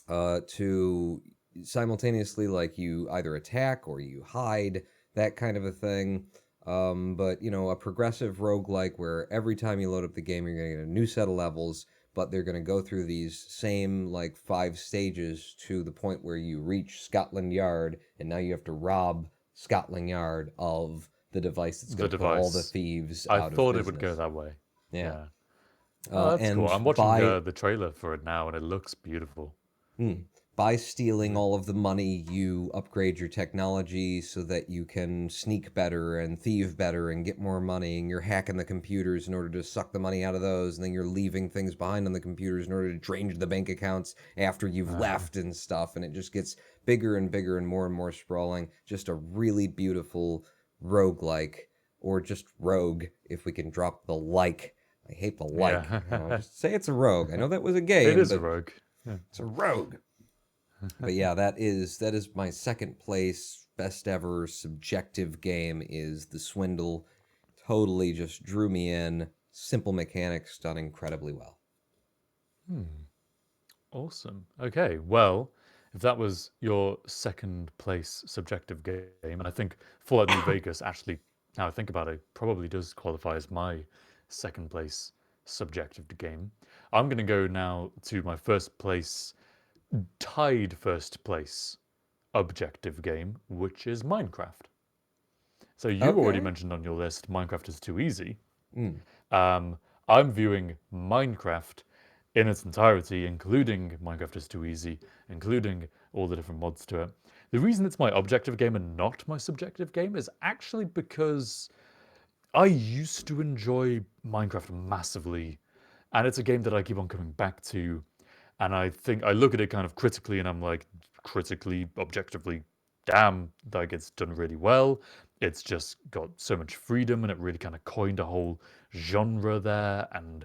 to simultaneously like you either attack or you hide, that kind of a thing. But a progressive roguelike where every time you load up the game you're going to get a new set of levels, but they're going to go through these same like 5 stages to the point where you reach Scotland Yard, and now you have to rob Scotland Yard of the device that's going to put all the thieves I out of thought business. it would go that way. Yeah. Oh, that's And cool. I'm watching by the trailer for it now, and it looks beautiful. by stealing all of the money, you upgrade your technology so that you can sneak better and thieve better and get more money, and you're hacking the computers in order to suck the money out of those, and then you're leaving things behind on the computers in order to drain the bank accounts after you've left and stuff, and it just gets bigger and bigger and more sprawling. Just a really beautiful roguelike, or just rogue, if we can drop the like. I hate the like. Yeah. Just say it's a rogue. I know that was a game, It is a but rogue. Yeah. it's a rogue. But yeah, that is my second place best ever subjective game is The Swindle. Totally just drew me in. Simple mechanics done incredibly well. Awesome. Okay, well, if that was your second place subjective game, and I think Fallout New Vegas actually, now I think about it, probably does qualify as my second place subjective game. I'm going to go now to my first place, tied first place objective game, which is Minecraft. So you already Okay. mentioned on your list Minecraft is too easy. Mm. I'm viewing Minecraft in its entirety, including Minecraft is too easy, including all the different mods to it. The reason it's my objective game and not my subjective game is actually because I used to enjoy Minecraft massively, and it's a game that I keep on coming back to. And I think I look at it kind of critically, and I'm like, critically, objectively, damn, like it's done really well. It's just got so much freedom, and it really kind of coined a whole genre there. And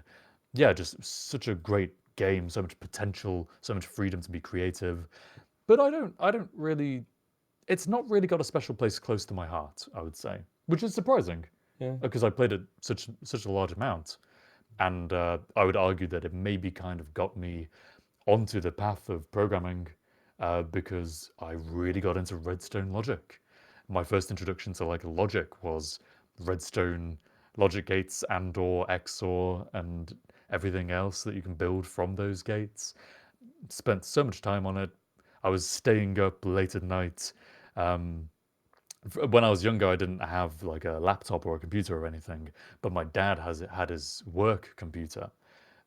yeah, just such a great game, so much potential, so much freedom to be creative. But I don't really, it's not really got a special place close to my heart, I would say, which is surprising Yeah. because I played it such a large amount. And I would argue that it maybe kind of got me onto the path of programming because I really got into redstone logic. My first introduction to like logic was redstone logic gates and/or XOR and everything else that you can build from those gates. Spent so much time on it. I was staying up late at night. When I was younger, I didn't have like a laptop or a computer or anything, but my dad had his work computer,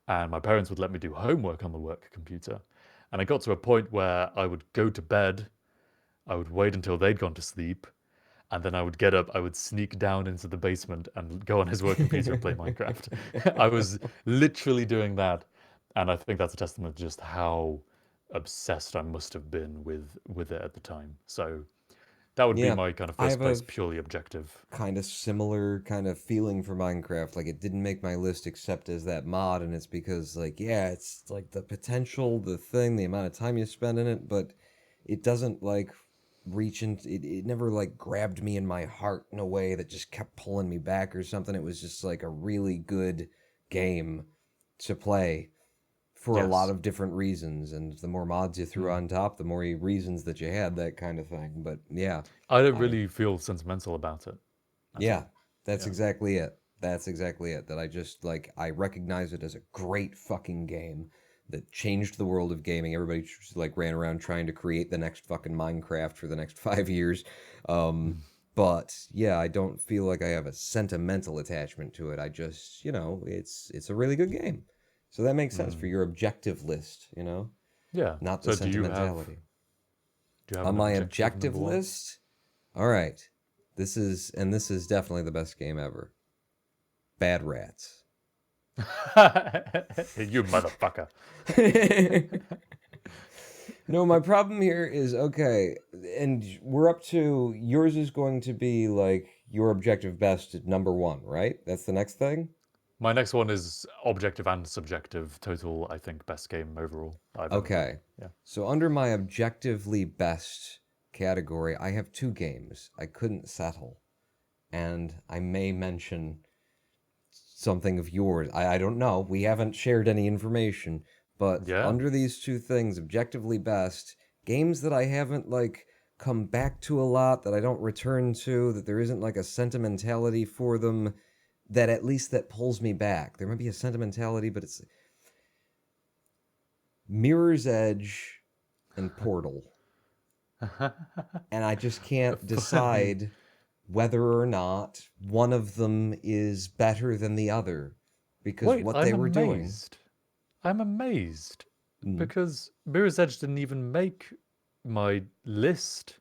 and my parents would let me do homework on the work computer. And I got to a point where I would go to bed, I would wait until they'd gone to sleep, and then I would get up, I would sneak down into the basement and go on his work computer and play Minecraft. I was literally doing that, and I think that's a testament to just how obsessed I must have been with it at the time. So that would be Yeah, my kind of I first have a place purely objective. kind of similar kind of feeling for Minecraft. Like, it didn't make my list except as that mod, and it's because, like, yeah, it's like the potential, the thing, the amount of time you spend in it, but it doesn't like reach into it never like grabbed me in my heart in a way that just kept pulling me back or something. It was just like a really good game to play for a lot Yes. of different reasons, and the more mods you threw on top, the more reasons that you had, that kind of thing. But yeah, I don't I really feel sentimental about it at yeah, all. that's Yeah. exactly it. That's exactly it. That I just like I recognize it as a great fucking game that changed the world of gaming. Everybody just like ran around trying to create the next fucking Minecraft for the next 5 years. Mm. But yeah, I don't feel like I have a sentimental attachment to it. I just, it's a really good game. So that makes sense for Mm. your objective list, Yeah. not the So sentimentality. do you have On an my objective objective number one? list, all right. This is definitely the best game ever. Bad Rats. You motherfucker. No, my problem here is okay, and we're up to yours is going to be like your objective best at number one, right? That's the next thing? My next one is objective and subjective. Total, I think, best game overall I've ever played. Okay. Yeah. So under my objectively best category, I have two games I couldn't settle. And I may mention something of yours. I don't know. We haven't shared any information. But Yeah. under these two things, objectively best, games that I haven't like come back to a lot, that I don't return to, that there isn't like a sentimentality for them, that at least that pulls me back. There might be a sentimentality, but it's Mirror's Edge and Portal. And I just can't decide whether or not one of them is better than the other, because Wait, what they I'm were doing. amazed. I'm amazed Mm. because Mirror's Edge didn't even make my list,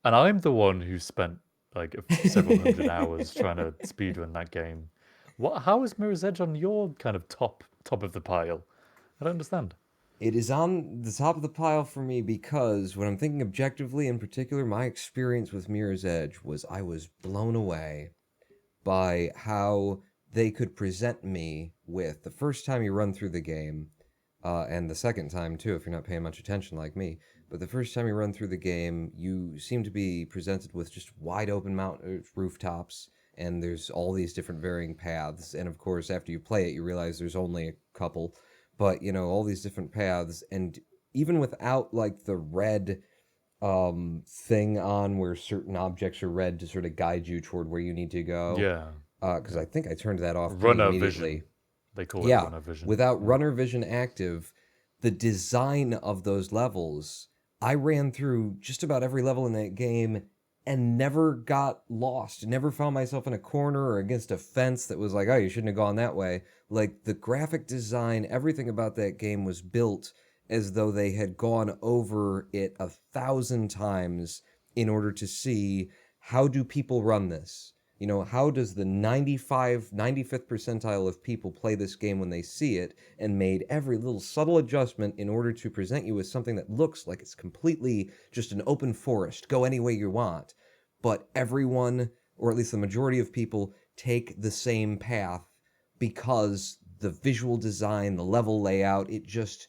and I'm the one who spent like several hundred hours trying to speedrun that game. What? How is Mirror's Edge on your kind of top of the pile? I don't understand. It is on the top of the pile for me because when I'm thinking objectively in particular, my experience with Mirror's Edge was I was blown away by how they could present me with the first time you run through the game, and the second time too, if you're not paying much attention like me. But the first time you run through the game, you seem to be presented with just wide open rooftops, and there's all these different varying paths. And of course, after you play it, you realize there's only a couple. But, all these different paths, and even without, like, the red thing on where certain objects are red to sort of guide you toward where you need to go. Yeah. Because I think I turned that off pretty Runner immediately. vision. They call it Yeah, runner vision. without Yeah. runner vision active, the design of those levels, I ran through just about every level in that game and never got lost. Never found myself in a corner or against a fence that was like, oh, you shouldn't have gone that way. Like, the graphic design, everything about that game was built as though they had gone over it 1,000 times in order to see, how do people run this? How does the 95th percentile of people play this game when they see it, and made every little subtle adjustment in order to present you with something that looks like it's completely just an open forest, go any way you want. But everyone, or at least the majority of people, take the same path because the visual design, the level layout, it just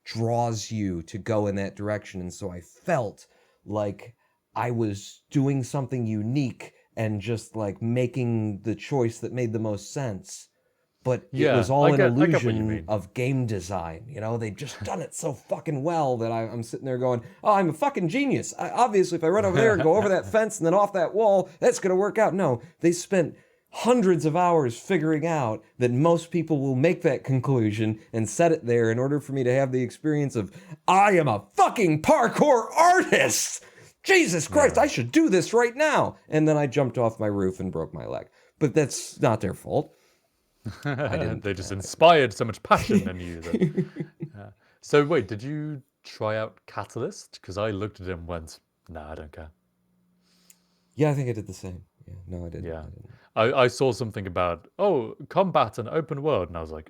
draws you to go in that direction. And so I felt like I was doing something unique and just like making the choice that made the most sense. But it was all an I get what you illusion mean. of game design. They've just done it so fucking well that I'm sitting there going, oh, I'm a fucking genius. Obviously, if I run over there and go over that fence and then off that wall, that's going to work out. No, they spent hundreds of hours figuring out that most people will make that conclusion and set it there in order for me to have the experience of, I am a fucking parkour artist! Jesus Christ, I should do this right now! And then I jumped off my roof and broke my leg. But that's not their fault. They just inspired so much passion in you. That, So wait, did you try out Catalyst? Because I looked at it and went, nah, I don't care. Yeah, I think I did the same. Yeah, no, I didn't. Yeah. I didn't. I saw something about, combat and open world, and I was like,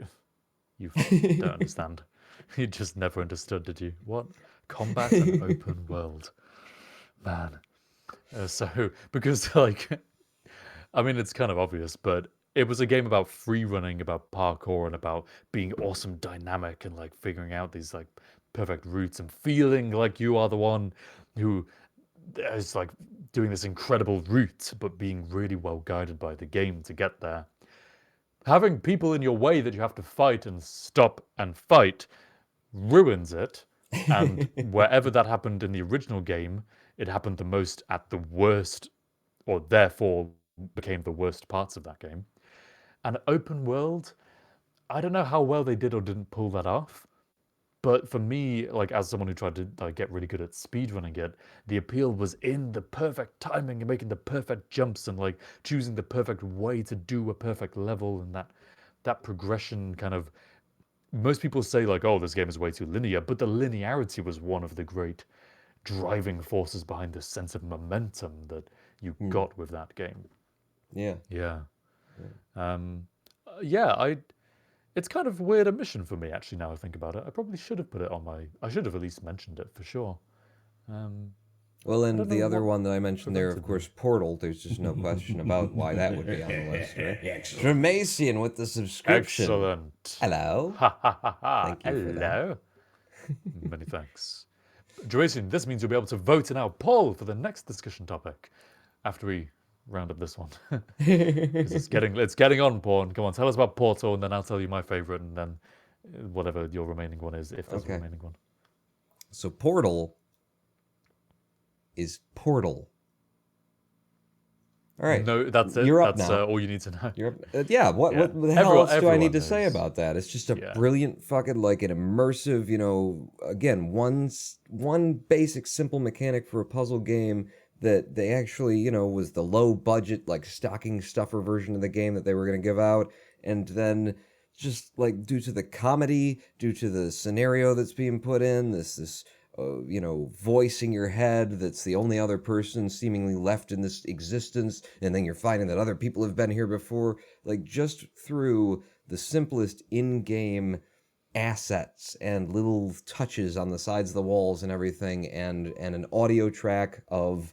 you don't understand. You just never understood, did you? What? Combat and open world. Man. Because, like, I mean, it's kind of obvious, but it was a game about free running, about parkour, and about being awesome, dynamic, and, like, figuring out these, like, perfect routes and feeling like you are the one who is, like, doing this incredible route, but being really well guided by the game to get there. Having people in your way that you have to fight and stop and fight ruins it. And wherever that happened in the original game, it happened the most at the worst, or therefore became the worst parts of that game. And open world, I don't know how well they did or didn't pull that off. But for me, like, as someone who tried to, like, get really good at speedrunning it, the appeal was in the perfect timing and making the perfect jumps and, like, choosing the perfect way to do a perfect level, and that progression kind of... Most people say, like, oh, this game is way too linear, but the linearity was one of the great driving forces behind the sense of momentum that you got with that game. Yeah. Yeah. It's kind of a weird omission for me, actually, now I think about it. I probably should have put it on my... I should have at least mentioned it, for sure. Well, and don't the know other what one that I mentioned there, of prevented course, Portal. There's just no question about why that would be on the list, right? Tremacian with the subscription. Excellent. Hello. Ha ha ha ha. Thank you for that. Hello. Many thanks. Jason, this means you'll be able to vote in our poll for the next discussion topic after we round up this one. 'Cause it's getting on, Pawn. Come on, tell us about Portal, and then I'll tell you my favorite, and then whatever your remaining one is, if there's a remaining one. So Portal is Portal. All right. No, that's it. You're up That's now. all you need to know. You're up. What the hell Everyone- else do I need to everyone say knows. about that? It's just a Yeah. brilliant fucking, like, an immersive, again, one basic simple mechanic for a puzzle game that they actually, was the low budget, like, stocking stuffer version of the game that they were going to give out. And then just, like, due to the comedy, due to the scenario that's being put in, this voice in your head that's the only other person seemingly left in this existence, and then you're finding that other people have been here before, like, just through the simplest in-game assets and little touches on the sides of the walls and everything, and an audio track of,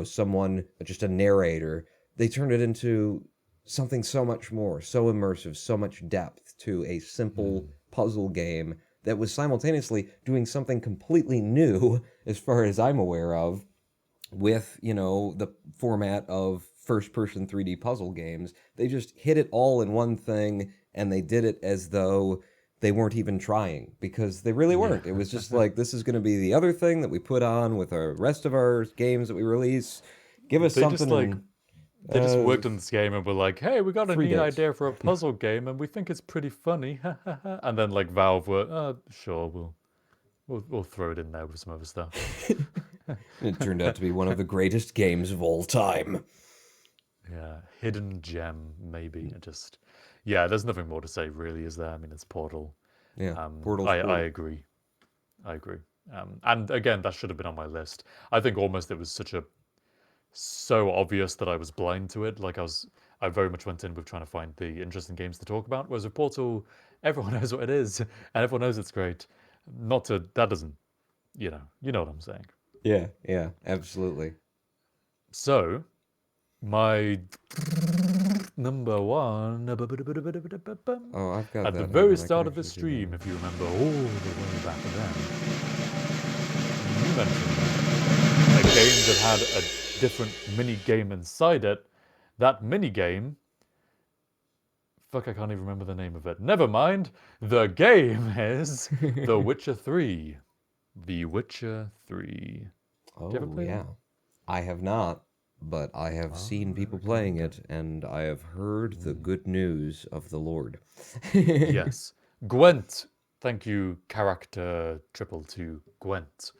someone, just a narrator, they turned it into something so much more, so immersive, so much depth to a simple puzzle game that was simultaneously doing something completely new, as far as I'm aware of, with, the format of first-person 3D puzzle games. They just hit it all in one thing, and they did it as though they weren't even trying, because they really weren't. It was just like, this is going to be the other thing that we put on with the rest of our games that we release. Give us something... They just worked on this game and were like, hey, we got a 3 neat days. idea for a puzzle game and we think it's pretty funny. And then, like, Valve were, sure, we'll throw it in there with some other stuff. It turned out to be one of the greatest games of all time. Yeah, hidden gem, maybe. There's nothing more to say, really, is there? I mean, it's Portal. Yeah, Portal's I cool. agree. And again, that should have been on my list. I think almost it was so obvious that I was blind to it. Like, I very much went in with trying to find the interesting games to talk about. Whereas with Portal, everyone knows what it is, and everyone knows it's great. That doesn't, you know what I'm saying. Yeah, absolutely. So, my number one. Oh, I've got At that. the very I can start of the actually do stream, that. if you remember all the way back then, you mentioned a game that had a different mini game inside it. That mini game, fuck, I can't even remember the name of it. Never mind. The game is The Witcher 3. The Witcher 3. Oh, you ever play yeah. that? I have not, but I have seen people playing it, and I have heard the good news of the Lord. Yes. Gwent. Thank you, character 222. Gwent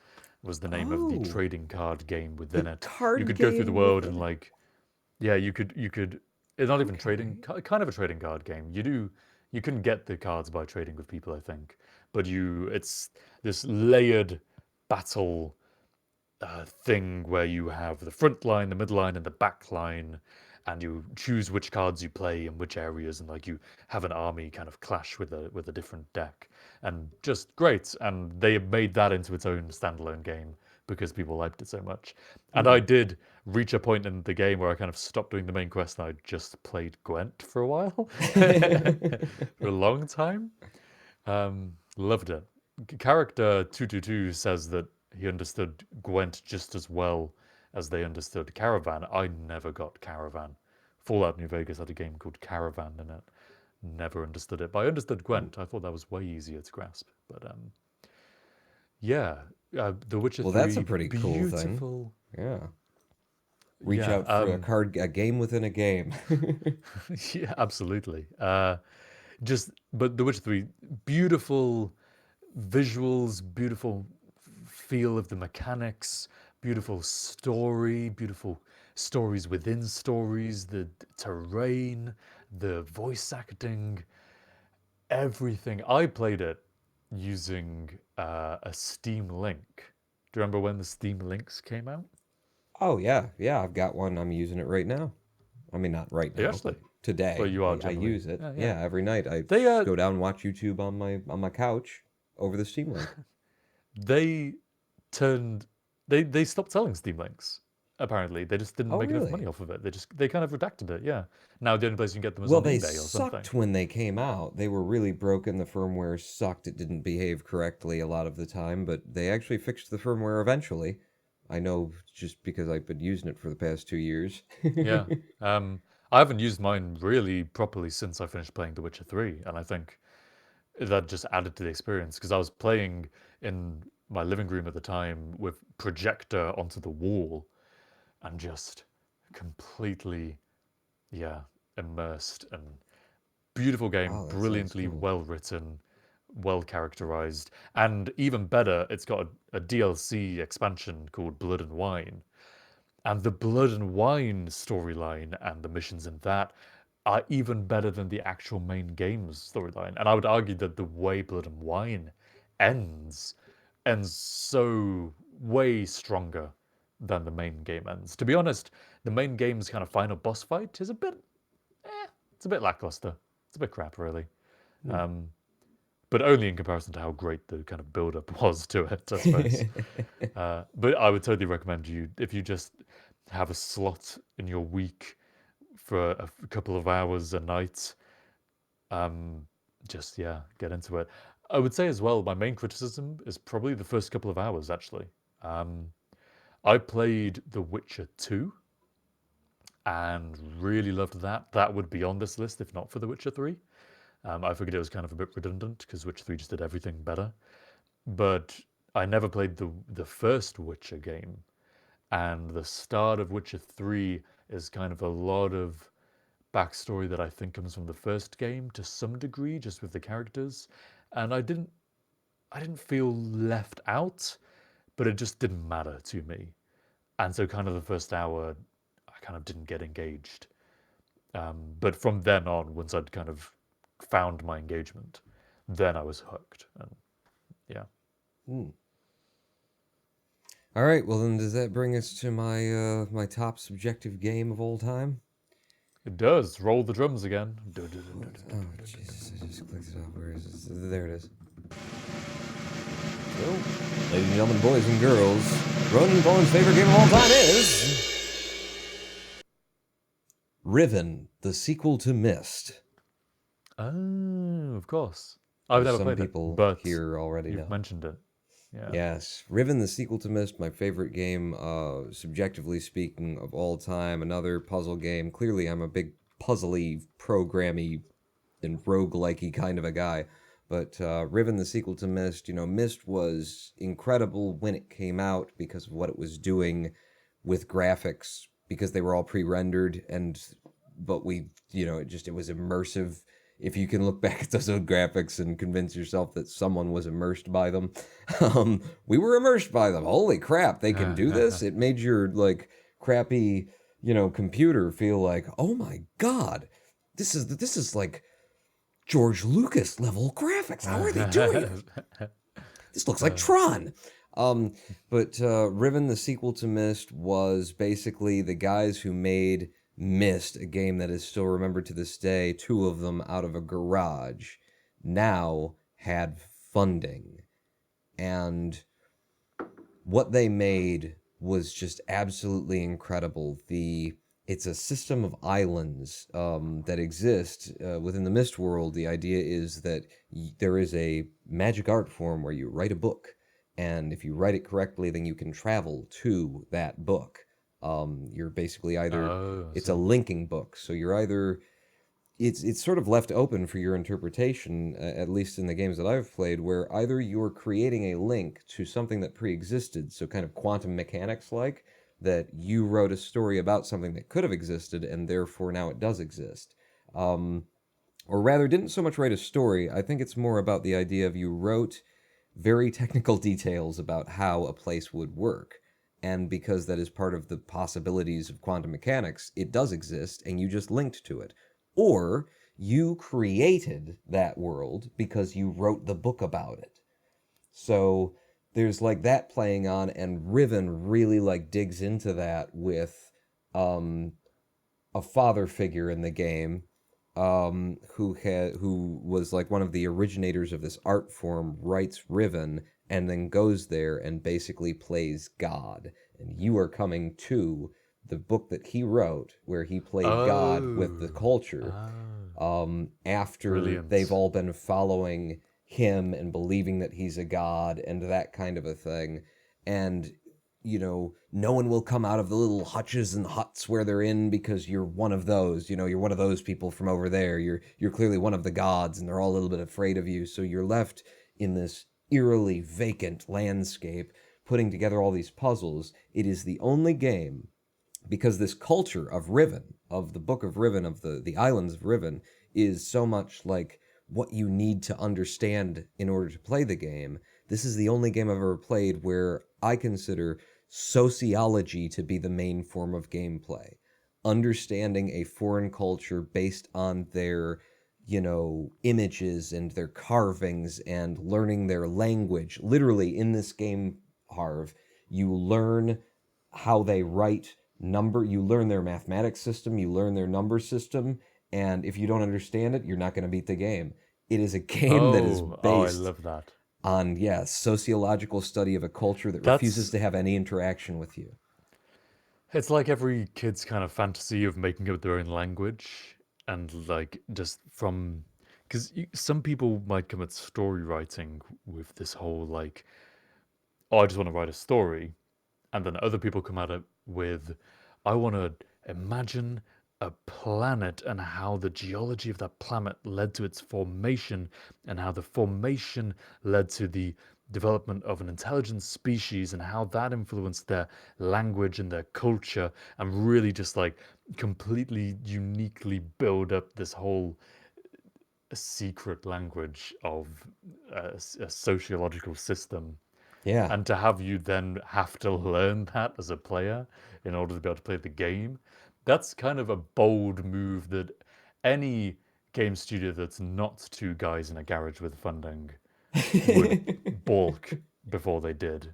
was the name of the Oh, trading card game within the it. You card could go through the game world within and it. like, yeah, you could. It's not even trading, Okay. kind of a trading card game. You can get the cards by trading with people, I think, but it's this layered battle thing where you have the front line, the middle line, and the back line, and you choose which cards you play in which areas, and like you have an army kind of clash with a different deck, and just great. And they made that into its own standalone game because people liked it so much. And I did reach a point in the game where I kind of stopped doing the main quest and I just played Gwent for a while, for a long time. Loved it. Character 222 says that he understood Gwent just as well as they understood Caravan. I never got Caravan. Fallout New Vegas had a game called Caravan in it. Never understood it, but I understood Gwent. I thought that was way easier to grasp. But yeah, The Witcher Well, that's a 3, pretty cool thing. beautiful. Yeah. Reach Yeah, out for a game within a game. yeah, absolutely. But The Witcher 3, beautiful visuals, beautiful feel of the mechanics, beautiful story, beautiful stories within stories, the terrain, the voice acting, everything. I played it using a Steam Link. Do you remember when the Steam Links came out? Oh yeah, yeah. I've got one. I'm using it right now. I mean, not right They now, actually, but but today you are I generally, use it. yeah, yeah. Yeah, every night I They just go down and watch YouTube on my couch over the Steam Link. they turned they stopped selling Steam Links. Apparently, they just didn't Oh make enough money really? off of it. They kind of redacted it. Yeah. Now the only place you can get them is Well, on they eBay or something. sucked when they came out. They were really broken. The firmware sucked. It didn't behave correctly a lot of the time, but they actually fixed the firmware eventually. I know just because I've been using it for the past 2 years. Yeah. I haven't used mine really properly since I finished playing The Witcher 3, and I think that just added to the experience because I was playing in my living room at the time with projector onto the wall and just completely, yeah, immersed and beautiful game, Oh, that sounds brilliantly cool. well written, well characterized, and even better, it's got a DLC expansion called Blood and Wine. And the Blood and Wine storyline and the missions in that are even better than the actual main game's storyline. And I would argue that the way Blood and Wine ends ends so way stronger than the main game ends. To be honest, the main game's kind of final boss fight is a bit, it's a bit lackluster. It's a bit crap, really. Um, but only in comparison to how great the kind of build up was to it, I suppose. But I would totally recommend you, if you just have a slot in your week for a couple of hours a night, just, yeah, get into it. I would say as well, my main criticism is probably the first couple of hours, actually. I played The Witcher 2 and really loved that. That would be on this list if not for The Witcher 3. I figured it was kind of a bit redundant because Witcher 3 just did everything better. But I never played the first Witcher game, and the start of Witcher 3 is kind of a lot of backstory that I think comes from the first game to some degree, just with the characters. And I didn't feel left out, but it just didn't matter to me. And so kind of the first hour, I kind of didn't get engaged. But from then on, once I'd kind of found my engagement, then I was hooked. And yeah. All right, well then, does that bring us to my top subjective game of all time? It does. Roll the drums again. Oh Jesus! I just clicked it off. Where is it? There it is. So, ladies and gentlemen, boys and girls, Ronan Bowen's favorite game of all time is Riven, the sequel to Myst. Oh, of course. I've never Some played it, people but here already you've know. mentioned it. Yeah. Yes, Riven, the sequel to Myst, my favorite game, subjectively speaking, of all time. Another puzzle game. Clearly, I'm a big puzzly, programmy, and roguelikey kind of a guy. But Riven, the sequel to Myst, Myst was incredible when it came out because of what it was doing with graphics, because they were all pre-rendered, but it was immersive. If you can look back at those old graphics and convince yourself that someone was immersed by them, we were immersed by them. Holy crap, they can do this. It made your like crappy, computer feel like, oh my god, this is like George Lucas level graphics. How are they doing it? This looks like Tron. But Riven, the sequel to Myst, was basically the guys who made Myst, a game that is still remembered to this day, two of them out of a garage, now had funding. And what they made was just absolutely incredible. It's a system of islands that exist within the Myst world. The idea is that there is a magic art form where you write a book, and if you write it correctly, then you can travel to that book. You're basically either it's a linking book, so you're either it's sort of left open for your interpretation, at least in the games that I've played, where either you're creating a link to something that pre-existed, so kind of quantum mechanics like, that you wrote a story about something that could have existed and therefore now it does exist. Or rather, didn't so much write a story. I think it's more about the idea of you wrote very technical details about how a place would work. And because that is part of the possibilities of quantum mechanics, it does exist, and you just linked to it. Or you created that world because you wrote the book about it. So there's like that playing on, and Riven really like digs into that with a father figure in the game who was like one of the originators of this art form, writes Riven, and then goes there and basically plays God. And you are coming to the book that he wrote, where he played God with the culture, after Brilliant. they've all been following him and believing that he's a god and that kind of a thing. And, no one will come out of the little hutches and huts where they're in because you're one of those, you're one of those people from over there. You're clearly one of the gods, and they're all a little bit afraid of you. So you're left in this eerily vacant landscape, putting together all these puzzles. It is the only game, because this culture of Riven, of the Book of Riven, of the islands of Riven, is so much like what you need to understand in order to play the game. This is the only game I've ever played where I consider sociology to be the main form of gameplay. Understanding a foreign culture based on their images and their carvings, and learning their language. Literally, in this game, Harv, you learn how they write you learn their mathematics system, you learn their number system, and if you don't understand it, you're not going to beat the game. It is a game that is based I love that. on, sociological study of a culture that refuses to have any interaction with you. It's like every kid's kind of fantasy of making up their own language, and like just from, because some people might come at story writing with this whole like, oh, I just want to write a story, and then other people come at it with, I want to imagine a planet and how the geology of that planet led to its formation, and how the formation led to the development of an intelligent species, and how that influenced their language and their culture, and really just like completely uniquely build up this whole secret language of a sociological system. Yeah. And to have you then have to learn that as a player in order to be able to play the game, that's kind of a bold move that any game studio that's not two guys in a garage with funding would balk before they did,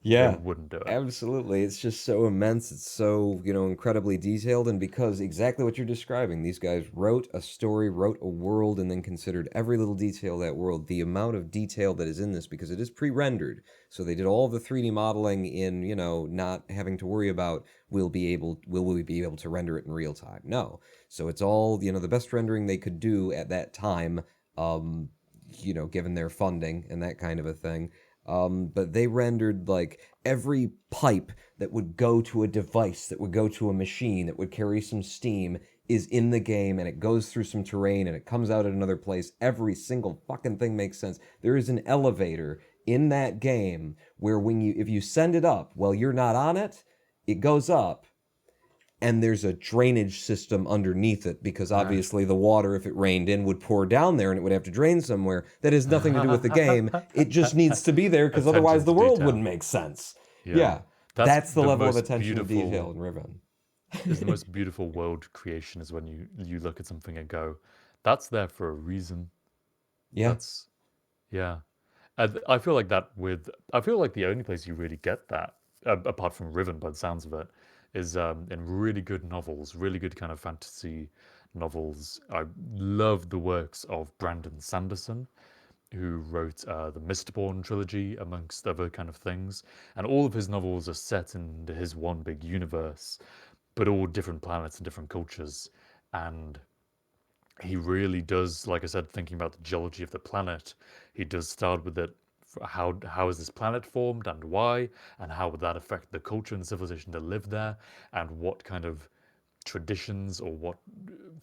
Yeah, They wouldn't do it. absolutely. It's just so immense. It's so, incredibly detailed. And because exactly what you're describing, these guys wrote a story, wrote a world, and then considered every little detail of that world. The amount of detail that is in this, because it is pre-rendered. So they did all the 3D modeling in, not having to worry about, will we be able to render it in real time? No. So it's all, the best rendering they could do at that time, given their funding and that kind of a thing. But they rendered like every pipe that would go to a device, that would go to a machine, that would carry some steam, is in the game, and it goes through some terrain and it comes out at another place. Every single fucking thing makes sense. There is an elevator in that game where if you send it up while you're not on it, it goes up. and there's a drainage system underneath it, because obviously the water, if it rained in, would pour down there and it would have to drain somewhere. That has nothing to do with the game. It just needs to be there because Attention otherwise the to world detail. wouldn't make sense. Yeah. Yeah. That's the level of most attention to beautiful- detail in Riven. is the most beautiful world creation is when you look at something and go, that's there for a reason. Yeah. Yeah. I feel like I feel like the only place you really get that, apart from Riven by the sounds of it, is in really good novels, really good kind of fantasy novels. I love the works of Brandon Sanderson, who wrote the Mistborn trilogy, amongst other kind of things. And all of his novels are set in his one big universe, but all different planets and different cultures. And he really does, like I said, thinking about the geology of the planet, he does start with it. How is this planet formed and why, and how would that affect the culture and civilization that live there, and what kind of traditions or what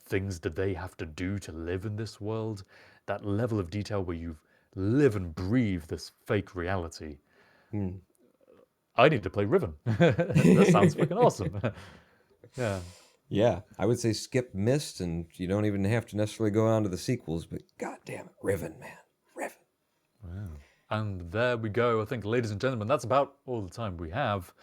things did they have to do to live in this world? That level of detail where you live and breathe this fake reality. I need to play Riven. That sounds fucking awesome. Yeah. Yeah, I would say skip Mist, and you don't even have to necessarily go on to the sequels, but god damn it, Riven, man. Riven. Wow. And there we go. I think, ladies and gentlemen, that's about all the time we have.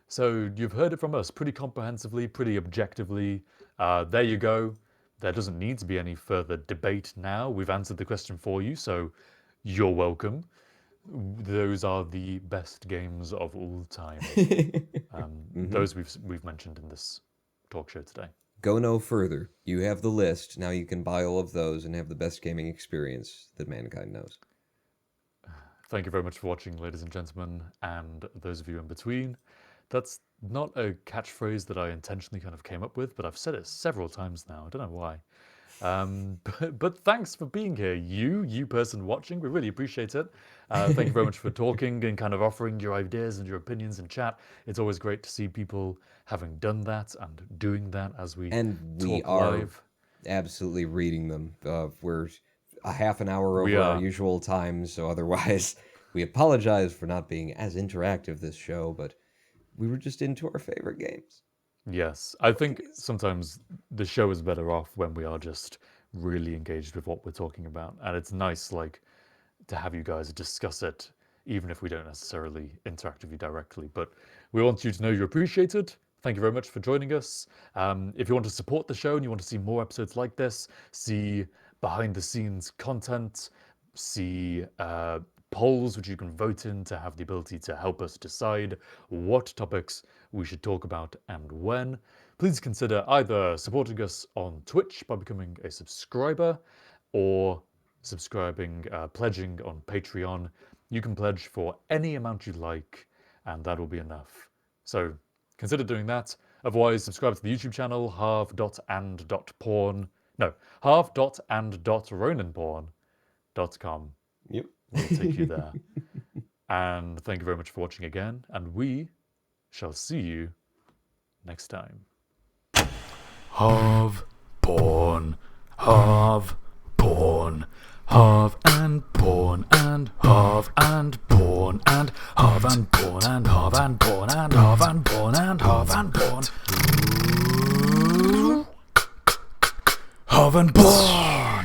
So you've heard it from us pretty comprehensively, pretty objectively. There you go. There doesn't need to be any further debate now. We've answered the question for you, so you're welcome. Those are the best games of all time. Those we've mentioned in this talk show today. Go no further. You have the list. Now you can buy all of those and have the best gaming experience that mankind knows. Thank you very much for watching, ladies and gentlemen, and those of you in between. That's not a catchphrase that I intentionally kind of came up with, but I've said it several times now. I don't know why. But thanks for being here, you person watching. We really appreciate it. Thank you very much for talking and kind of offering your ideas and your opinions in chat. It's always great to see people having done that and doing that as we We talk are live. absolutely reading them. We're a half an hour We over are. our usual time, so otherwise we apologize for not being as interactive this show, but we were just into our favorite games. Yes, I think sometimes the show is better off when we are just really engaged with what we're talking about, and it's nice, like, to have you guys discuss it, even if we don't necessarily interact with you directly. But we want you to know you're appreciated. Thank you very much for joining us. If you want to support the show and you want to see more episodes like this, see behind-the-scenes content, see polls which you can vote in to have the ability to help us decide what topics we should talk about and when, please consider either supporting us on Twitch by becoming a subscriber or pledging on Patreon. You can pledge for any amount you like, and that will be enough. So consider doing that. Otherwise, subscribe to the YouTube channel, harv.and.pawn. No, harv.and.ronanpawn.com. Yep. We'll take you there. And thank you very much for watching again, and we shall see you next time. Harv Pawn, Harv Pawn, Harv and Pawn, and Harv and Pawn, and Harv and Pawn, and Harv and Pawn, and Harv and Pawn, and Harv and Pawn. Harv and Pawn.